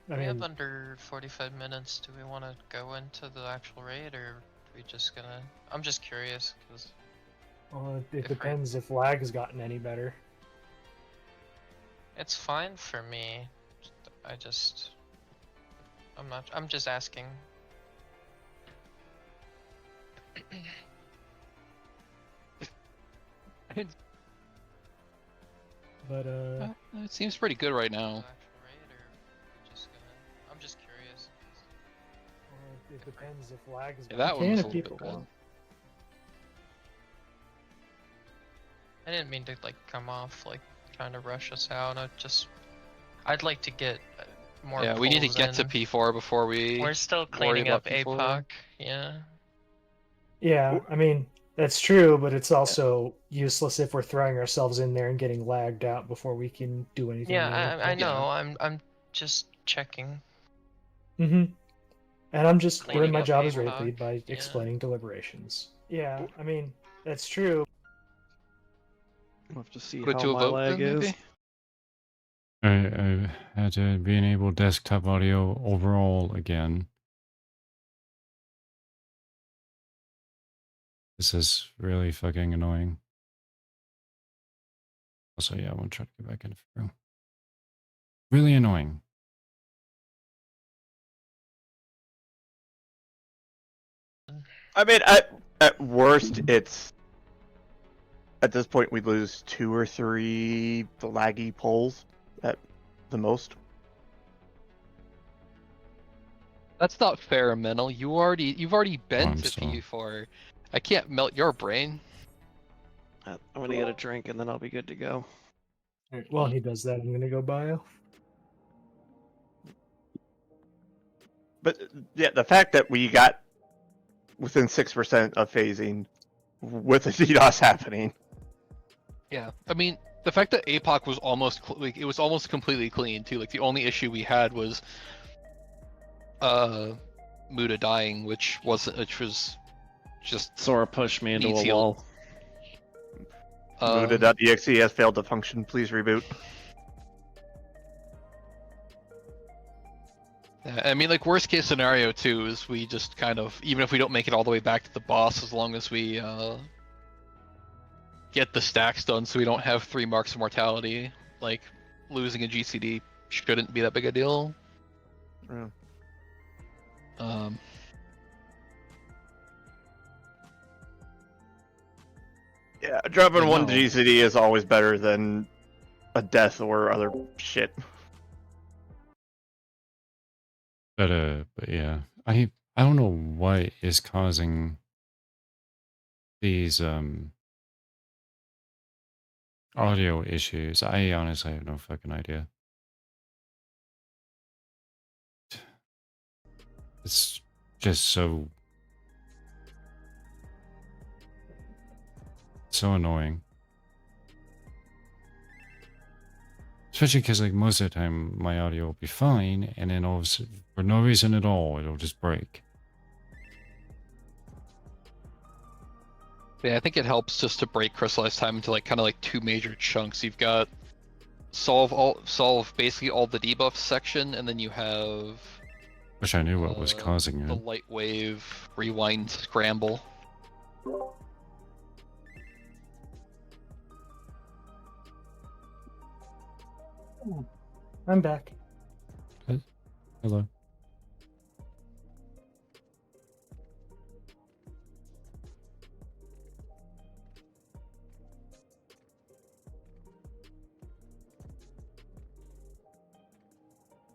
We have mean, under 45 minutes. Do we want to go into the actual raid, or are we just gonna? I'm just curious because well, it if we- depends if lag has gotten any better. it's fine for me. I'm just asking. But it seems pretty good right The now. actual raid, or we just gonna? I'm just curious. it depends if lag has Yeah, gotten that one was a any little bit better. good. I didn't mean to like come off like trying to rush us out. I'd like to get more. Yeah, we need to pulls get to in. P4 before we. We're still worry cleaning about up P4. APOC. Yeah. Yeah, I mean, that's true, but it's also useless if we're throwing ourselves in there and getting lagged out before we can do anything. Yeah, I meaningful. know. I'm just checking. Mm-hmm. And I'm just doing Cleaning my up job as raid APOC, lead by yeah. explaining deliberations. Yeah, I mean, that's true. We'll have to see Put it how to a my vote lag then, is. maybe? I had to re-enable desktop audio overall again. This is really fucking annoying. Also, yeah, I want to try to get back in FRU. Really annoying. I mean, at worst, it's at this point we lose 2 or 3 laggy polls at the most. That's not fair, Mental. You've already been I'm to still- P4. I can't melt your brain. I'm gonna get a drink and then I'll be good to go. Alright, while he does that, I'm gonna go bio. But yeah, the fact that we got within 6% of phasing with the DDoS happening. Yeah, I mean, the fact that APOC was almost it was almost completely clean too. Like the only issue we had was Muda dying, which was just Sora pushed me into Needs a heal. wall. Muda.exe has failed to function. Please reboot. I mean, like worst case scenario too is we just kind of, even if we don't make it all the way back to the boss, as long as we get the stacks done, so we don't have 3 marks of mortality, like losing a GCD shouldn't be that big a deal. Yeah. Yeah, dropping I one know. GCD is always better than a death or other shit. But yeah, I don't know what is causing these audio issues. I honestly have no fucking idea. It's just so annoying. Especially because like most of the time my audio will be fine, and then all of a sudden, for no reason at all, it'll just break. Yeah, I think it helps just to break crystallized time into like kind of like two major chunks. You've got solve basically all the debuff section, and then you have Wish I knew what was causing the it. light wave rewind scramble. I'm back. Hello.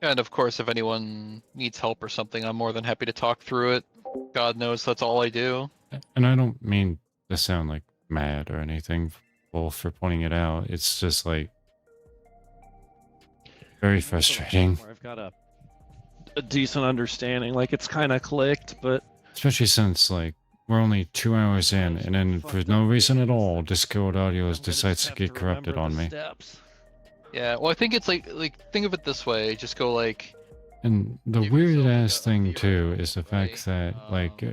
And of course, if anyone needs help or something, I'm more than happy to talk through it. God knows that's all I do. And I don't mean to sound like mad or anything, Wolf, for pointing it out. It's just like very frustrating. I've got a decent understanding. Like it's kind of clicked, but Especially since like we're only 2 hours in, and then for no reason at all, Discord audio decides to get corrupted on me. Yeah, well, I think it's like think of it this way. Just go like. And the Give weird yourself, like, ass a thing few too hours is the to play. fact that like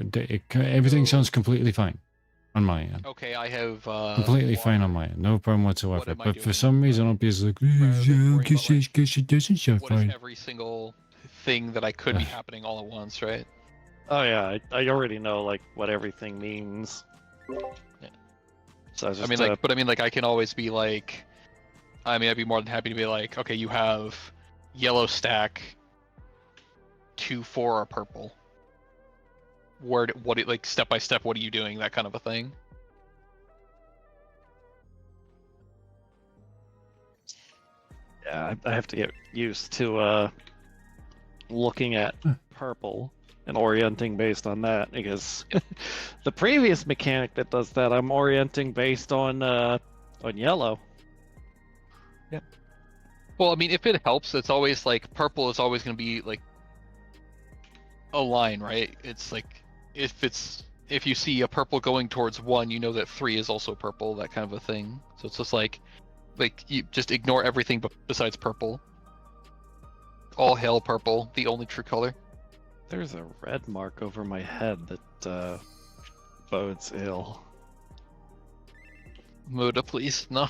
everything sounds completely fine on my end. Okay, I have Completely fine on water. my end, no problem whatsoever. am I But for doing? some reason, I'll be just like, Rather than worrying about, guess it doesn't sound What is fine. every single thing that I could be happening all at once, right? oh yeah, I already know like what everything means. Yeah. So I was I just mean, like, I can always be like, I mean, I'd be more than happy to be like, okay, you have yellow stack, 2-4 are purple. Like step by step, what are you doing? That kind of a thing. yeah, I have to get used to looking at purple and orienting based on that because the previous mechanic that does that, I'm orienting based on yellow. Well, I mean, if it helps, it's always like purple is always going to be like a line, right? It's like if you see a purple going towards 1, you know that 3 is also purple, that kind of a thing. So it's just like you just ignore everything besides purple. All hail purple, the only true color. There's a red mark over my head that bodes ill. Muda, please. No.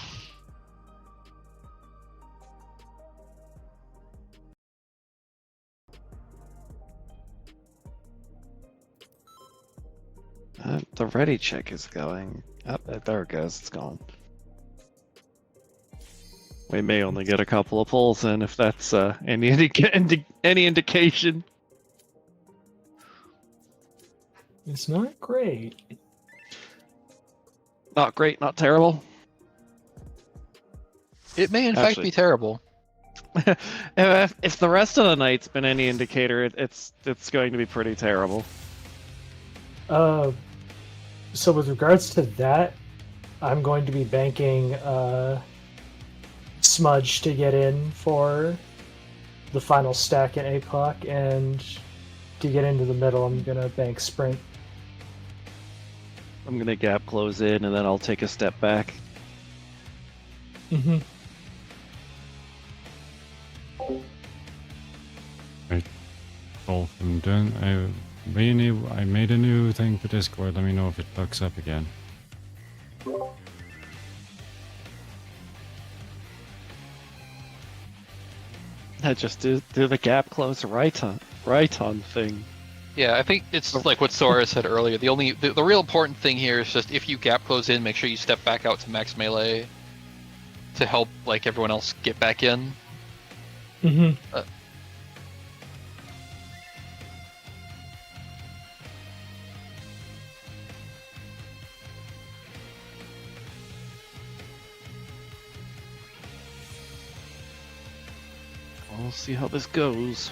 The ready check is going. Oh, there it goes. It's gone. We may only get a couple of pulls in if that's any indication. It's not great. Not great, not terrible. It may in fact be terrible. if the rest of the night's been any indicator, it's going to be pretty terrible. So with regards to that, I'm going to be banking Smudge to get in for the final stack in APOC, and to get into the middle, I'm gonna bank Sprint. I'm gonna gap close in, and then I'll take a step back. Mm-hmm. Cool. I'm done. I made a new thing for Discord. Let me know if it fucks up again. I just do the gap close right on thing. Yeah, I think it's like what Sora said earlier. The real important thing here is just if you gap close in, make sure you step back out to max melee to help like everyone else get back in. Mm-hmm. We'll see how this goes.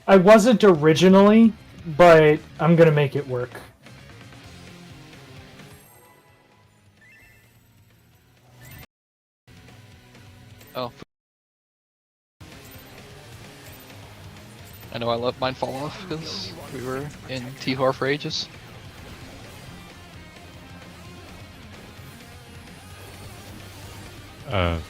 I wasn't originally, but I'm gonna make it work. Oh. I know I let mine fall off because we were in T-Hor for ages. Fire.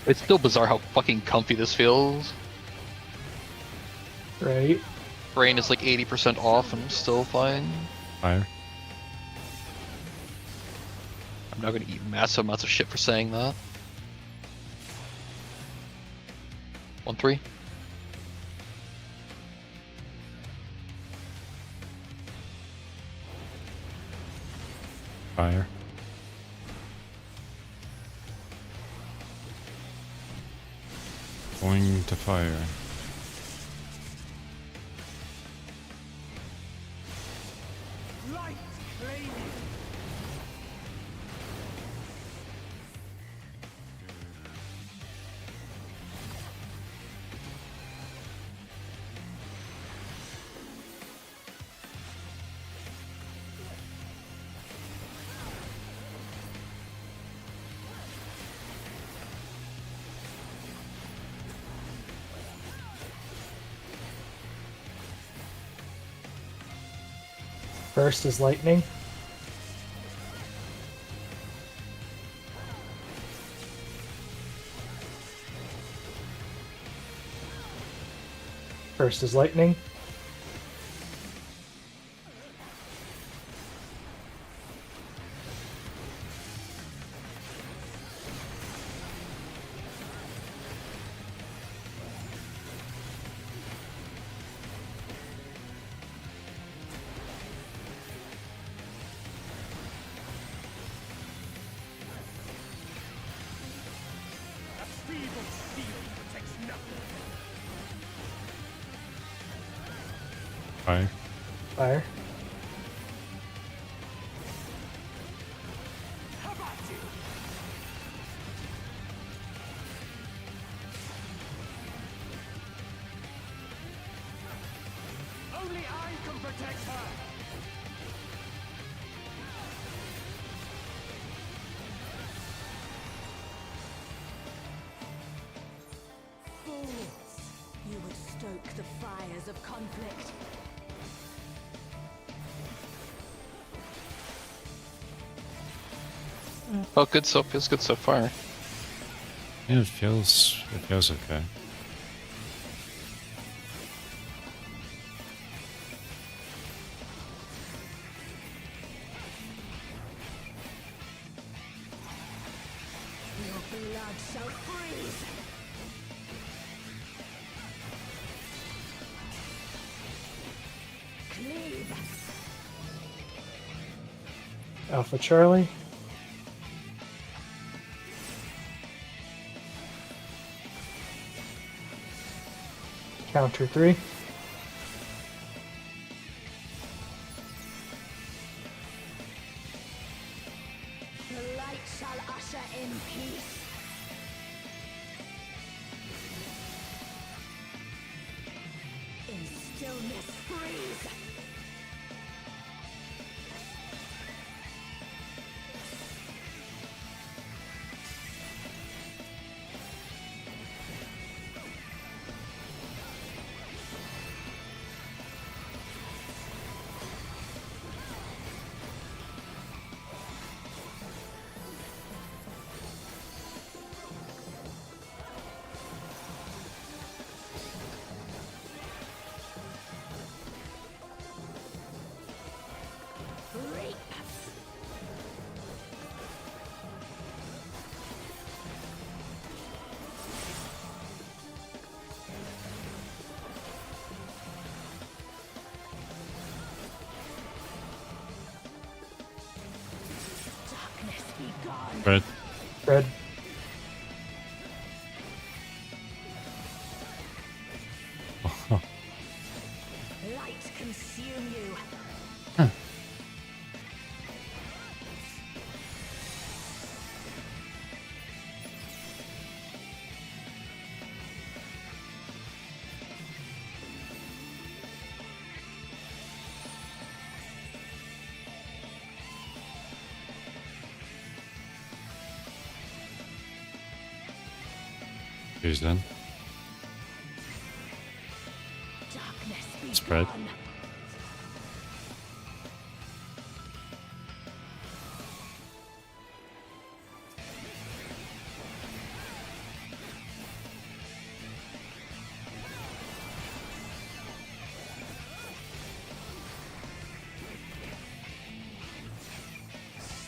It's still bizarre how fucking comfy this feels. Right? Brain is like 80% off and I'm still fine. Fire. I'm not gonna eat massive amounts of shit for saying that. 1-3. Fire. Going to fire. First is lightning. First is lightning. Fire. Fire. Only I can protect her. Fools! You would stoke the fires of conflict. Oh, good so feels good so far. Yeah, it feels okay. Your blood shall freeze! Cleave! Alpha Charlie. Counter 3. The light shall usher in peace. In stillness freeze. Reap. Darkness be gone. Red. Red. Light consume you. Who's done? Spread.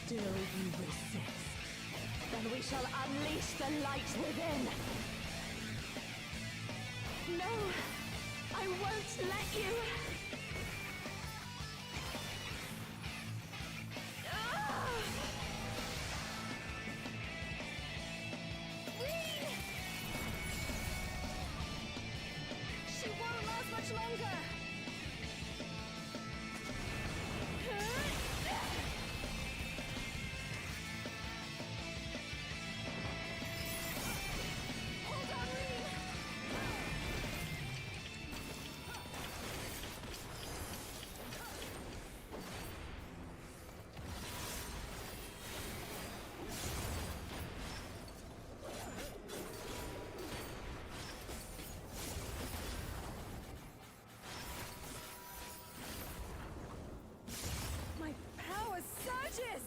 Still you resist. Then we shall unleash the light within. No, I won't let you. She won't last much longer. Hold on, Reen. My power surges!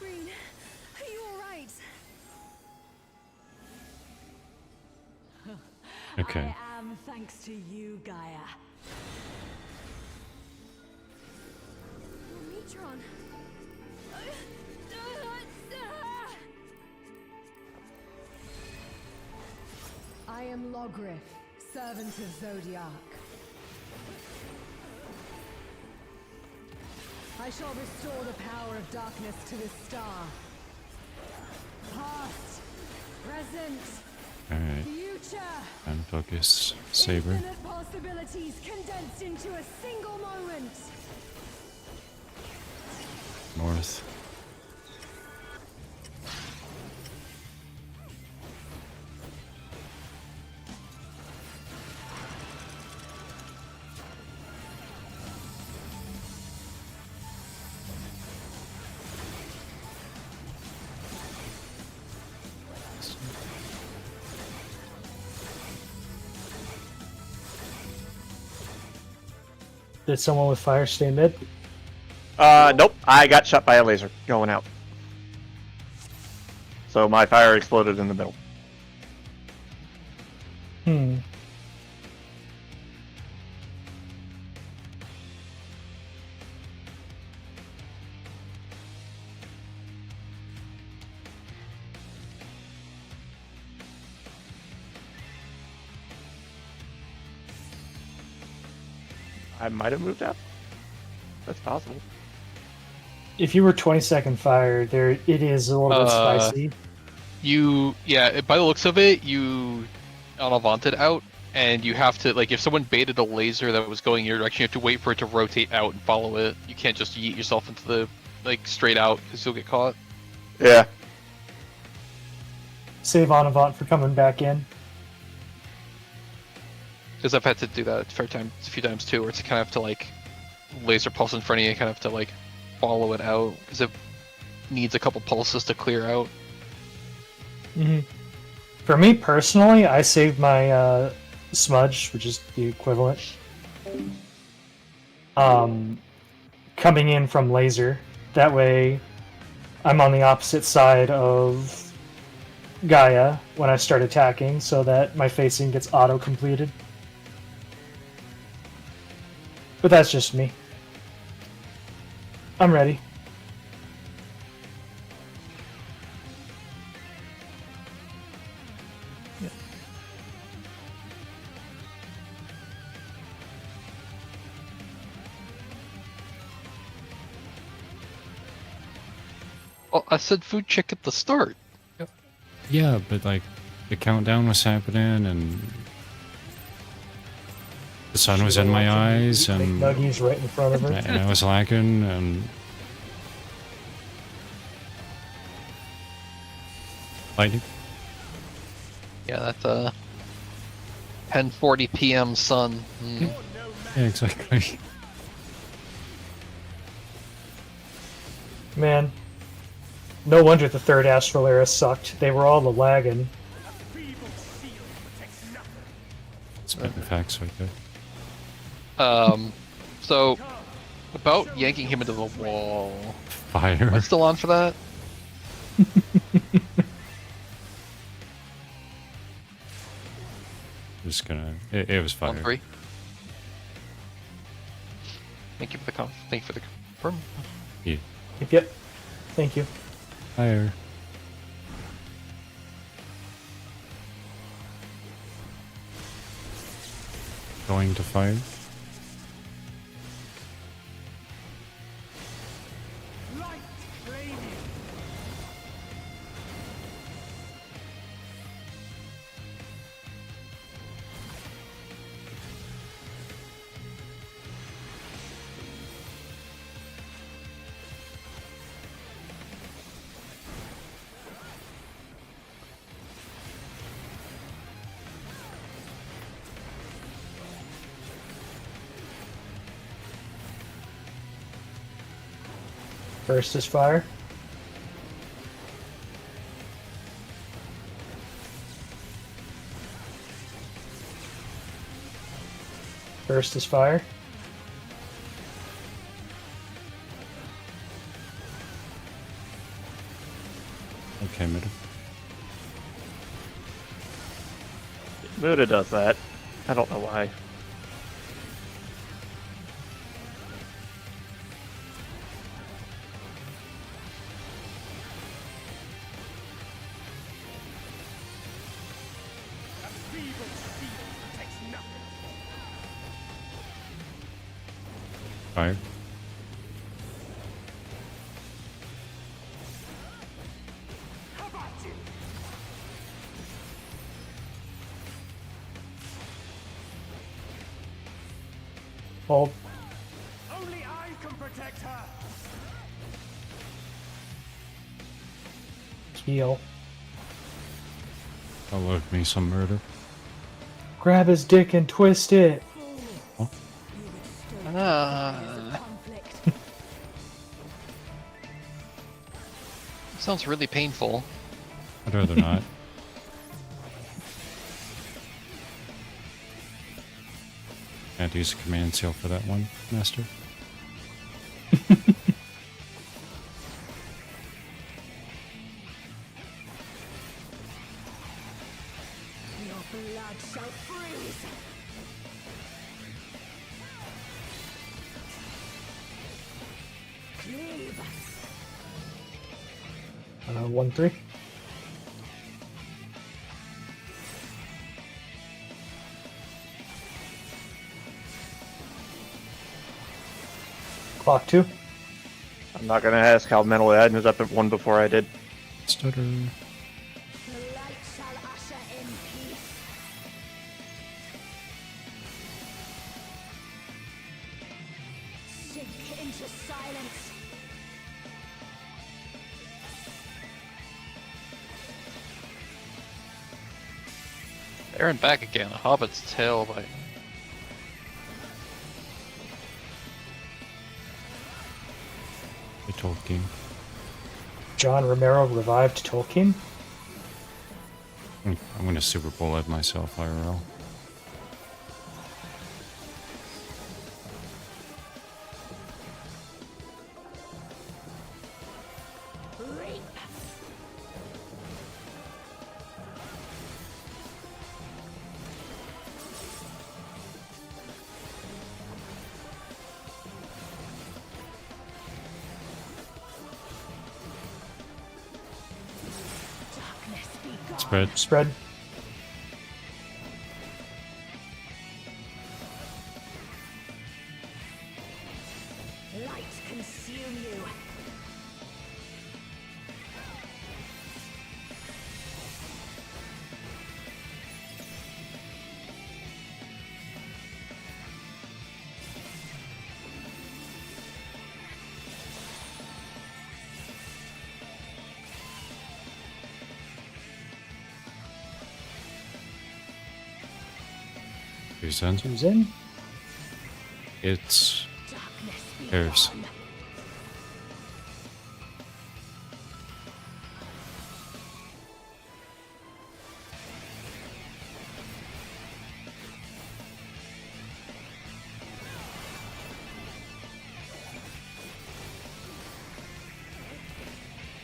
Reen, are you alright? Okay. I am thanks to you, Gaia. Metron. I am Logrith, servant of Zodiac. I shall restore the power of darkness to this star. Past, present, Alright. future. And focus. Saber. Infinite possibilities condensed into a single moment. North. Did someone with fire stay mid? Nope. I got shot by a laser going out. So my fire exploded in the middle. I might have moved out. That's possible. If you were 20-second fire, there it is a little bit spicy. By the looks of it, you unavanted out, and you have to, like, if someone baited a laser that was going your direction, you have to wait for it to rotate out and follow it. You can't just yeet yourself into the, like, straight out, because you'll get caught. Yeah. Save on Avant for coming back in. Because I've had to do that a few times too, where it's kind of have to, like, laser pulse in front of you, kind of have to, like, follow it out, because it needs a couple pulses to clear out. Mm-hmm. For me personally, I saved my smudge, which is the equivalent. Coming in from laser. That way, I'm on the opposite side of Gaia when I start attacking, so that my facing gets auto-completed. But that's just me. I'm ready. Yeah. Well, I said food check at the start. Yeah, but like the countdown was happening and the sun was in my eyes and Nuggies right in front of her. and I was lagging and Fighting. Yeah, that's 10:40 p.m. sun. Mm. Yeah, exactly. Man, no wonder the third Astral Era sucked. They were all a lagging. Spitting facts right there. So about yanking him into the wall. Fire. Am I still on for that? Just gonna. It was fire. 1-3. Thank you for the Thank you for the confirm. Yeah. Yep. Thank you. Fire. Going to fire. First is fire. First is fire. Okay, middle. Muda does that. I don't know why. Fire. Hold. Only I can protect her. Heal. I love me some murder. Grab his dick and twist it. Sounds really painful. I'd rather not. Can't use a command seal for that one, Master. Your blood shall freeze. Cleave. 1-3. Clock 2. I'm not gonna ask how mental Ed was up at 1 before I did. Stutter. The light shall usher in peace. Sink into silence. Aaron back again. A Hobbit's tail by. The Tolkien. John Romero revived Tolkien. I'm gonna Super Bowl Ed myself, IRL. Reap. Darkness be gone. Spread. Spread. Light consume you. Who's in? Who's in? It's Harris.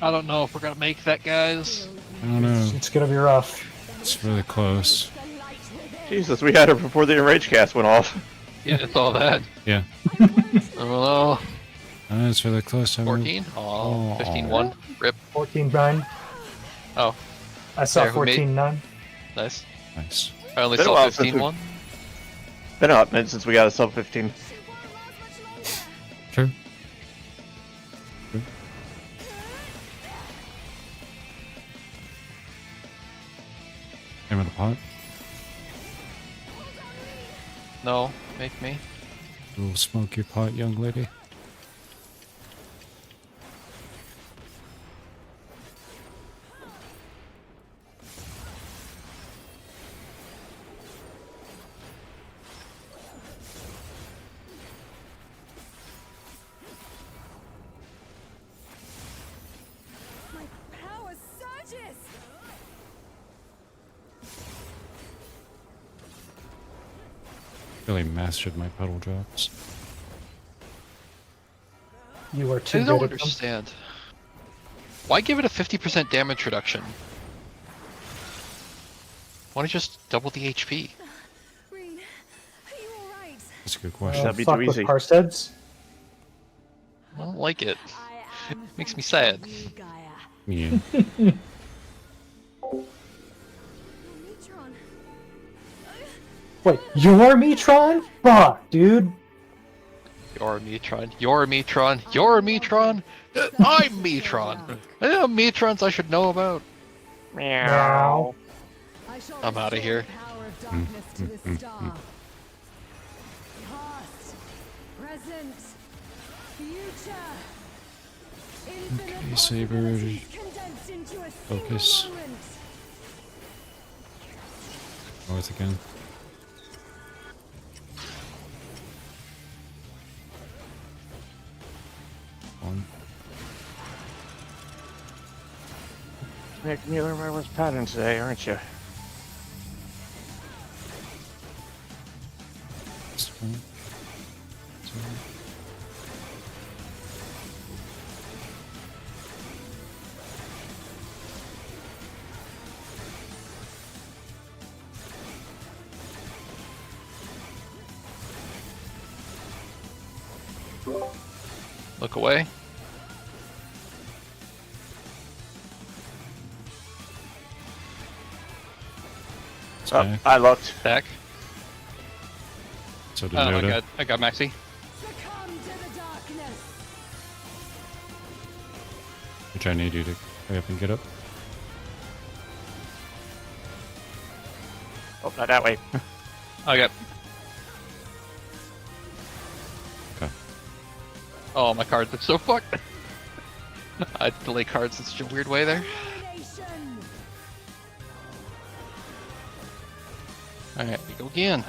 I don't know if we're gonna make that, guys. I don't know. It's gonna be rough. It's really close. Jesus, we had her before the enrage cast went off. Yeah, it's all that. Yeah. Oh, It's really close. 14? Oh, 15-1. Rip. 14-9. Oh, I saw There, who made- 14-9. nice. Nice. I only Been a saw while since 15-1. Been a hot minute since we got a sub 15. True. Aim at the pot. No, make me. We'll smoke your pot, young lady. My power surges. Really mastered my puddle drops. You are too I don't good at them. understand. Why give it a 50% damage reduction? Why don't you just double the HP? Green, are you alright? That's a good question. That'd be Fuck too with easy. Parsteads. I don't like it. I am Makes me sad. you, Gaia. Yeah. Neutron. Wait, you're Metron? Fuck, dude. You're Metron. You're Metron. You're Metron. I'm Metron. I know Metrons I should know about. Meow. I shall I'm outta restore here. the power of darkness to the star. Past, present, future. Infinite Okay, Saber. possibilities condensed into a Focus. single moment. North again. One. Making me learn my worst pattern today, aren't you? This one. Two. Look away. Oh, Stack. I looked. Back. So did Oh, Yoda. I got Maxi. Succumb to the darkness. Which I need you to hurry up and get up. Oh, not that way. I got. Okay. Oh, my cards are so fucked. I delay cards in such a weird way there. Domination. Alright, we go again.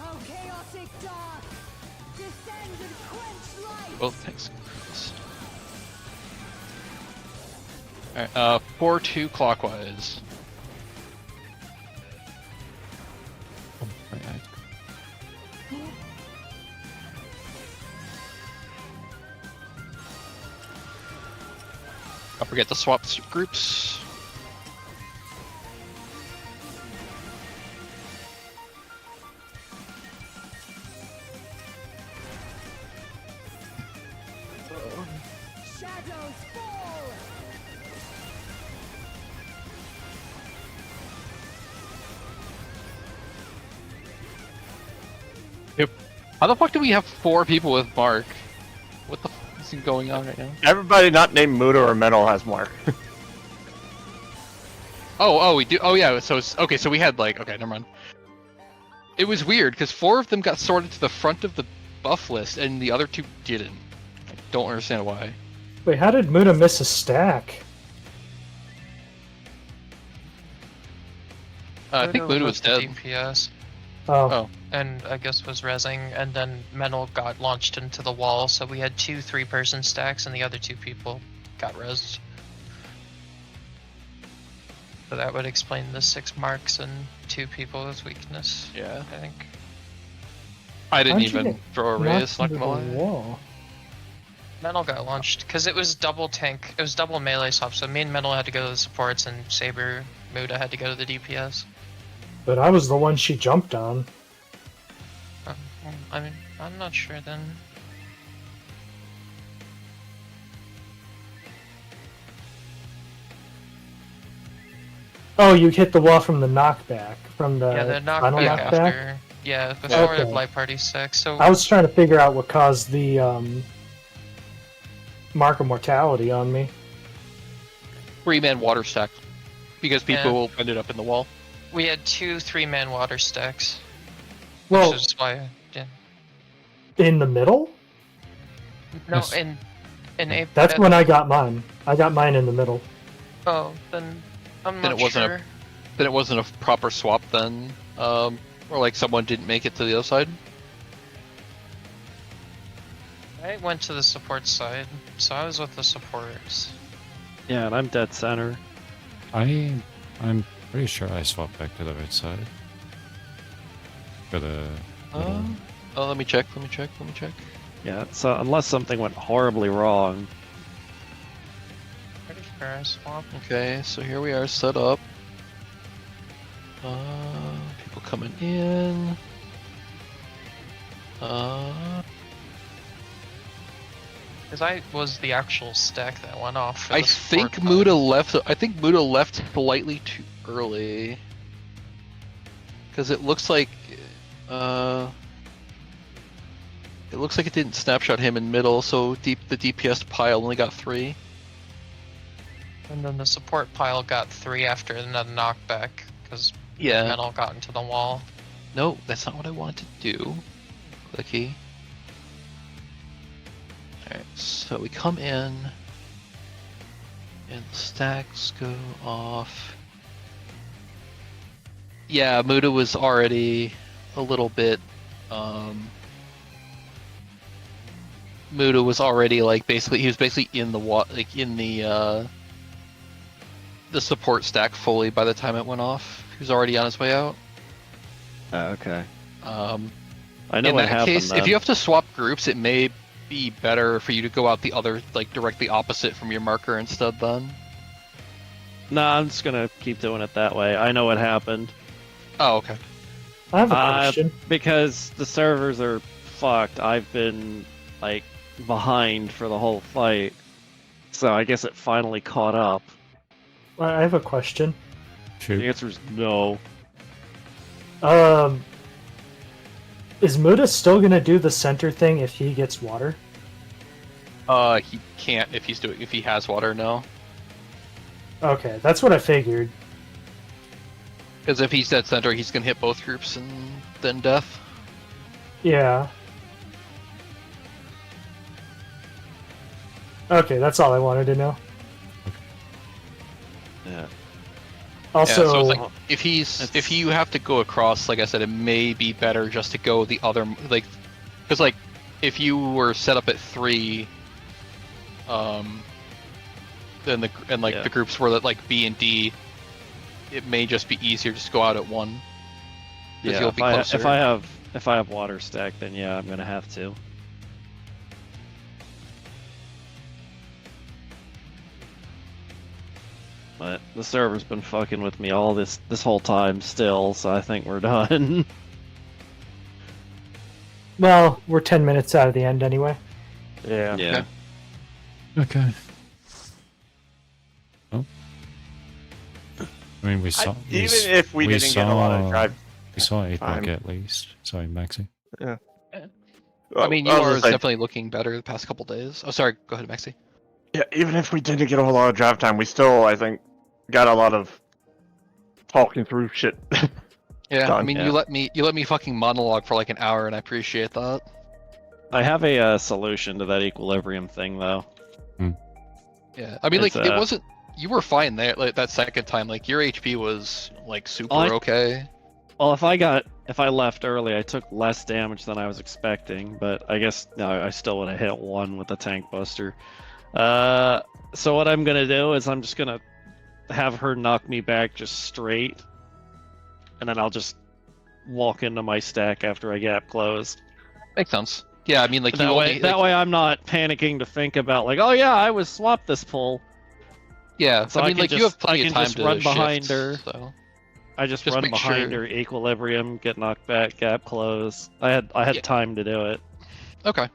Oh, chaotic dark. Descend and quench light. Both things. Alright, 4-2 clockwise. Right, Don't forget to swap groups. Shadows fall. Yep. How the fuck do we have 4 people with Mark? What the fuck is going on right now? Everybody not named Muda or Metal has Mark. Oh, we do. Oh, yeah. So it's okay. So we had like, okay, never mind. It was weird because 4 of them got sorted to the front of the buff list, and the other 2 didn't. I don't understand why. Wait, how did Muda miss a stack? I think Muda was with dead. the DPS, Oh. and I guess was rezzing, and then Menel got launched into the wall, so we had 2 3-person stacks, and the other 2 people got rezzed. So that would explain the 6 marks and 2 people with weakness. Yeah. I think. I didn't How'd you even get throw a knocked raise, not into gonna the lie. wall? Menel got launched because it was double tank. It was double melee swap. So me and Menel had to go to the supports, and Saber Muda had to go to the DPS. But I was the one she jumped on. I mean, I'm not sure then. Oh, you hit the wall from the knockback, from the Yeah, the final knockback knockback. after. Yeah, before Okay. the Blight Party 6. So I was trying to figure out what caused the mark of mortality on me. 3-man water stack. Because people ended up in the wall. we had 2 3-man water stacks. Well, Which is why. Yeah. in the middle? No, Yes. in April. That's when I got mine. I got mine in the middle. Oh, then I'm Then not it wasn't sure. Then it wasn't a proper swap then. Or like someone didn't make it to the other side. I went to the support side, so I was with the supporters. Yeah, and I'm dead center. I'm pretty sure I swapped back to the right side. For the... Oh, let me check. Yeah, so unless something went horribly wrong. Pretty sure I swapped. Okay, so here we are set up. People coming in. Because I was the actual stack that went off. for I the support think pod. Muda left. I think Muda left slightly too early. Because it looks like, it looks like it didn't snapshot him in middle. So the DPS pile only got 3. And then the support pile got 3 after another knockback, because Yeah. Menel got into the wall. No, that's not what I wanted to do. Clicky. Alright, so we come in. And the stacks go off. Yeah, Muda was already a little bit, Muda was already like he was basically in the the support stack fully by the time it went off. He was already on his way out. Okay. I know In what that happened case, then. if you have to swap groups, it may be better for you to go out the other, like directly opposite from your marker instead then. No, I'm just gonna keep doing it that way. I know what happened. Oh, okay. I have a question. Because the servers are fucked. I've been, like, behind for the whole fight. So I guess it finally caught up. I have a question. Shoot. The answer is no. Is Muda still gonna do the center thing if he gets water? He can't if he has water, no. Okay, that's what I figured. Because if he's dead center, he's gonna hit both groups and then death. Yeah. Okay, that's all I wanted to know. Yeah. Also, Yeah, so it's like if you have to go across, like I said, it may be better just to go the other, like, because like if you were set up at 3, then the groups were like B and D, it may just be easier just to go out at 1. 'Cause Yeah, you'll be closer. if I have water stack, then yeah, I'm gonna have to. But the server's been fucking with me all this whole time still, so I think we're done. well, we're 10 minutes out of the end anyway. Yeah. Yeah. Okay. Oh. I mean, we saw... Even if we didn't get a lot of drive... We saw 8 time. buck at least. Sorry, Maxi. Yeah. I mean, you was are just like- definitely looking better the past couple days. Oh, sorry. Go ahead, Maxi. Yeah, even if we didn't get a whole lot of drive time, we still, I think, got a lot of talking through shit. Yeah, Done. I mean, Yeah. you let me fucking monologue for like an hour, and I appreciate that. I have a solution to that equilibrium thing, though. Yeah, I mean, like It's, you were fine there. Like that second time, like your HP was like super okay. Well, if I left early, I took less damage than I was expecting, but I guess no, I still would have hit 1 with the tank buster. So what I'm gonna do is I'm just gonna have her knock me back just straight, and then I'll just walk into my stack after I gap close. Makes sense. Yeah, I mean, like that way I'm not panicking to think about like, oh yeah, I was swapped this pull. Yeah, So I mean, like you have plenty I of can time just to run shift, behind her. So I just Just run make behind sure- her, equilibrium, get knocked back, gap close. I had Yeah. time to do it. Okay.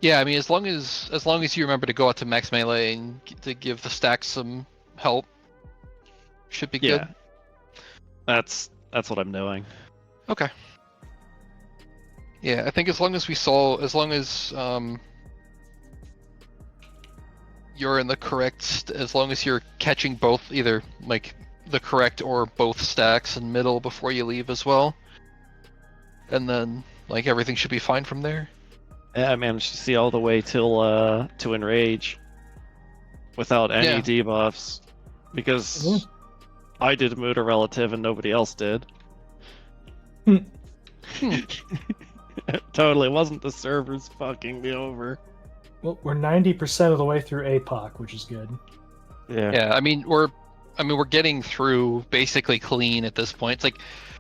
Yeah, I mean, as long as you remember to go out to max melee and to give the stack some help, should be Yeah. good. That's what I'm doing. Okay. Yeah, I think as long as you're in the correct, as long as you're catching both, either like the correct or both stacks in middle before you leave as well, and then like everything should be fine from there. Yeah, I managed to see all the way till to enrage without any Yeah. debuffs because Mhm. I did mood a relative and nobody else did. Hmm. Totally wasn't the servers fucking me over. Well, we're 90% of the way through APOC, which is good. Yeah, I mean we're getting through basically clean at this point. It's like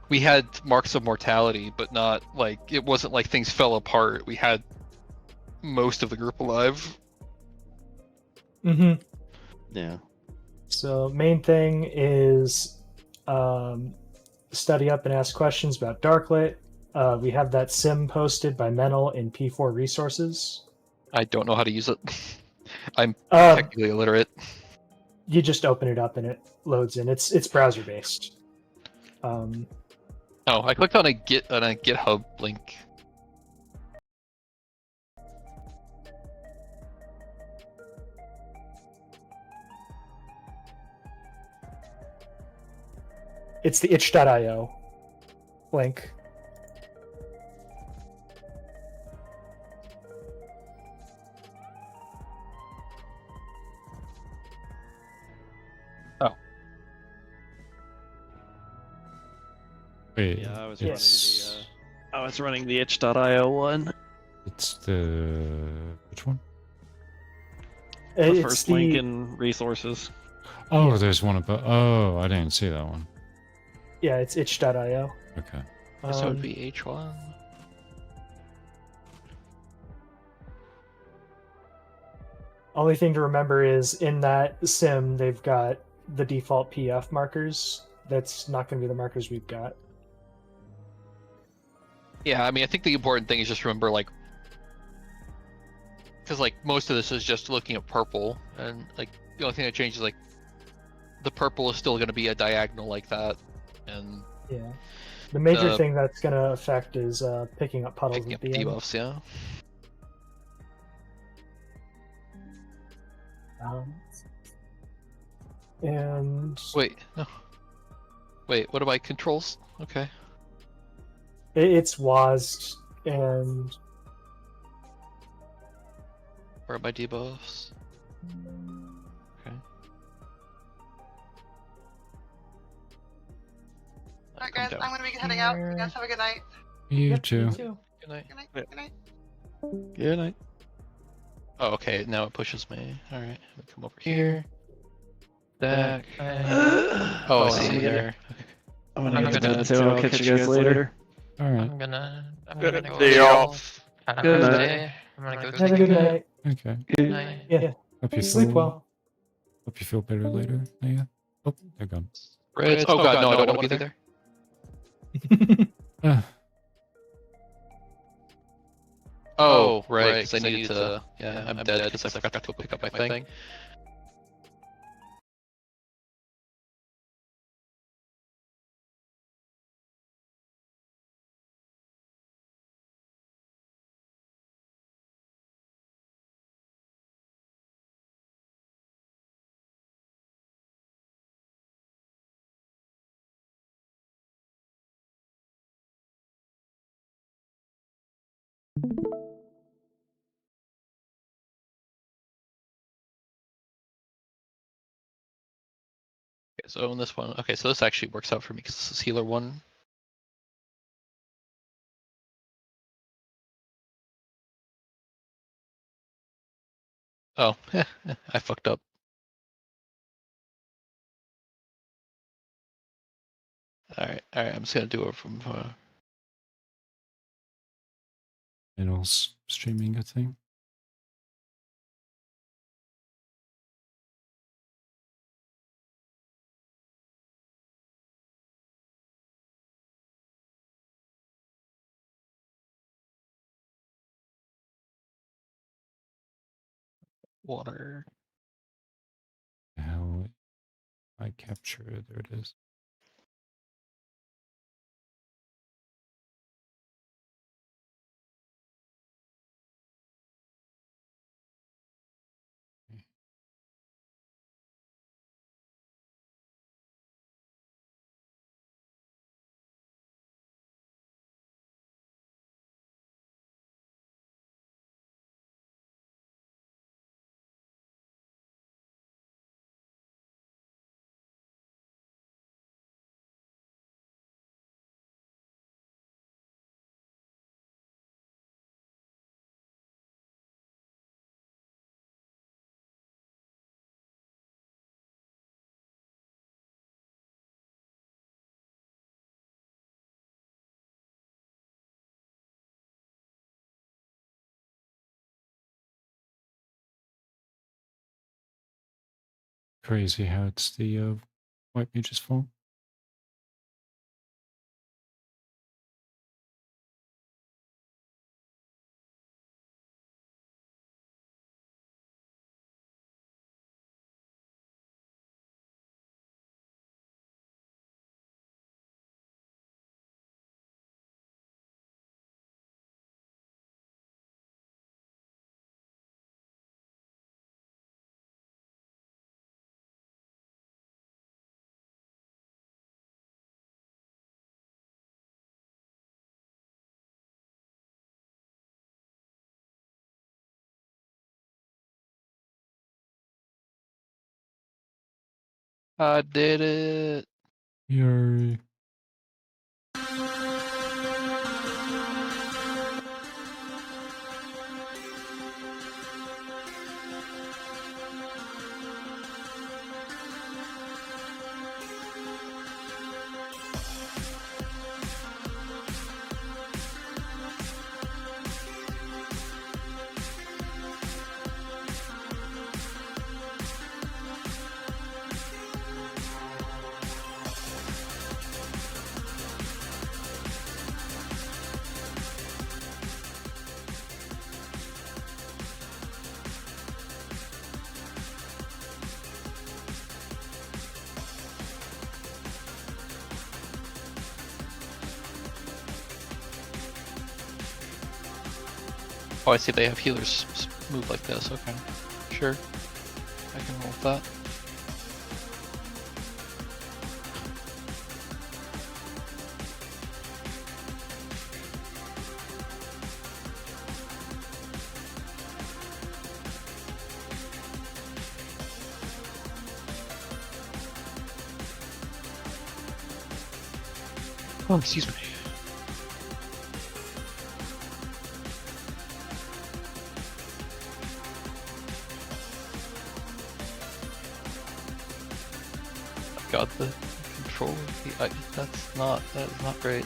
we had marks of mortality, but not like it wasn't like things fell apart. We had most of the group alive. Mm-hmm. Yeah. So main thing is study up and ask questions about Darklit. We have that sim posted by Menel in P4 resources. I don't know how to use it. I'm Um, technically illiterate. You just open it up and it loads in. It's browser based. Oh, I clicked on a GitHub link. It's the itch.io link. Wait, Yeah, I was it's running the itch.io one. it's the which one? The It's first the link in resources. Oh, Yeah. there's one above. Oh, I didn't see that one. yeah, it's itch.io. Okay. So it would be H1. Only thing to remember is in that sim they've got the default PF markers. That's not going to be the markers we've got. Yeah, I mean, I think the important thing is just remember, like, because like most of this is just looking at purple, and like the only thing that changes, like, the purple is still going to be a diagonal like that, and Yeah. The major The- thing that's going to affect is picking up puddles picking at up the end. debuffs. Yeah. And Wait, no. Wait, what are my controls? Okay. it's WASD and Where are my debuffs? Okay. Alright, Come guys, down I'm gonna be heading out. You guys have a good night. You Yep, too. me too. Good night. Good night. Yeah. Good night. Good night. Oh, okay. Now it pushes me. All right. Let me come over here. Back. Oh, Oh, I see you there. I'm I'm gonna get to gonna- bed too. I'll catch you guys later. All right. I'm gonna Good go day, y'all. Have a Good good night. day. I'm gonna go Have take a good night. Okay. Good night. Yeah. Hope you Sleep feel well. Hope you feel better later. Yeah. Oh, they're gone. Reds. Oh god, no, I don't want to be there. Ah, Oh, right. Because I needed to. Yeah, I'm dead because I forgot to pick up my thing. so in this one, okay, so this actually works out for me because this is healer 1. Oh, I fucked up. Alright, I'm just gonna do it from Channels streaming a thing. water. How I capture, there it is. Crazy how it's the white mage's fault. I did it. Yay. Oh, I see they have healers move like this. Okay, sure. I can roll with that. Oh, excuse me. God, the control of the that is not great.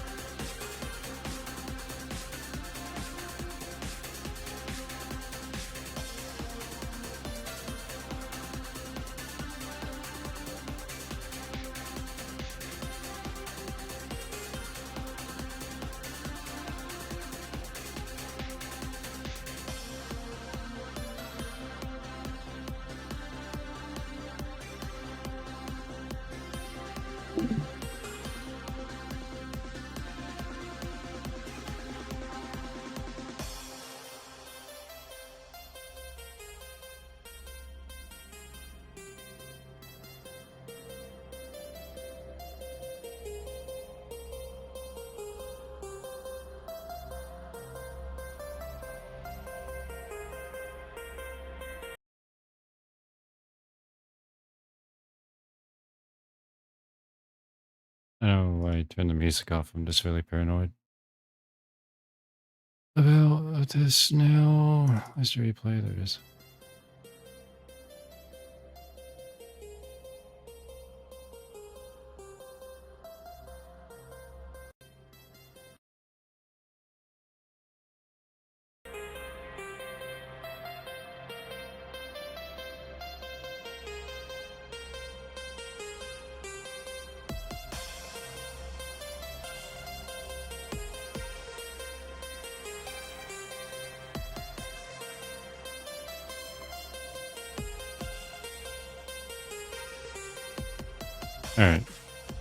I know I turned the music off. I'm just really paranoid about this now. Where's the replay? There it is. Alright.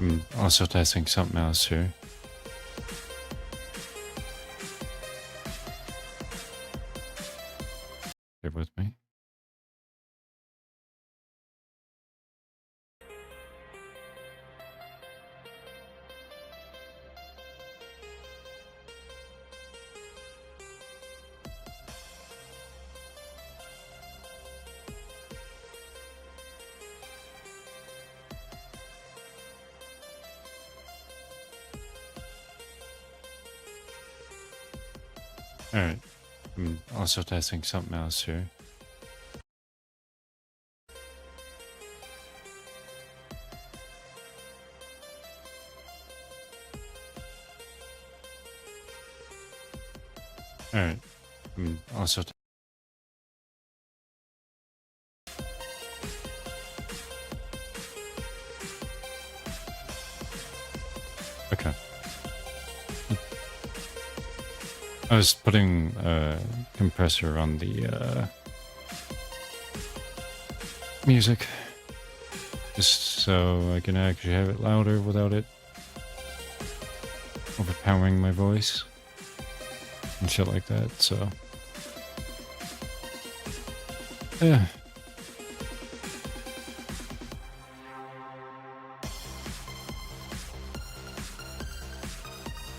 I'm also testing something else here. Bear with me. Alright. I'm also testing something else here. Alright. I'm also okay. I was putting a compressor on the music just so I can actually have it louder without it overpowering my voice and shit like that, so yeah.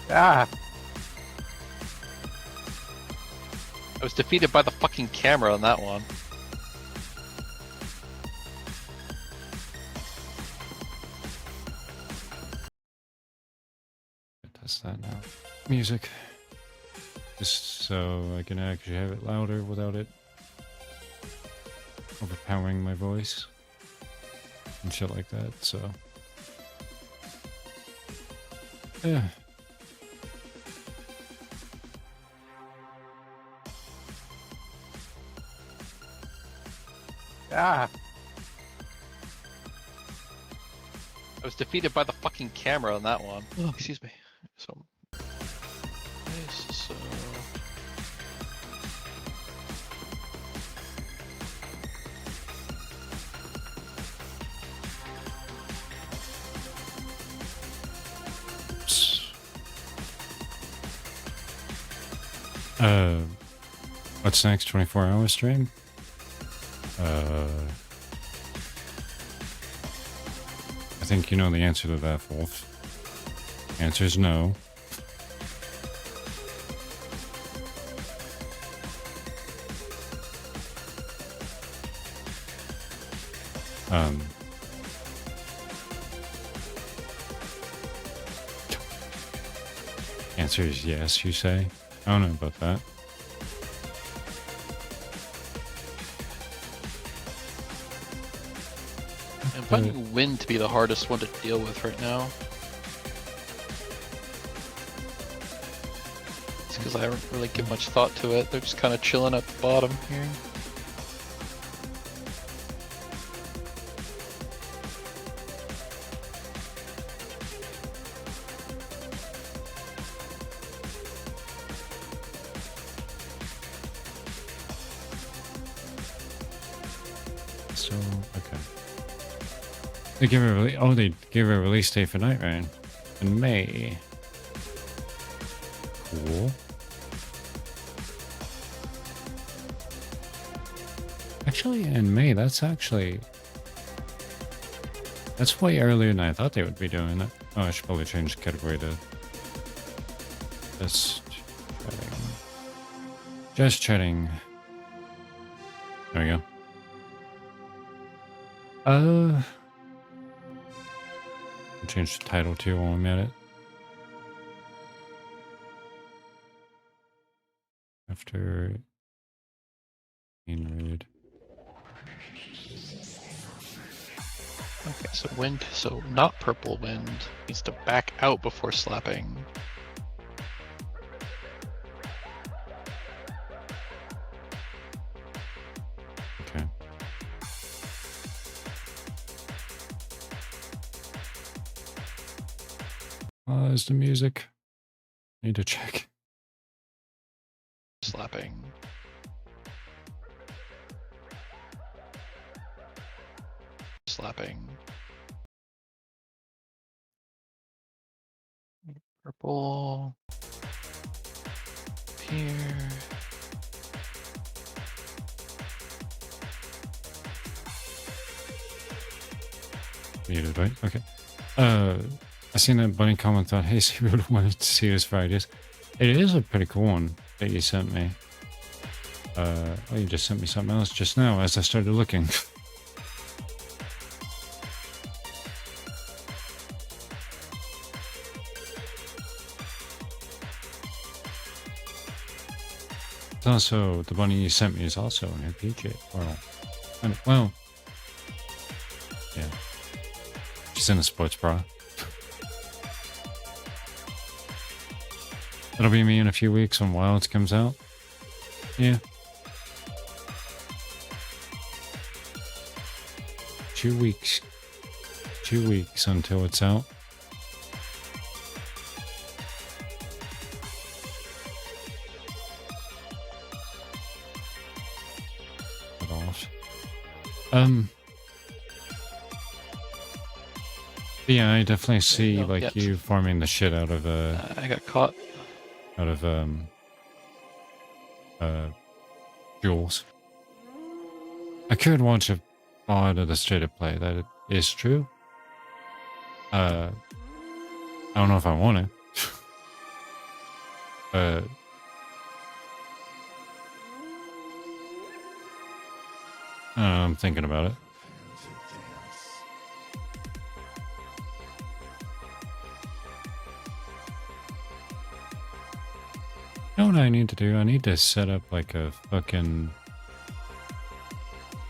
Ah! I was defeated by the fucking camera on that one. Test that now. Music. Just so I can actually have it louder without it overpowering my voice and shit like that, so yeah. Ah! I was defeated by the fucking camera on that one. Oh, excuse me. So, so what's next? 24-hour stream? I think you know the answer to that, Wolf. Answer is no. Answer is yes, you say? I don't know about that. I'm finding wind to be the hardest one to deal with right now. It's because I haven't really given much thought to it. They're just kind of chilling at the bottom here. So, okay. They give a they gave a release date for Night Rain in May. Cool. Actually, in May, that's way earlier than I thought they would be doing it. Oh, I should probably change the category to just chatting. Just chatting. There we go. change the title to when I'm at it. After raid. Okay, so wind, so not purple wind needs to back out before slapping. Okay. Is the music? Need to check. Slapping. Slapping. Purple. Here. Muted, right? Okay. I seen that bunny comment, thought, hey, see, really wanted to see his Fridays. It is a pretty cool one that you sent me. Oh, you just sent me something else just now as I started looking. It's also, the bunny you sent me is also an RPG. Well, yeah. She's in a sports bra. That'll be me in a few weeks when Wilds comes out. Yeah. 2 weeks. 2 weeks until it's out. Get off. But yeah, I definitely see like you farming the shit out of I got caught. out of jewels. I could watch a VOD of the state of play. That is true. I don't know if I want to. I'm thinking about it. You know what I need to do? I need to set up like a fucking...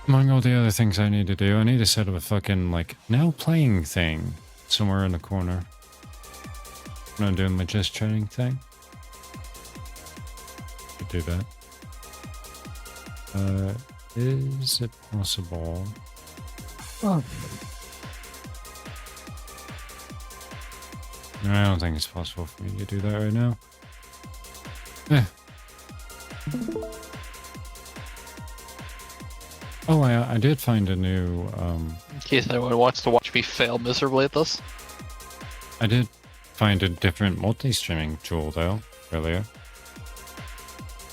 Among all the other things I need to do, I need to set up a fucking like now playing thing somewhere in the corner. When I'm doing my just chatting thing. Could do that. Is it possible? Oh. No, I don't think it's possible for me to do that right now. Oh, I did find a new, In case anyone wants to watch me fail miserably at this. I did find a different multi-streaming tool, though, earlier.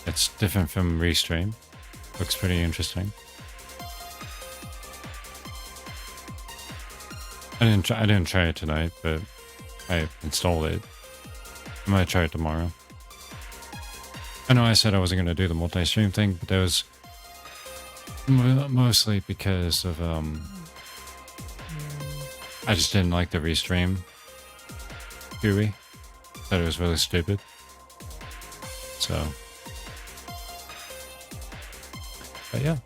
It's different from Restream. Looks pretty interesting. I didn't try it tonight, but I installed it. I might try it tomorrow. I know I said I wasn't going to do the multi-stream thing, but that was mostly because of, I just didn't like the Restream GUI. Thought it was really stupid. So. But yeah.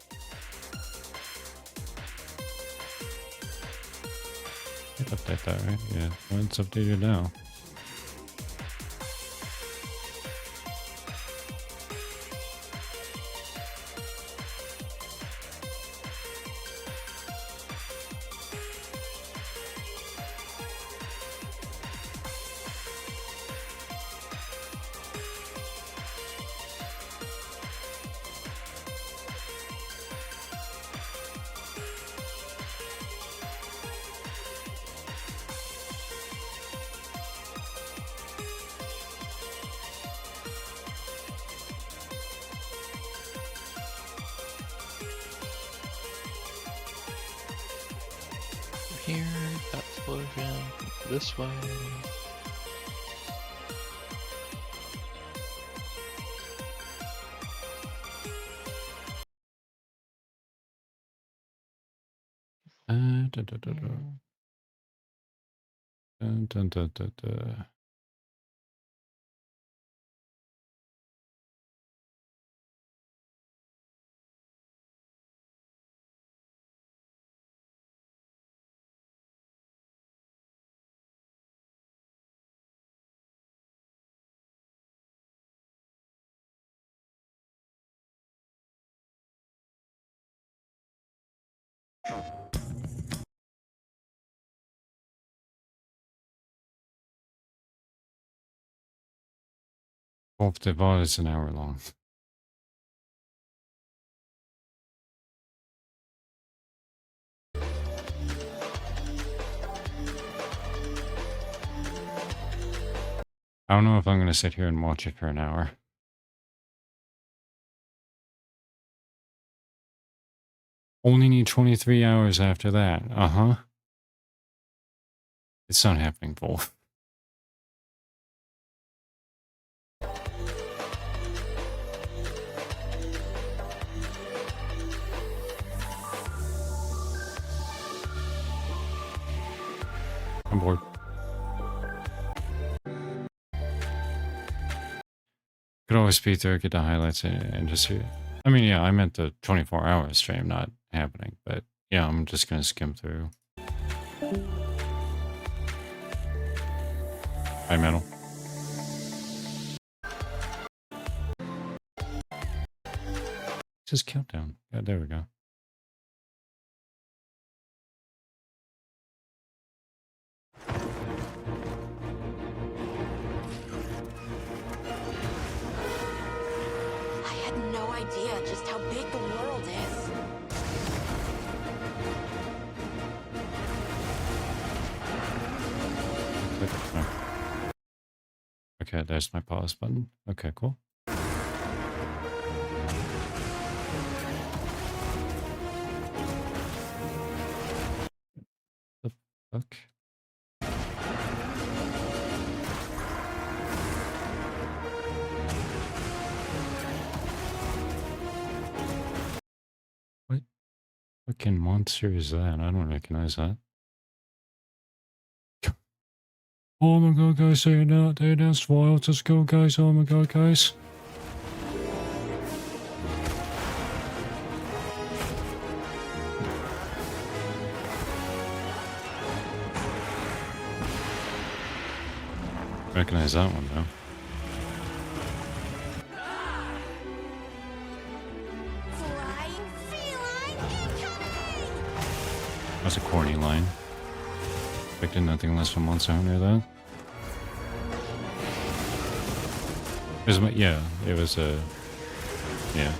I'd update that, right? Yeah. Well, it's updated now. Here, that explosion, this way. Dun, dun, dun, dun, dun. Hope the VOD is an hour long. I don't know if I'm going to sit here and watch it for an hour. Only need 23 hours after that. Uh-huh. It's not happening, Wolf. I'm bored. Could always speed through, get the highlights, and just see. I mean, yeah, I meant the 24-hour stream not happening, but yeah, I'm just gonna skim through. Hi, Metal. Just countdown. Yeah, there we go. I had no idea just how big the world is. No. Okay, there's my pause button. Okay, cool. The fuck? What fucking monster is that? I don't recognize that. Oh my god, guys, they announced wild. Let's go, guys. Oh my god, guys. Recognize that one, though. Flying feline incoming! That's a corny line. Expected nothing less from Monster Hunter, though. Yeah, it was a... yeah.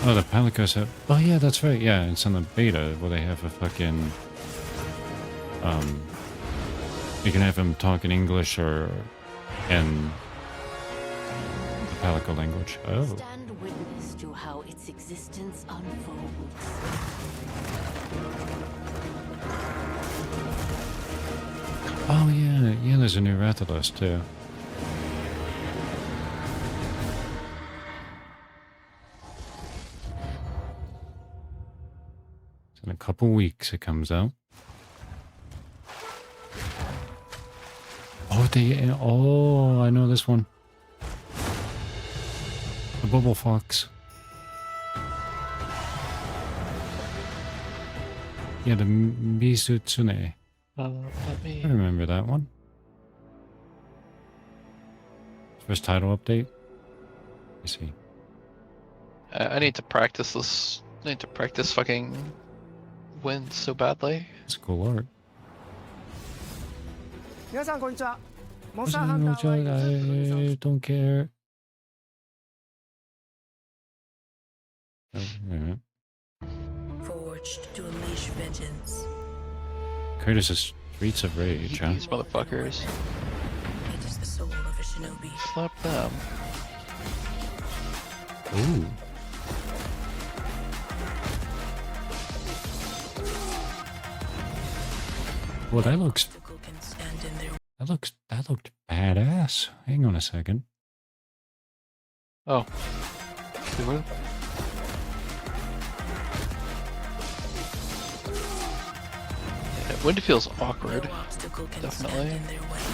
Oh, the pilot goes up. Oh, yeah, that's right. Yeah, it's on the beta where they have a fucking... you can have him talk in English or in the Palico language. Oh. Stand witness to how its existence unfolds. Oh, yeah, there's a new Rathalos, too. In a couple weeks it comes out. Oh, I know this one. The Bubble Fox. Yeah, the Mizutsune. Let me... I remember that one. First title update. I see. I need to practice this. I need to practice fucking win so badly. It's cool art. I don't care. Oh, yeah. Forged to unleash vengeance. Curtis's Streets of Rage, huh? These motherfuckers. It is the soul of a shinobi. Slap them. Ooh. Well, that looked badass. Hang on a second. Oh. Sure. Yeah, wind feels awkward. No obstacle can Definitely. stand in their way.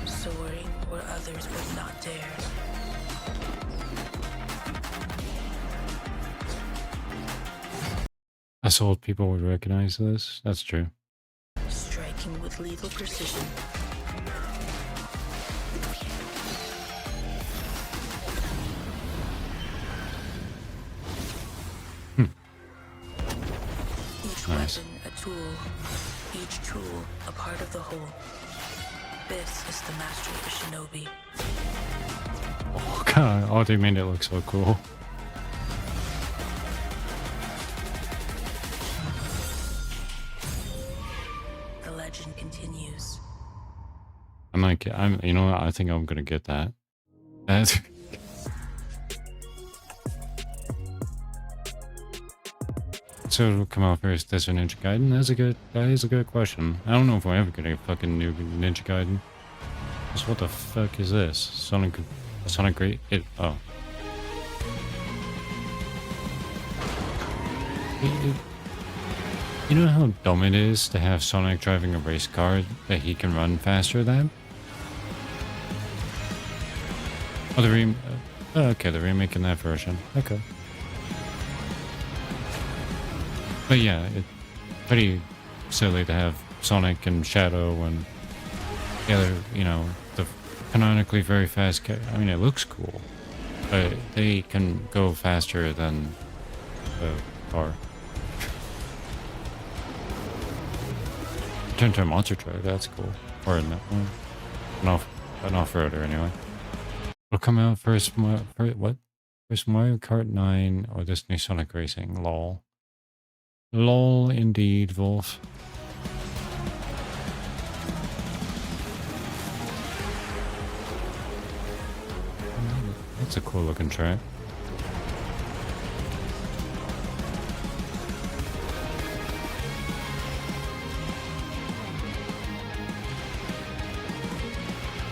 Soaring where others would not dare. Us old people would recognize this. That's true. Striking with lethal precision. Each Nice. weapon a tool, each tool a part of the whole. This is the mastery of a shinobi. Oh god, oh they made it look so cool. The legend continues. You know what, I think I'm gonna get that. That's So it'll come out first, this or Ninja Gaiden? That is a good question. I don't know if we're ever gonna get fucking new Ninja Gaiden. Just what the fuck is this? Sonic Great? Oh. You know how dumb it is to have Sonic driving a race car that he can run faster than? Oh, okay, they're remaking that version. Okay. But yeah, it's pretty silly to have Sonic and Shadow and the other, the canonically very fast I mean, it looks cool, but they can go faster than the car. Turn to a monster truck, that's cool. Or an off-roader anyway. It'll come out first, First Mario Kart 9 or this new Sonic Racing, lol. Lol indeed, Wolf. That's a cool looking track.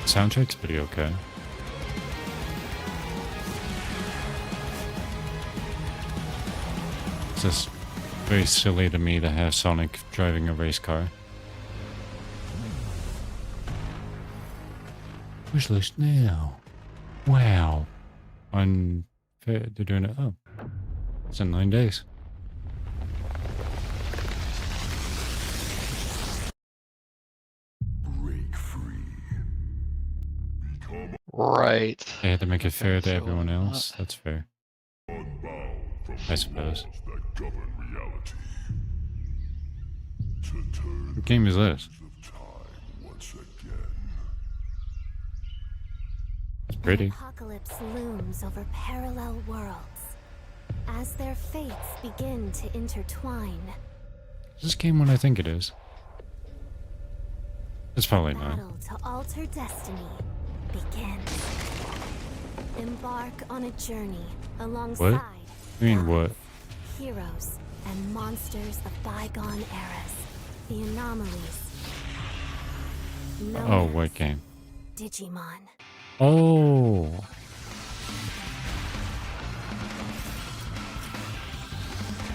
Soundtrack's pretty okay. It's just very silly to me to have Sonic driving a race car. Wish list now. Wow. They're doing it. Oh. It's in 9 days. Break free. Become Right. They had to make it fair to So, everyone else. That's fair. unbound from I the suppose. laws that govern reality. To turn What game is this? of time once again. It's pretty. An apocalypse looms over parallel worlds. As their fates begin to intertwine, Is this game what I think it is? It's probably not. battle to alter destiny begins. Embark on a journey alongside I mean, what? gods, heroes, and monsters of bygone eras. The anomalies. known Oh, as what game? Digimon. Oh.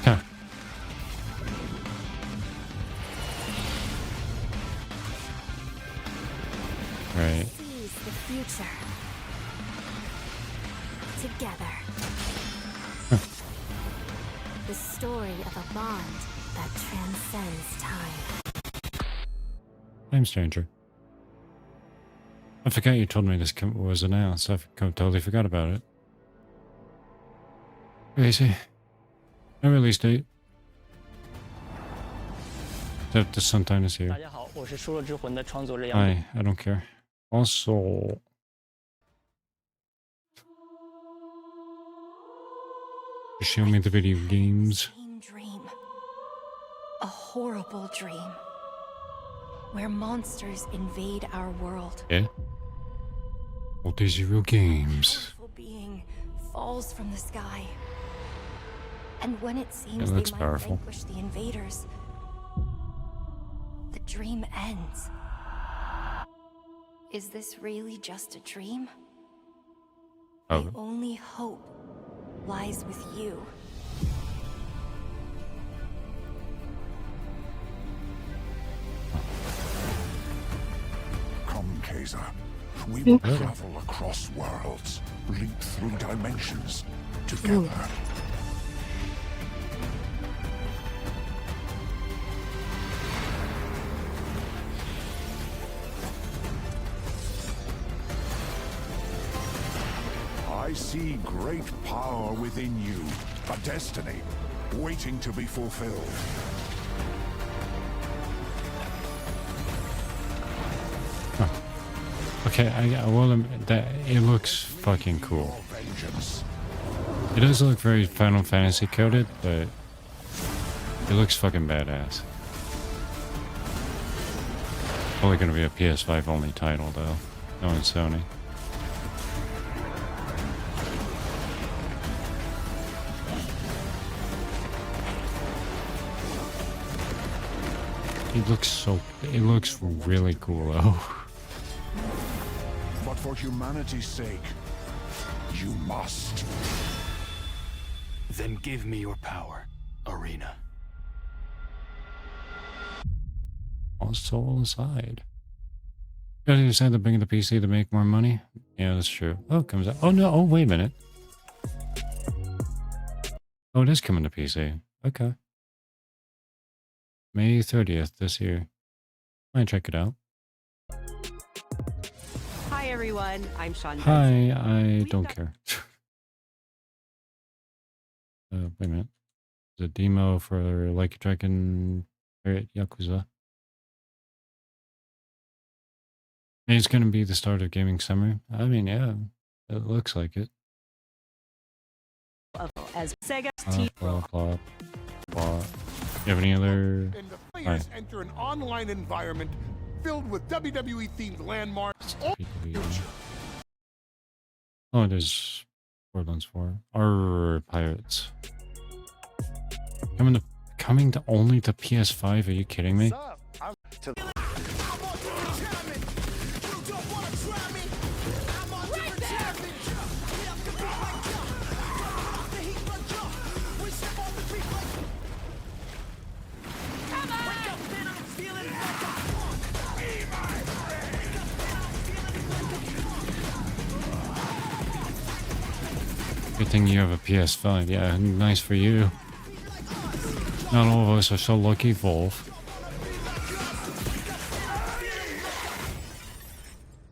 Huh. Right. Seize the future. Together. The story of a bond that transcends time. I'm Stranger. I forgot you told me this was announced. I totally forgot about it. Crazy. No release date. Except the Suntime is here. 大家好，我是《输入之魂》的创作者杨 Hi, I don't care. Also, show me the video games. Dream. A horrible dream. Where monsters invade our world. Yeah. What is your games? A being falls from the sky. And when it seems It they looks might powerful. vanquish the invaders, the dream ends. Is this really just a dream? Oh. My only hope lies with you. Come, Kaiser. We will travel across worlds, leap through dimensions, together. I see great power within you, a destiny waiting to be fulfilled. Okay, I will admit that it looks fucking cool. It does look very Final Fantasy coded, but it looks fucking badass. Probably gonna be a PS5 only title though, knowing Sony. It looks really cool though. But for humanity's sake, you must. Then give me your power, Arena. All soul aside. You gotta decide to bring the PC to make more money? Yeah, that's true. Oh, it comes out. Oh no, oh wait a minute. Oh, it is coming to PC. Okay. May 30th this year. Might check it out. Hi everyone, I'm Sean. Hi, I don't care. Wait a minute. There's a demo for Like a Dragon Pirate Yakuza. Maybe it's gonna be the start of gaming summer. I mean, yeah, it looks like it. As Sega's Blah, blah, blah. You have any other? And the players enter an online environment filled with WWE-themed landmarks. Oh, there's Borderlands 4. Our Pirates. Coming to only to PS5? Are you kidding me? Good thing you have a PS5. Yeah, nice for you. Not all of us are so lucky, Volv.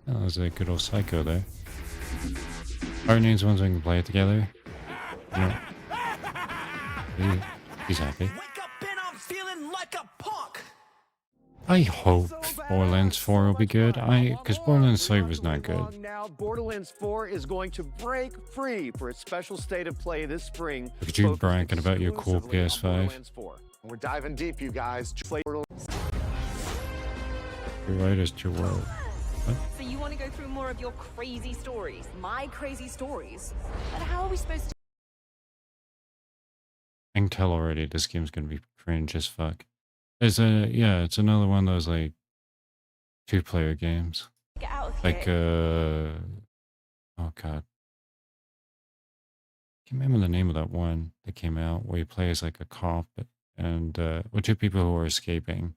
That was a good old psycho there. Our names ones we can play it together. You know, he's happy. I hope Borderlands 4 will be good. Because Borderlands 3 was not good. Now, Borderlands 4 is going to break free for its special state of play this spring. Look at you bragging about your cool PS5. We're diving deep, you guys. Your writers too well. What? So you want to go through more of your crazy stories? My crazy stories? But how are we supposed to? I can tell already this game's gonna be cringe as fuck. It's another one of those like 2-player games. Get out of like here. Oh god. I can't remember the name of that one that came out where you play as like a cop and with 2 people who are escaping.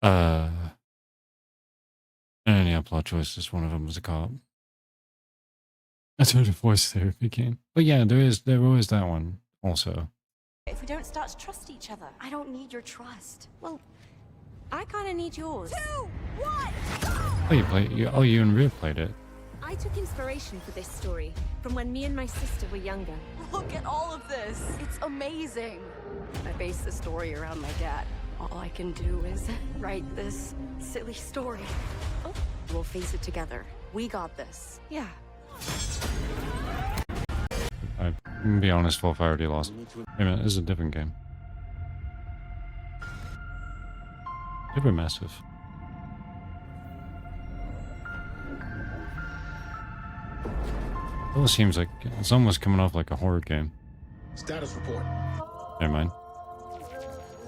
And yeah, plot twist is one of them was a cop. That's what a voice therapy game. But yeah, there was that one also. If we don't start to trust each other, I don't need your trust. Well, I kind of need yours. 2, 1. Oh, you and Rhea played it. I took inspiration for this story from when me and my sister were younger. Look at all of this. It's amazing. I based the story around my dad. All I can do is write this silly story. Oh, we'll face it together. We got this. Yeah. I'm gonna be honest, Wolf, I already lost. Wait a minute, this is a different game. Super massive. It almost seems like it's almost coming off like a horror game. Status report. Never mind.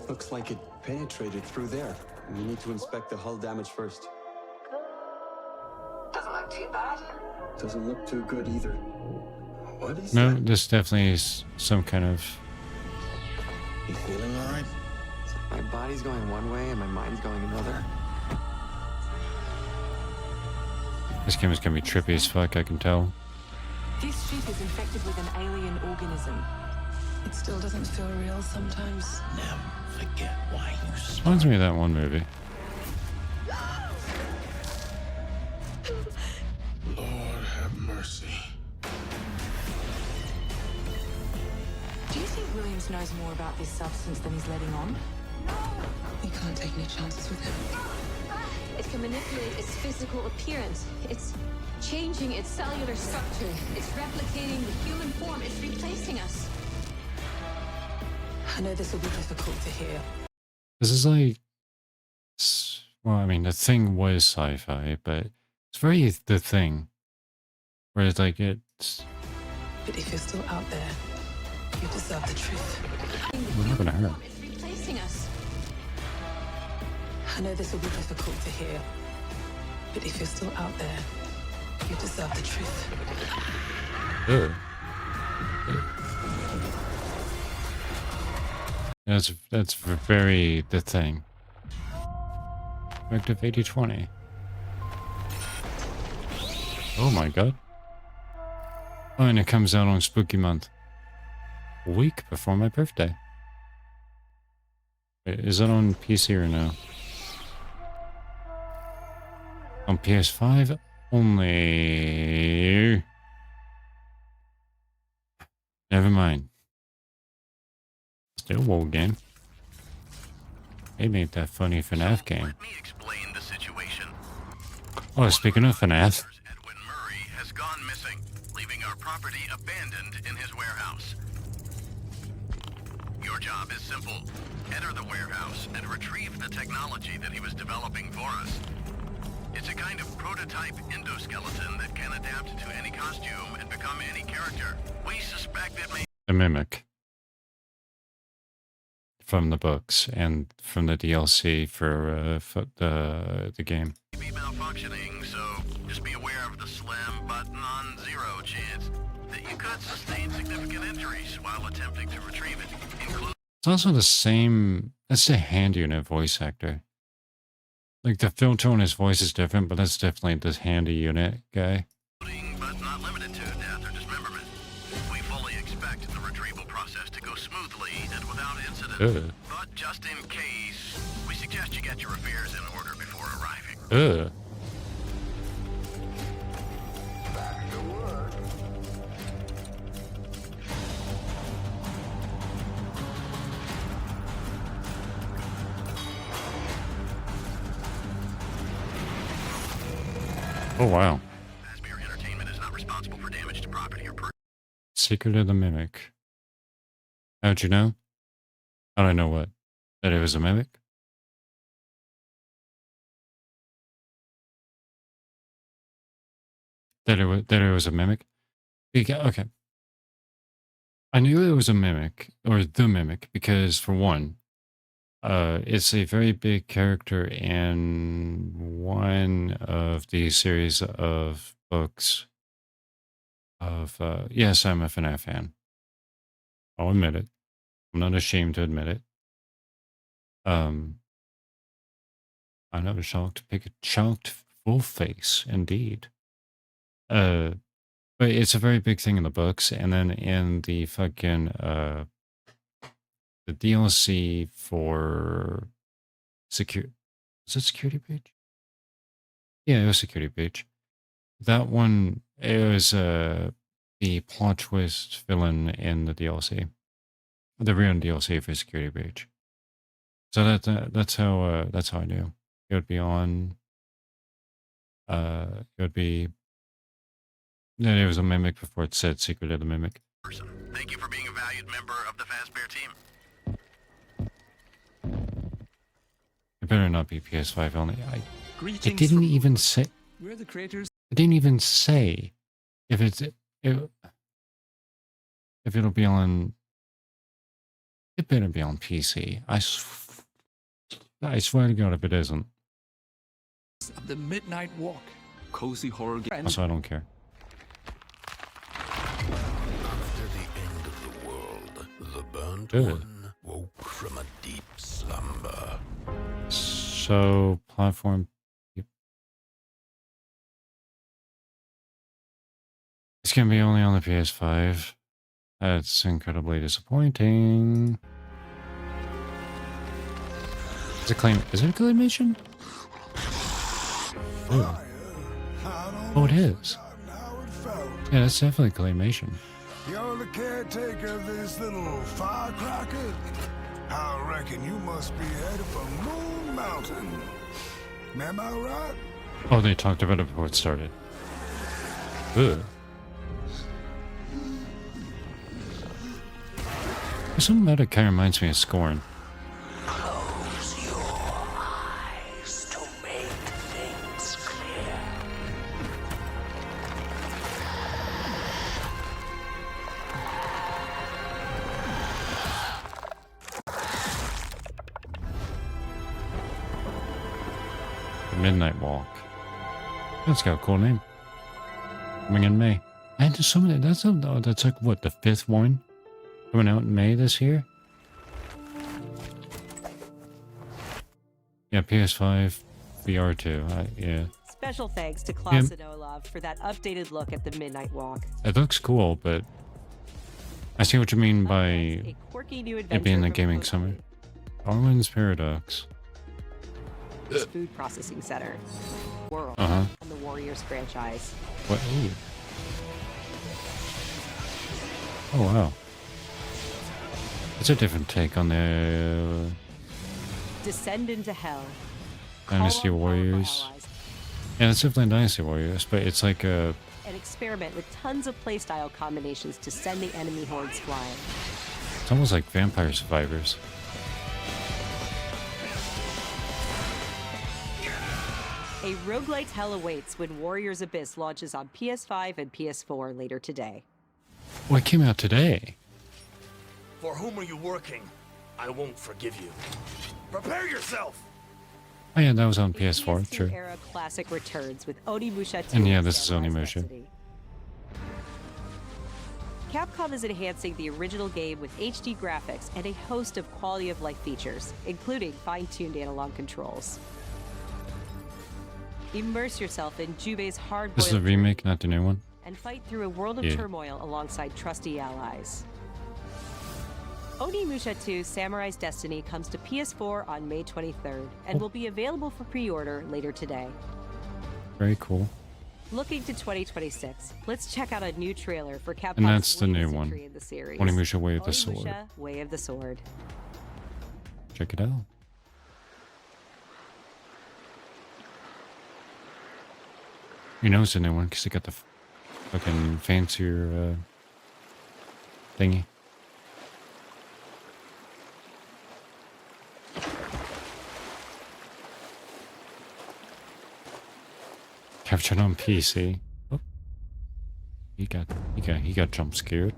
Looks like it penetrated through there. We need to inspect the hull damage first. too bad. Doesn't look too good either. What is No, that? this definitely is some kind of... You feeling alright? My body's going one way and my mind's going another. This game is gonna be trippy as fuck, I can tell. This ship is infected with an alien organism. It still doesn't feel real sometimes. Never forget why you smile. Reminds me of that one movie. Lord have mercy. Do you think Williams knows more about this substance than he's letting on? We can't take any chances with him. It can manipulate its physical appearance. It's changing its cellular structure. It's replicating the human form. It's replacing us. I know this will be difficult to hear. This is like... Well, I mean, The Thing was sci-fi, but it's very The Thing. Where it's like, it's... But if you're still out there, you deserve the truth. We're not gonna hurt. It's replacing us. I know this will be difficult to hear. But if you're still out there, you deserve the truth. Ugh. That's very The Thing. Directive 8020. Oh my god. Oh, and it comes out on Spooky Month. A week before my birthday. Wait, is it on PC or no? On PS5 only. Never mind. Still a WoW game. They made that funny FNAF game. Let me explain the situation. Oh, speaking of FNAF. Edwin Murray has gone missing, leaving our property abandoned in his warehouse. Your job is simple. Enter the warehouse and retrieve the technology that he was developing for us. It's a kind of prototype endoskeleton that can adapt to any costume and become any character. We suspect it may... The Mimic. From the books and from the DLC for the game. be malfunctioning, so just be aware of the slim but non-zero chance that you could sustain significant injuries while attempting to retrieve it. It's also the same... That's the hand unit voice actor. Like, the filter on his voice is different, but that's definitely this handy unit guy. But not limited to death or dismemberment. We fully expect the retrieval process to go smoothly and without incident. But just in case, we suggest you get your affairs in order before arriving. Back to work. Oh, wow. Fazbear Entertainment is not responsible for damage to property or Secret of the Mimic. How'd you know? How'd I know what? That it was a mimic? That it was a mimic? Okay. I knew it was a mimic, or the mimic, because for one, it's a very big character in one of the series of books of, yes, I'm a FNAF fan. I'll admit it. I'm not ashamed to admit it. I never shocked, pick a chalked full face, indeed. But it's a very big thing in the books, and then in the fucking, the DLC for is it Security Breach? Yeah, it was Security Breach. That one, it was the plot twist villain in the DLC. The real DLC for Security Breach. So that's how I knew. It would be on, it would be, yeah, it was a mimic before it said Secret of the Mimic. Thank you for being a valued member of the Fazbear team. It better not be PS5 only. It Greetings didn't even say. We're the creators. It didn't even say if if it'll be on. It better be on PC. I swear to God, if it isn't. Of the Midnight Walk. cozy horror game. Also, I don't care. After the end of the world, the burnt Good. one woke from a deep slumber. So, platform. Yep. It's gonna be only on the PS5. That's incredibly disappointing. Is it claymation? Oh. Oh, it is. Yeah, that's definitely claymation. You're the caretaker of this little firecracker? I reckon you must be headed for Moon Mountain. Am I right? Oh, they talked about it before it started. Ugh. There's something about it kind of reminds me of Scorn. Close your eyes to make things clear. The Midnight Walk. That's got a cool name. Coming in May. And there's so many. That's like what, the 5th one coming out in May this year? Yeah, PS5, VR2. Yeah. Special thanks to Klaus and Olaf for that updated look at the Midnight Walk. It looks cool, but I see what you mean by A quirky new it adventure being the from gaming Close summer. Darwin's Paradox. Food Processing Center. World Uh-huh. on the Warriors franchise. What? Ooh. Oh, wow. It's a different take on the Descend into hell. Dynasty Warriors. Yeah, it's definitely Dynasty Warriors, but it's like a... And experiment with tons of playstyle combinations to send the enemy hordes flying. It's almost like Vampire Survivors. A roguelite hell awaits when Warriors Abyss launches on PS5 and PS4 later today. Well, it came out today. For whom are you working? I won't forgive you. Prepare yourself! Oh yeah, that was on PS4, true. Era classic returns with Onimusha 2. And yeah, this is Onimusha. Capcom is enhancing the original game with HD graphics and a host of quality of life features, including fine-tuned analog controls. Immerse yourself in Jubei's hard-boiled This is a remake, not the new one. and fight through a world of turmoil alongside trusty allies. Onimusha 2 Samurai's Destiny comes to PS4 on May 23rd and will be available for pre-order later today. Very cool. Looking to 2026, let's check out a new trailer for Capcom's And that's the new latest one. entry in the series. Onimusha Way of the Sword. Onimusha Way of the Sword. Check it out. You know it's a new one because they got the fucking fancier thingy. Captured on PC. Oh. He got jump scared.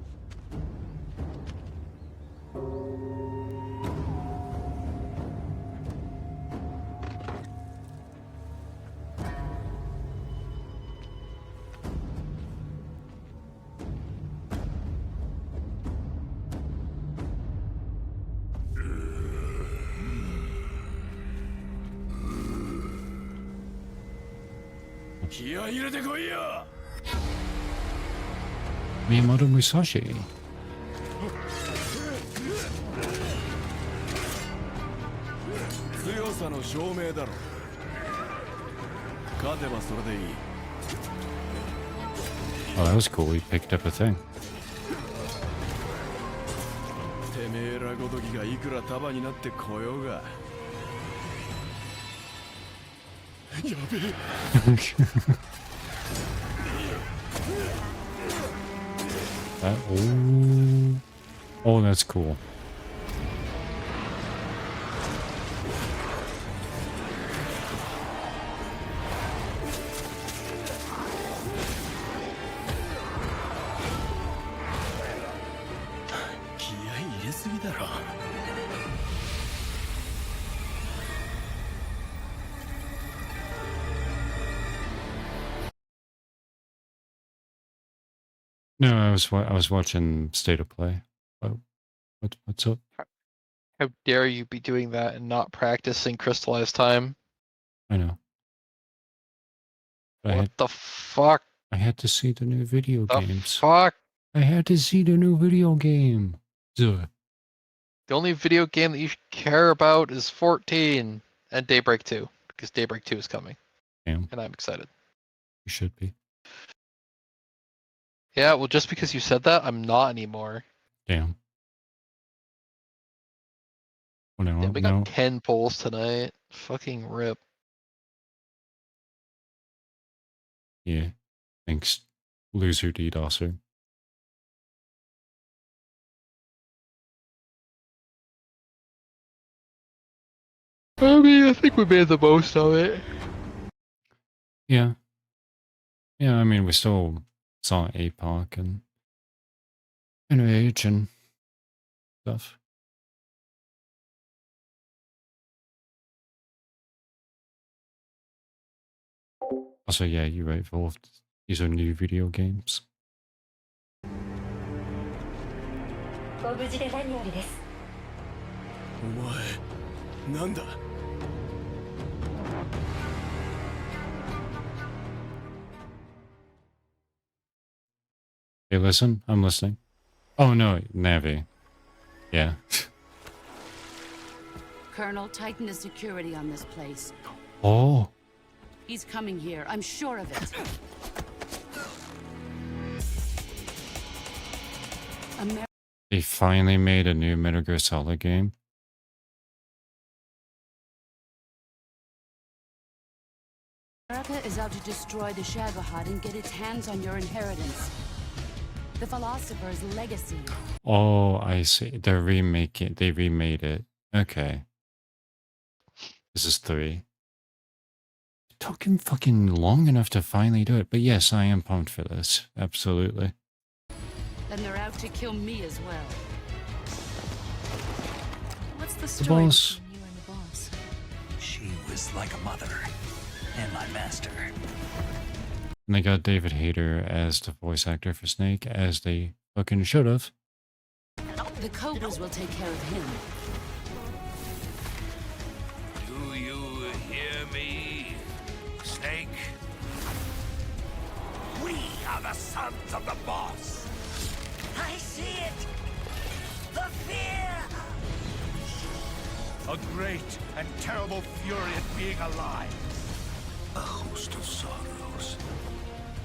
Miyamoto Musashi. 強さの証明だろ。勝てばそれでいい。 Oh, that was cool. He picked up a thing. てめえらごときがいくら束になってこようが。やべえ。Oh, that's cool. No, I was watching State of Play. What's up? How dare you be doing that and not practicing crystallized time? I know. What the fuck? I had to see the new video The games. fuck? I had to see the new video game. Ugh. The only video game that you care about is 14 and Daybreak 2, because Daybreak 2 is coming. Damn. And I'm excited. You should be. Yeah, well, just because you said that, I'm not anymore. Damn. Well, no, Yeah, we got 10 polls tonight. Fucking rip. Yeah. Thanks, loser DDoSer. I mean, I think we made the most of it. Yeah. Yeah, I mean, we still saw APOC and Age and stuff. Also, yeah, you're right, Wolf. These are new video games. Hey, listen, I'm listening. Oh no, Navi. Yeah. Colonel, tighten the security on this place. Oh. He's coming here, I'm sure of it. They finally made a new Metal Gear Solid game. America is out to destroy the Shagohod and get its hands on your inheritance. The philosopher's legacy. Oh, I see. They remade it. Okay. This is 3. It took him fucking long enough to finally do it, but yes, I am pumped for this. Absolutely. And they're out to kill me as well. What's the The story boss. between you and the boss? She was like a mother and my master. And they got David Hayter as the voice actor for Snake, as they fucking should have. The Cobras will take care of him. Do you hear me, Snake? We are the sons of the boss. I see it! The fear! A great and terrible fury at being alive. A host of sorrows.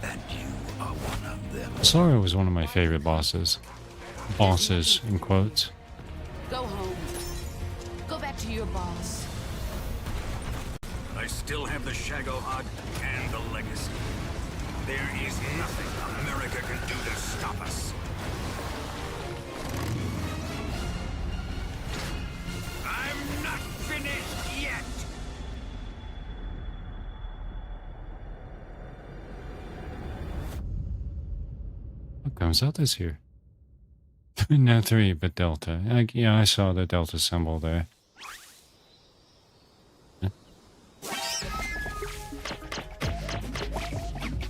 And you are one of them. Sorrow was one of my favorite bosses. Bosses, in quotes. Go home. Go back to your boss. I still have the Shagohod and the legacy. There is nothing America can do to stop us. I'm not finished yet! What comes out this year? Not 3, but Delta. Yeah, I saw the Delta symbol there. Huh?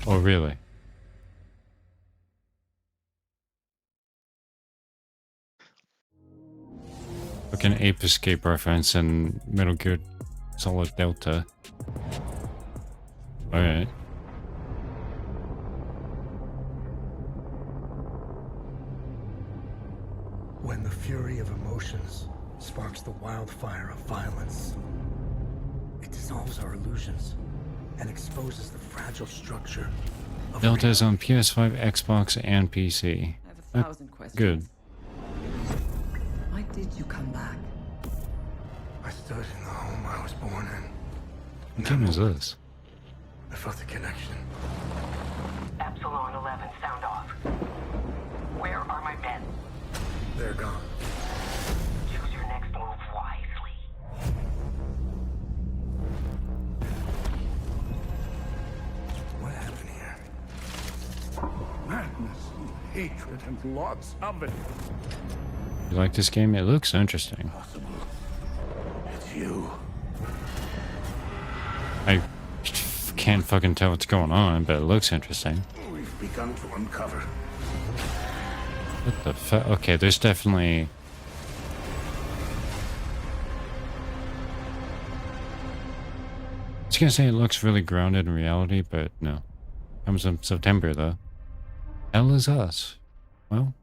Oh, really? Like an Ape Escape reference in Metal Gear Solid Delta. Alright. When the fury of emotions sparks the wildfire of violence, it dissolves our illusions and exposes the fragile structure of Delta is on PS5, Xbox, and PC. I have 1,000 questions. Good. Why did you come back? I stood in the home I was born in. What game is this? I felt the connection. Epsilon 11, sound off. Where are my men? They're gone. Choose your next move wisely. What happened here? Madness, hatred, and lots of it. You like this game? It looks interesting. It's you. I can't fucking tell what's going on, but it looks interesting. We've begun to uncover What the fuck? Okay, there's definitely... I was gonna say it looks really grounded in reality, but no. Comes in September, though. Hell is us. Well,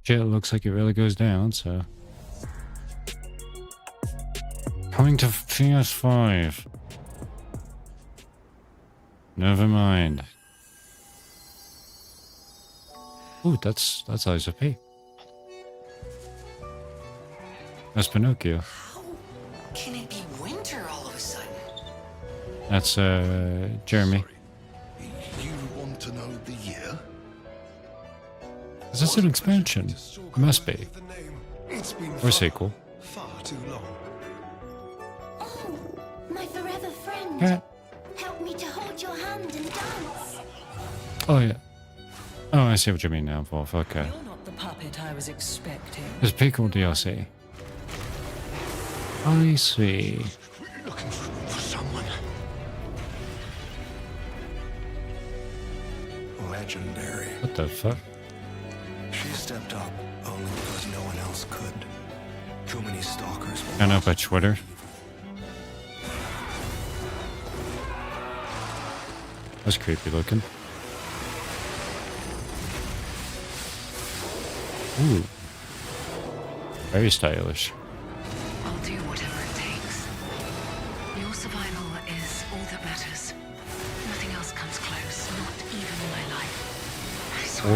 shit looks like it really goes down, so... Coming to PS5. Never mind. Ooh, that's Eyes of P. That's Pinocchio. Can it be winter all of a sudden? That's Jeremy. You want to know the year? Is this an expansion? It must be. It's been Or sequel. far too long. Oh, my forever friend. Yeah. Help me to hold your hand and dance. Oh, yeah. Oh, I see what you mean now, Wolf. Okay. You're not the puppet I was expecting. There's Pickle DLC. I see. Looking for someone. Legendary. What the fuck? She stepped up only because no one else could. Too many stalkers. Found out by Twitter. That's creepy looking. Ooh. Very stylish. I'll do whatever it takes. Your survival is all that matters. Nothing else comes close, not even my life. I swear.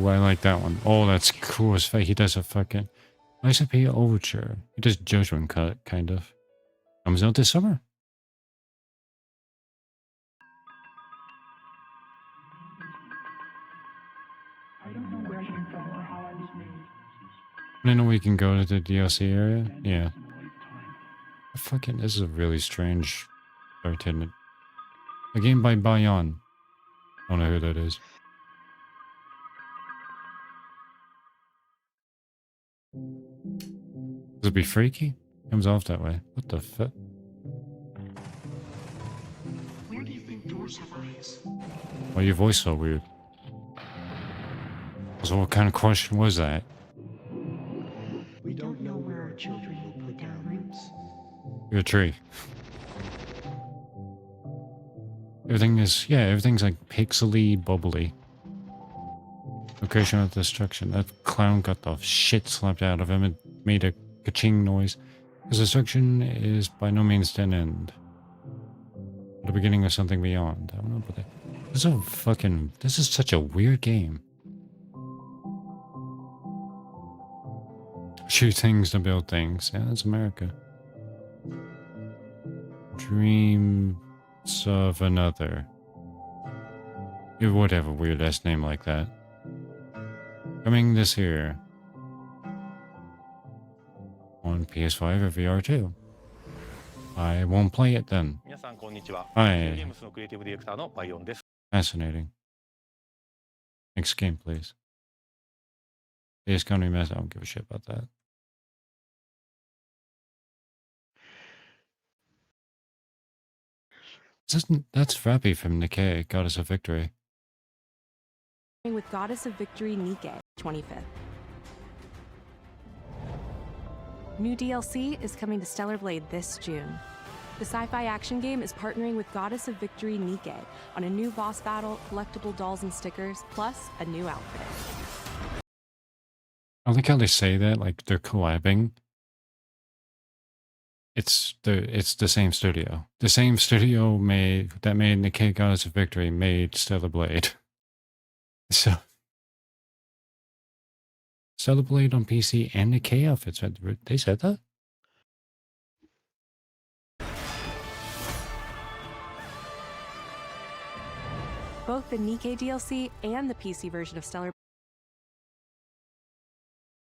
Oh, I like that one. Oh, that's cool as fuck. He does a fucking ICP Overture. He does Judgment Cut, kind of. Comes out this summer. I know we can go to the DLC area. Yeah. Fucking, this is a really strange start to it. A game by Bayon. I don't know who that is. Does it be freaky? Comes off that way. What the fuck? Where do you think doors have eyes? Why your voice so weird? So what kind of question was that? We don't know where our children will put their roots. You're a tree. Everything is, yeah, everything's like pixely, bubbly. Location of destruction. That clown got the shit slapped out of him. It made a ka-ching noise. His destruction is by no means an end. The beginning of something beyond. I don't know about that. This is such a weird game. Shoot things to build things. Yeah, that's America. Dreams of another. You would have a weird ass name like that. Coming this year. On PS5 or VR too. I won't play it then. Hi. Fascinating. Next game, please. Days Gone Remastered. I don't give a shit about that. That's Rappy from Nikkei, Goddess of Victory. With Goddess of Victory Nikkei, 25th. New DLC is coming to Stellar Blade this June. The sci-fi action game is partnering with Goddess of Victory Nikkei on a new boss battle, collectible dolls and stickers, plus a new outfit. I like how they say that, like they're collabing. It's the same studio. The same studio made Nikkei Goddess of Victory made Stellar Blade. So Stellar Blade on PC and Nikkei outfits. They said that? Both the Nikkei DLC and the PC version of Stellar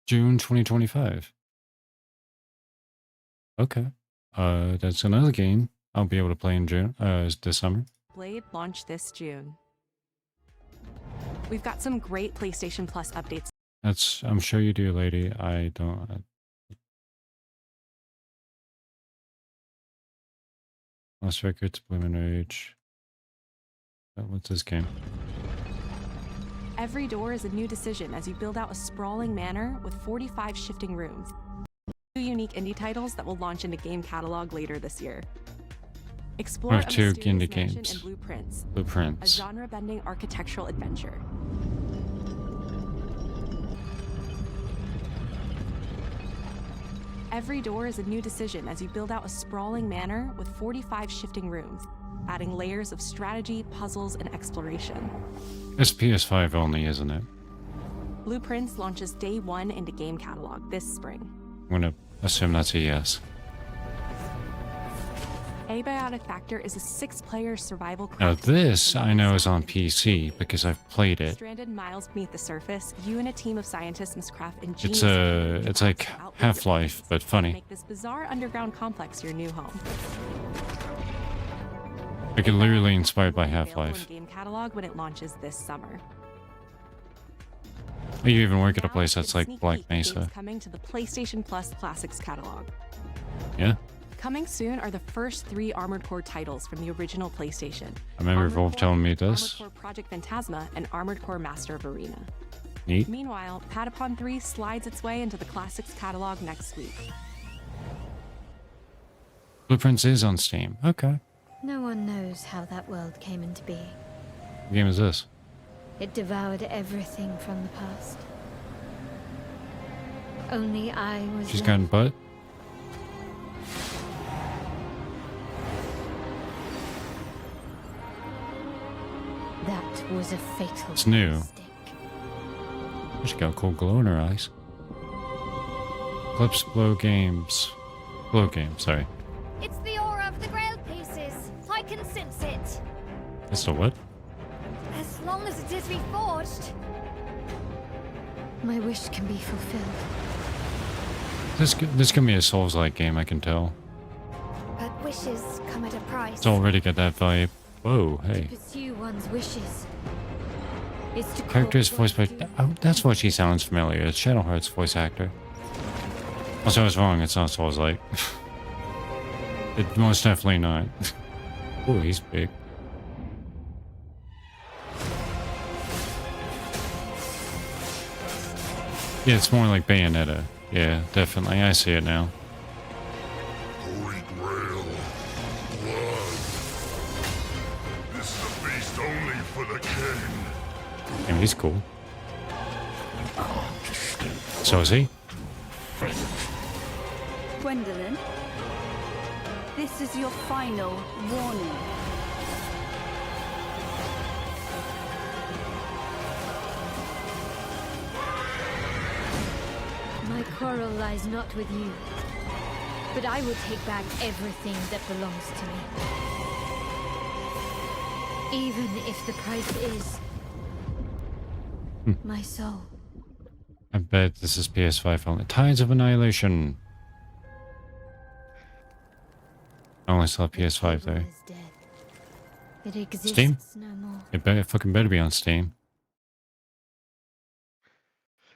June 2025. Okay. That's another game I'll be able to play in June, this summer. Blade launch this June. We've got some great PlayStation Plus updates. I'm sure you do, lady. I don't. Lost Records, Bloom and Rage. What's this game? Every door is a new decision as you build out a sprawling manor with 45 shifting rooms. 2 unique indie titles that will launch into game catalog later this year. Explore a two mysterious indie mansion games. and Blueprints, a Blueprints. genre-bending architectural adventure. Every door is a new decision as you build out a sprawling manor with 45 shifting rooms, adding layers of strategy, puzzles, and exploration. It's PS5 only, isn't it? Blueprints launches day 1 into game catalog this spring. I'm gonna assume that's a yes. Abiotic Factor is a 6-player survival Now craft. this I know is on PC because I've played it. Stranded miles beneath the surface, you and a team of scientists must craft ingenious It's like Half-Life, but funny. make this bizarre underground complex your new home. Like literally inspired by Available Half-Life. in game catalog when it launches this summer. You even work at a place that's It's a like sneak Black peek at Mesa. games coming to the PlayStation Plus Classics catalog. Yeah? Coming soon are the first 3 Armored Core titles from the original PlayStation. I remember Armored Volv Core, telling me this. Armored Core Project Phantasma and Armored Core Master of Arena. Neat. Meanwhile, Patapon 3 slides its way into the Classics catalog next week. Blueprints is on Steam. Okay. No one knows how that world came into being. What game is this? It devoured everything from the past. Only I was She's left. gotten butt? That was a fatal It's new. mistake. She's got a cool glow in her eyes. Clips Blow Games. Blow Games, sorry. It's the aura of the Grail pieces. I can sense it. It's the what? As long as it is reforged. My wish can be fulfilled. This can be a Souls-like game, I can tell. But wishes come at a price. It's already got that vibe. Whoa, hey. Pursue one's wishes. Is to Character is voiced by... Oh, that's why she sounds familiar. It's Shadowheart's voice actor. Also, I was wrong. It's not Souls-like. It's most definitely not. Oh, he's big. Yeah, it's more like Bayonetta. Yeah, definitely. I see it now. Holy Grail. Blood. This is a feast only for the king. And he's cool. So is he? Gwendolyn, this is your final warning. My quarrel lies not with you, but I will take back everything that belongs to me. Even if the price is my soul. I bet this is PS5 only. Tides of Annihilation. I only saw PS5 there. It exists Steam? no more. It fucking better be on Steam.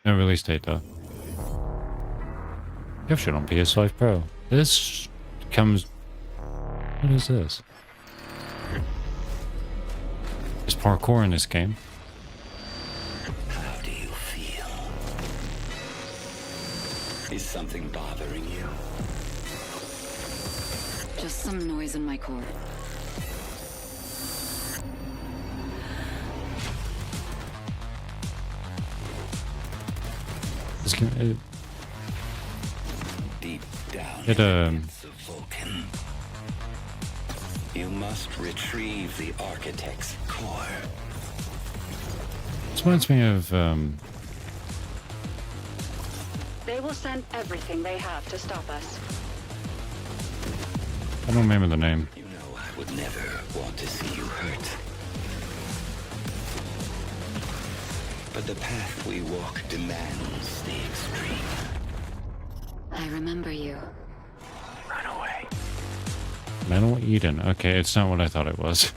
No release date though. You have shit on PS5 Pro. This comes... What is this? There's parkour in this game. How do you feel? Is something bothering you? Just some noise in my core. This game, Deep down it in the depths of Vulcan, you must retrieve the architect's core. this reminds me of, They will send everything they have to stop us. I don't remember the name. You know I would never want to see you hurt. But the path we walk demands the extreme. I remember you. Run away. Metal Eden. Okay, it's not what I thought it was.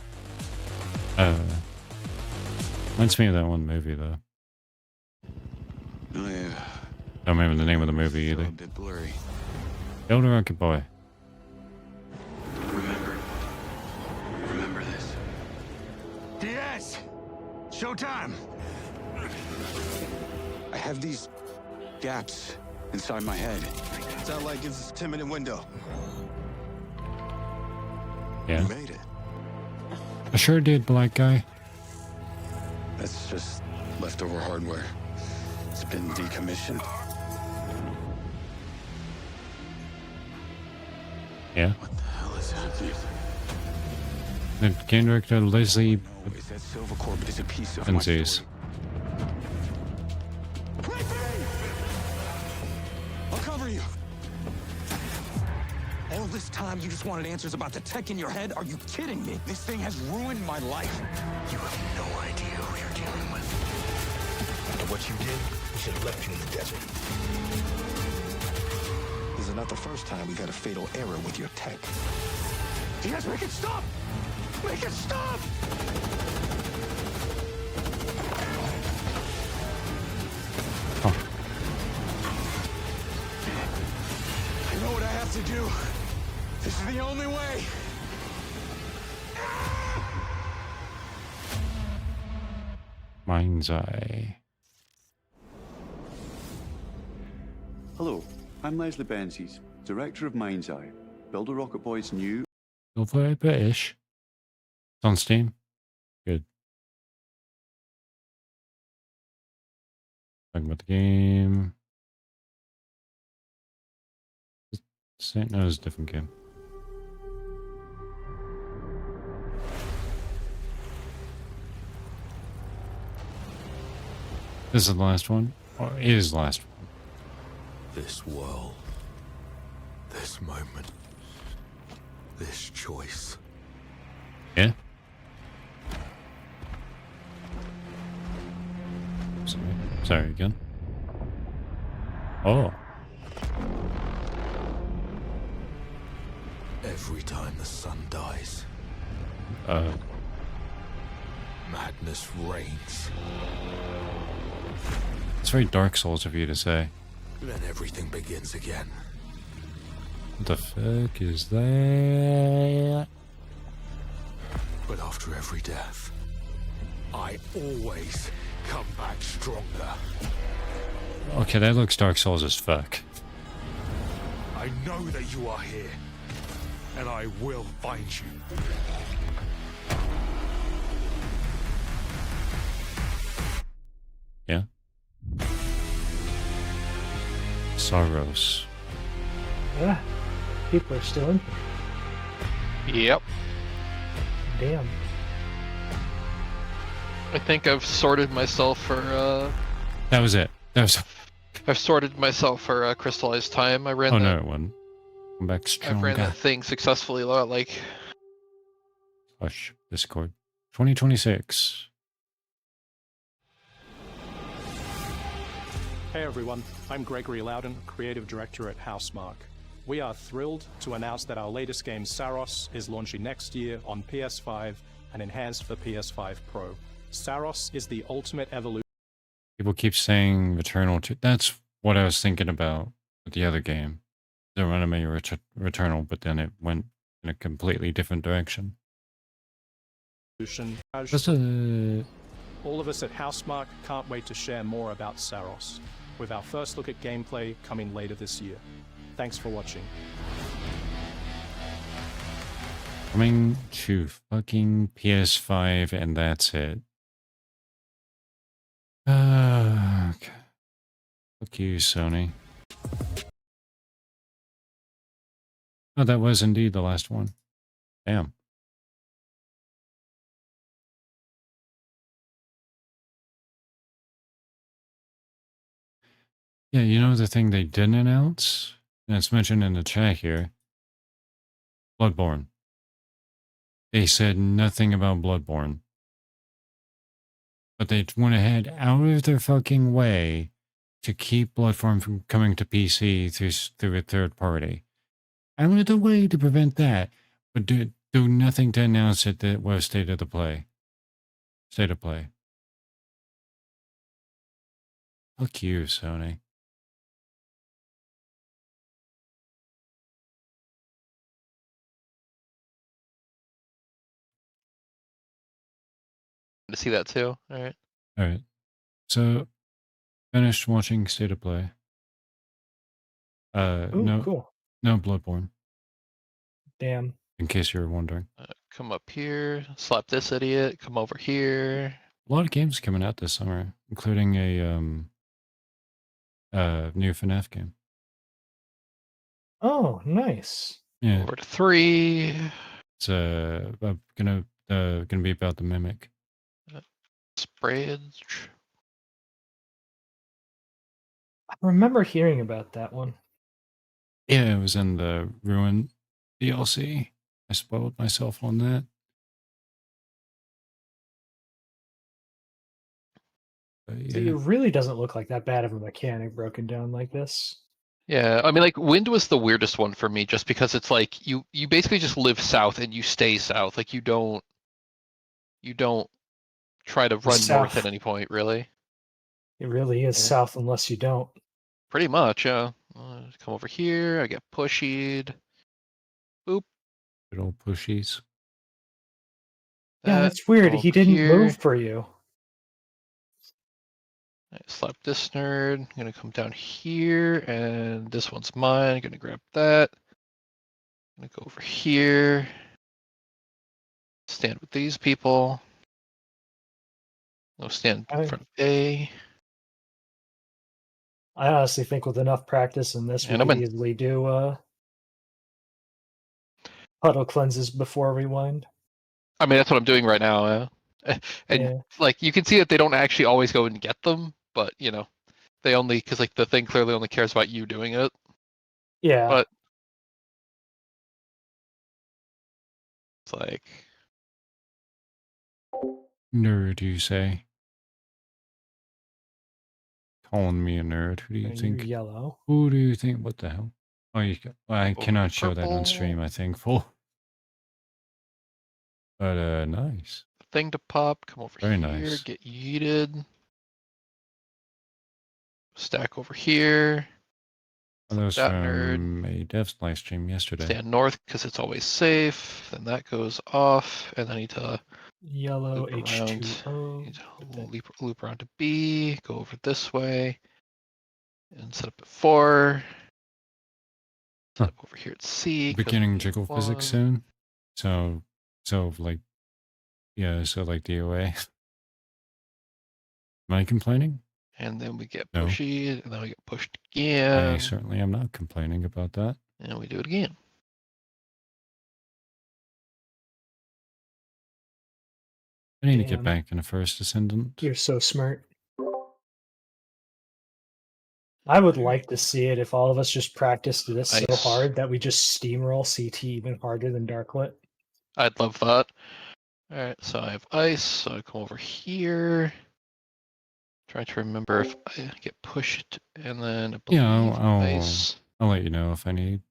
Reminds me of that one movie though. Oh yeah. Don't remember the name of the movie either. A bit blurry. Elder Rocket Boy. Remember this. Yes! Showtime! I have these gaps inside my head. Satellite gives us a 10-minute window. Yeah. You made it. I sure did, black guy. That's just leftover hardware. It's been decommissioned. Yeah. What the hell is happening? The game director Leslie No, is that silver core, but it's a piece of my Menzies. story. Wait for me! I'll cover you. All this time, you just wanted answers about the tech in your head? Are you kidding me? This thing has ruined my life. You have no idea who you're dealing with. After what you did, we should have left you in the desert. This is not the first time we've had a fatal error with your tech. Yes, make it stop! Make it stop! I know what I have to do. This is the only way. Mind's Eye. Hello, I'm Leslie Benzies, director of Mind's Eye, Builder Rocket Boy's new... Feel very British. It's on Steam. Good. Talking about the game. No, it's a different game. This is the last one? Or is the last one? This world, this moment, this choice. Yeah? Sorry again. Oh. Every time the sun dies, madness reigns. It's very Dark Souls of you to say. Then everything begins again. What the fuck is that? But after every death, I always come back stronger. Okay, that looks Dark Souls as fuck. I know that you are here, and I will find you. Yeah. Sorrows. Ah, people are still in here. Yep. Damn. I think I've sorted myself for That was it. That was. I've sorted myself for crystallized time. I ran Oh that, no, it wasn't. I'm back I stronger. ran that thing successfully. Like, Hush. Discord. 2026. Hey everyone, I'm Gregory Loudon, Creative Director at Housemarque. We are thrilled to announce that our latest game, Saros, is launching next year on PS5 and enhanced for PS5 Pro. Saros is the ultimate evolution. People keep saying Returnal 2. That's what I was thinking about with the other game. The Runaway Returnal, but then it went in a completely different direction. All of us at Housemarque can't wait to share more about Saros, with our first look at gameplay coming later this year. Thanks for watching. Coming to fucking PS5 and that's it. Okay. Fuck you, Sony. Oh, that was indeed the last one. Damn. Yeah, you know the thing they didn't announce? And it's mentioned in the chat here. Bloodborne. They said nothing about Bloodborne. But they went ahead out of their fucking way to keep Bloodborne from coming to PC through a third party. Out of the way to prevent that, but do nothing to announce it that was state of play. Fuck you, Sony. to see that too. All right. All right. So, finished watching State of Play. Ooh, No, cool. no Bloodborne. Damn. In case you were wondering. Come up here, slap this idiot, come over here. A lot of games coming out this summer, including a new FNAF game. Oh, nice. Yeah. Over to 3. It's gonna be about the Mimic. Sprayage. I remember hearing about that one. Yeah, it was in the Ruin DLC. I spoiled myself on that. So it really doesn't look like that bad of a mechanic broken down like this. Yeah, I mean, like, Wind was the weirdest one for me, just because it's like you basically just live south and you stay south. Like, you don't try to run north at any point, really. It really is south unless you don't. Pretty much, yeah. Come over here. I get pushied. Boop. Good old pushies. Yeah, that's weird. Come He over didn't here. move for you. I slap this nerd. I'm gonna come down here, and this one's mine. I'm gonna grab that. I'm gonna go over here. Stand with these people. No, stand in front of A. I honestly think with enough practice in this, we And I'm could in. easily do puddle cleanses before rewind. I mean, that's what I'm doing right now. And like, you can see that they don't actually always go and get them, but you know, they only, because like the thing clearly only cares about you doing it. Yeah. But it's like, Nerd, you say? Calling me a nerd. Who do you And think? you're yellow. Who do you think? What the hell? Oh, I cannot show that on purple. stream, I think, full. But, nice. Thing to pop, come over Very here, nice. get yeeted. Stack over here. Well, that was that from a devs live stream yesterday. Stand north because it's always safe. Then that goes off, and I need to yellow loop around. H2O. Need to loop around to B. Go over this way, and set up at 4. Set up over here at C. Beginning jiggle physics soon. So like, yeah. So like DOA. Am I complaining? And then we get No. pushy, and then we get pushed again. I certainly am not complaining about that. And we do it again. I need to get back in a first ascendant. You're so smart. I would like to see it if all of us just practiced this so hard that we just steamroll CT even harder than Darklit. I'd love that. Alright, so I have ice, so I come over here. Trying to remember if I get pushed, and then I believe I'll let you know if I need.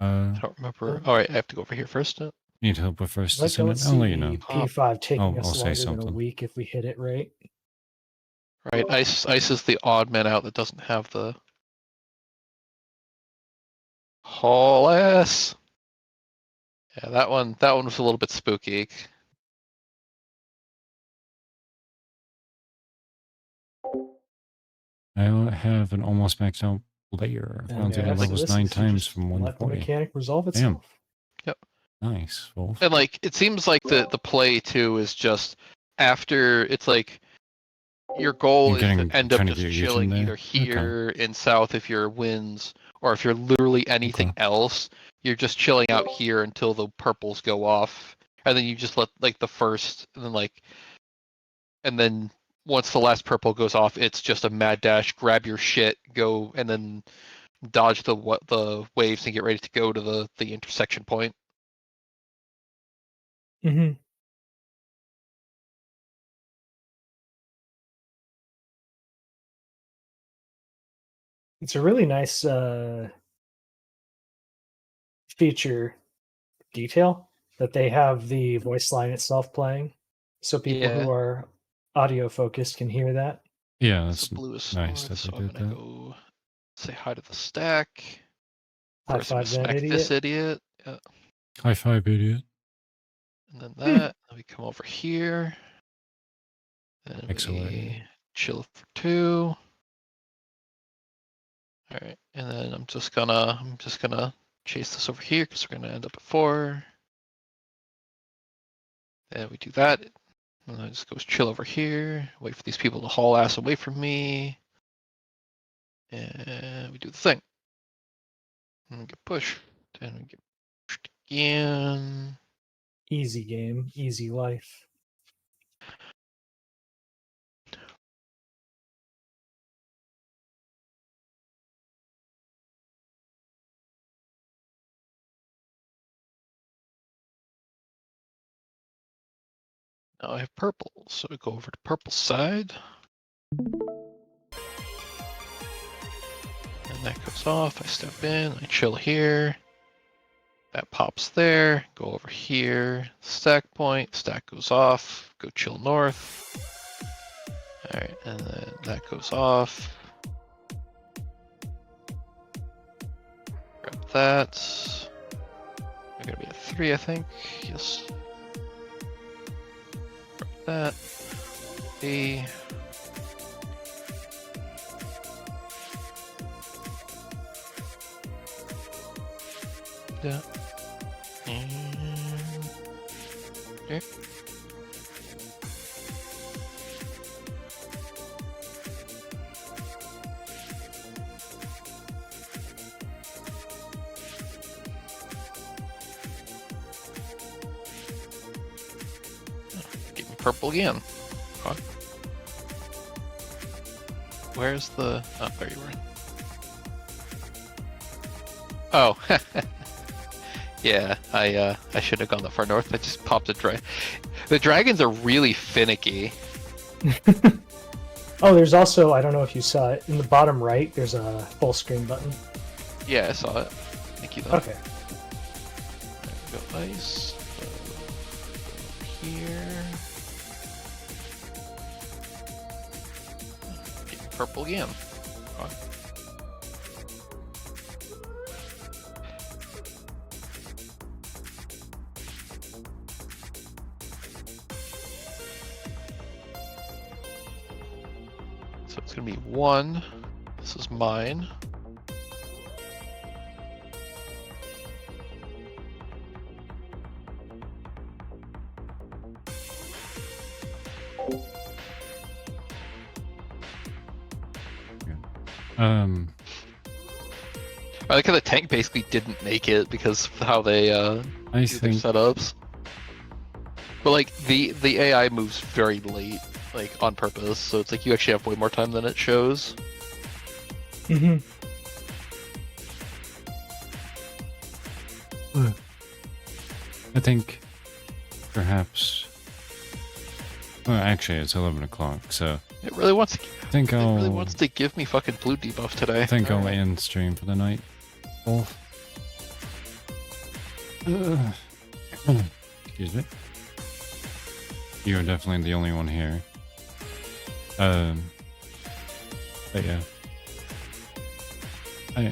I don't remember. Alright, I have to go over here first. Need help with first I don't ascendant? I'll let you see know. P5 taking I'll us say longer than a something. week if we hit it right. Right, ice is the odd man out that doesn't have the haul ass. Yeah, that one was a little bit spooky. I have an almost maxed out layer. I've gone through the levels 9 times from 1 to Let the 40. mechanic resolve Damn. itself. Yep. Nice, Wolf. And like, it seems like the play too is just after it's like your goal is to end up just chilling either here in south if you're winds, or if you're literally anything else, you're just chilling out here until the purples go off, and then you just let like the first, and then once the last purple goes off, it's just a mad dash, grab your shit, go, and then dodge the waves and get ready to go to the intersection point. Mm-hmm. It's a really nice feature detail that they have the voice line itself playing, so people who are audio focused can hear that. Yeah, that's nice that so they I'm did gonna that. go say hi to the stack. High First, I'm gonna five that smack idiot. this idiot. Yeah. High five, idiot. And then that. Then we come over here. Then Excellent. we chill for 2. All right, and then I'm just gonna chase this over here because we're gonna end up at 4. And we do that, and then I just go chill over here. Wait for these people to haul ass away from me, and we do the thing. And we get pushed, and we get pushed again. Easy game, easy life. Now I have purple, so I go over to purple side. And that goes off, I step in, I chill here. That pops there, go over here, stack point, stack goes off, go chill north. All right, and then that goes off. Grab that. I'm gonna be at 3, I think, yes. Grab that, B. Yeah. And here. Give me purple again. What? Where's the... Oh, there you were. Oh, yeah, I should have gone that far north. I just popped a dragon. The dragons are really finicky. Oh, there's also, I don't know if you saw it, in the bottom right, there's a full screen button. Yeah, I saw it. Thank you, though. Okay. Go ice. Here. Get purple again. Oh. So it's gonna be 1. This is mine. I like how the tank basically didn't make it because of how they do their setups. But like the AI moves very late, like on purpose, so it's like you actually have way more time than it shows. Mm-hmm. I think perhaps. Well, actually, it's 11 o'clock, so. It really wants to. I think it really wants to give me fucking blue debuff today. I think I'll end stream for the night. Wolf. Excuse me. You are definitely the only one here. But yeah. I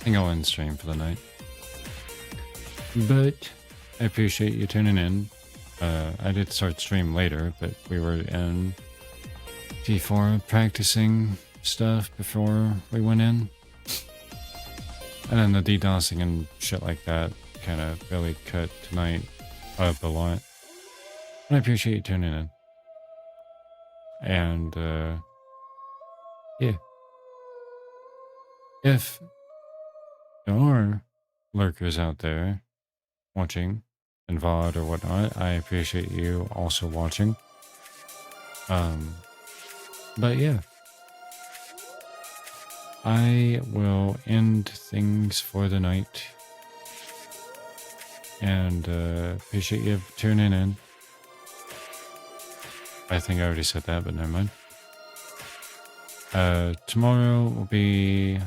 think I'll end stream for the night. But I appreciate you tuning in. I did start stream later, but we were in P4 practicing stuff before we went in. And then the DDoSing and shit like that kind of really cut tonight up a lot. And I appreciate you tuning in. And, yeah. If there are lurkers out there watching in VOD or whatnot, I appreciate you also watching. But yeah. I will end things for the night. And appreciate you tuning in. I think I already said that, but never mind. Tomorrow will be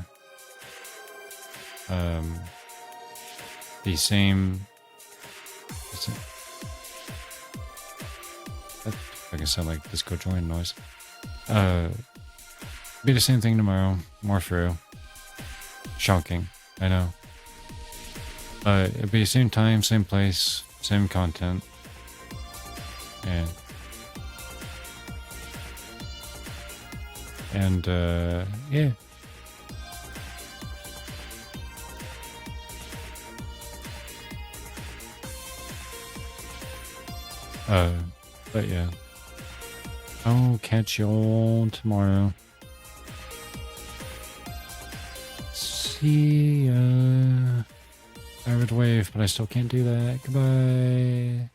the same. That fucking sound like disco joint noise. Be the same thing tomorrow. More FRU. Shocking, I know. It'll be the same time, same place, same content. And And yeah. But yeah. I'll catch you all tomorrow. See ya. I would wave, but I still can't do that. Goodbye.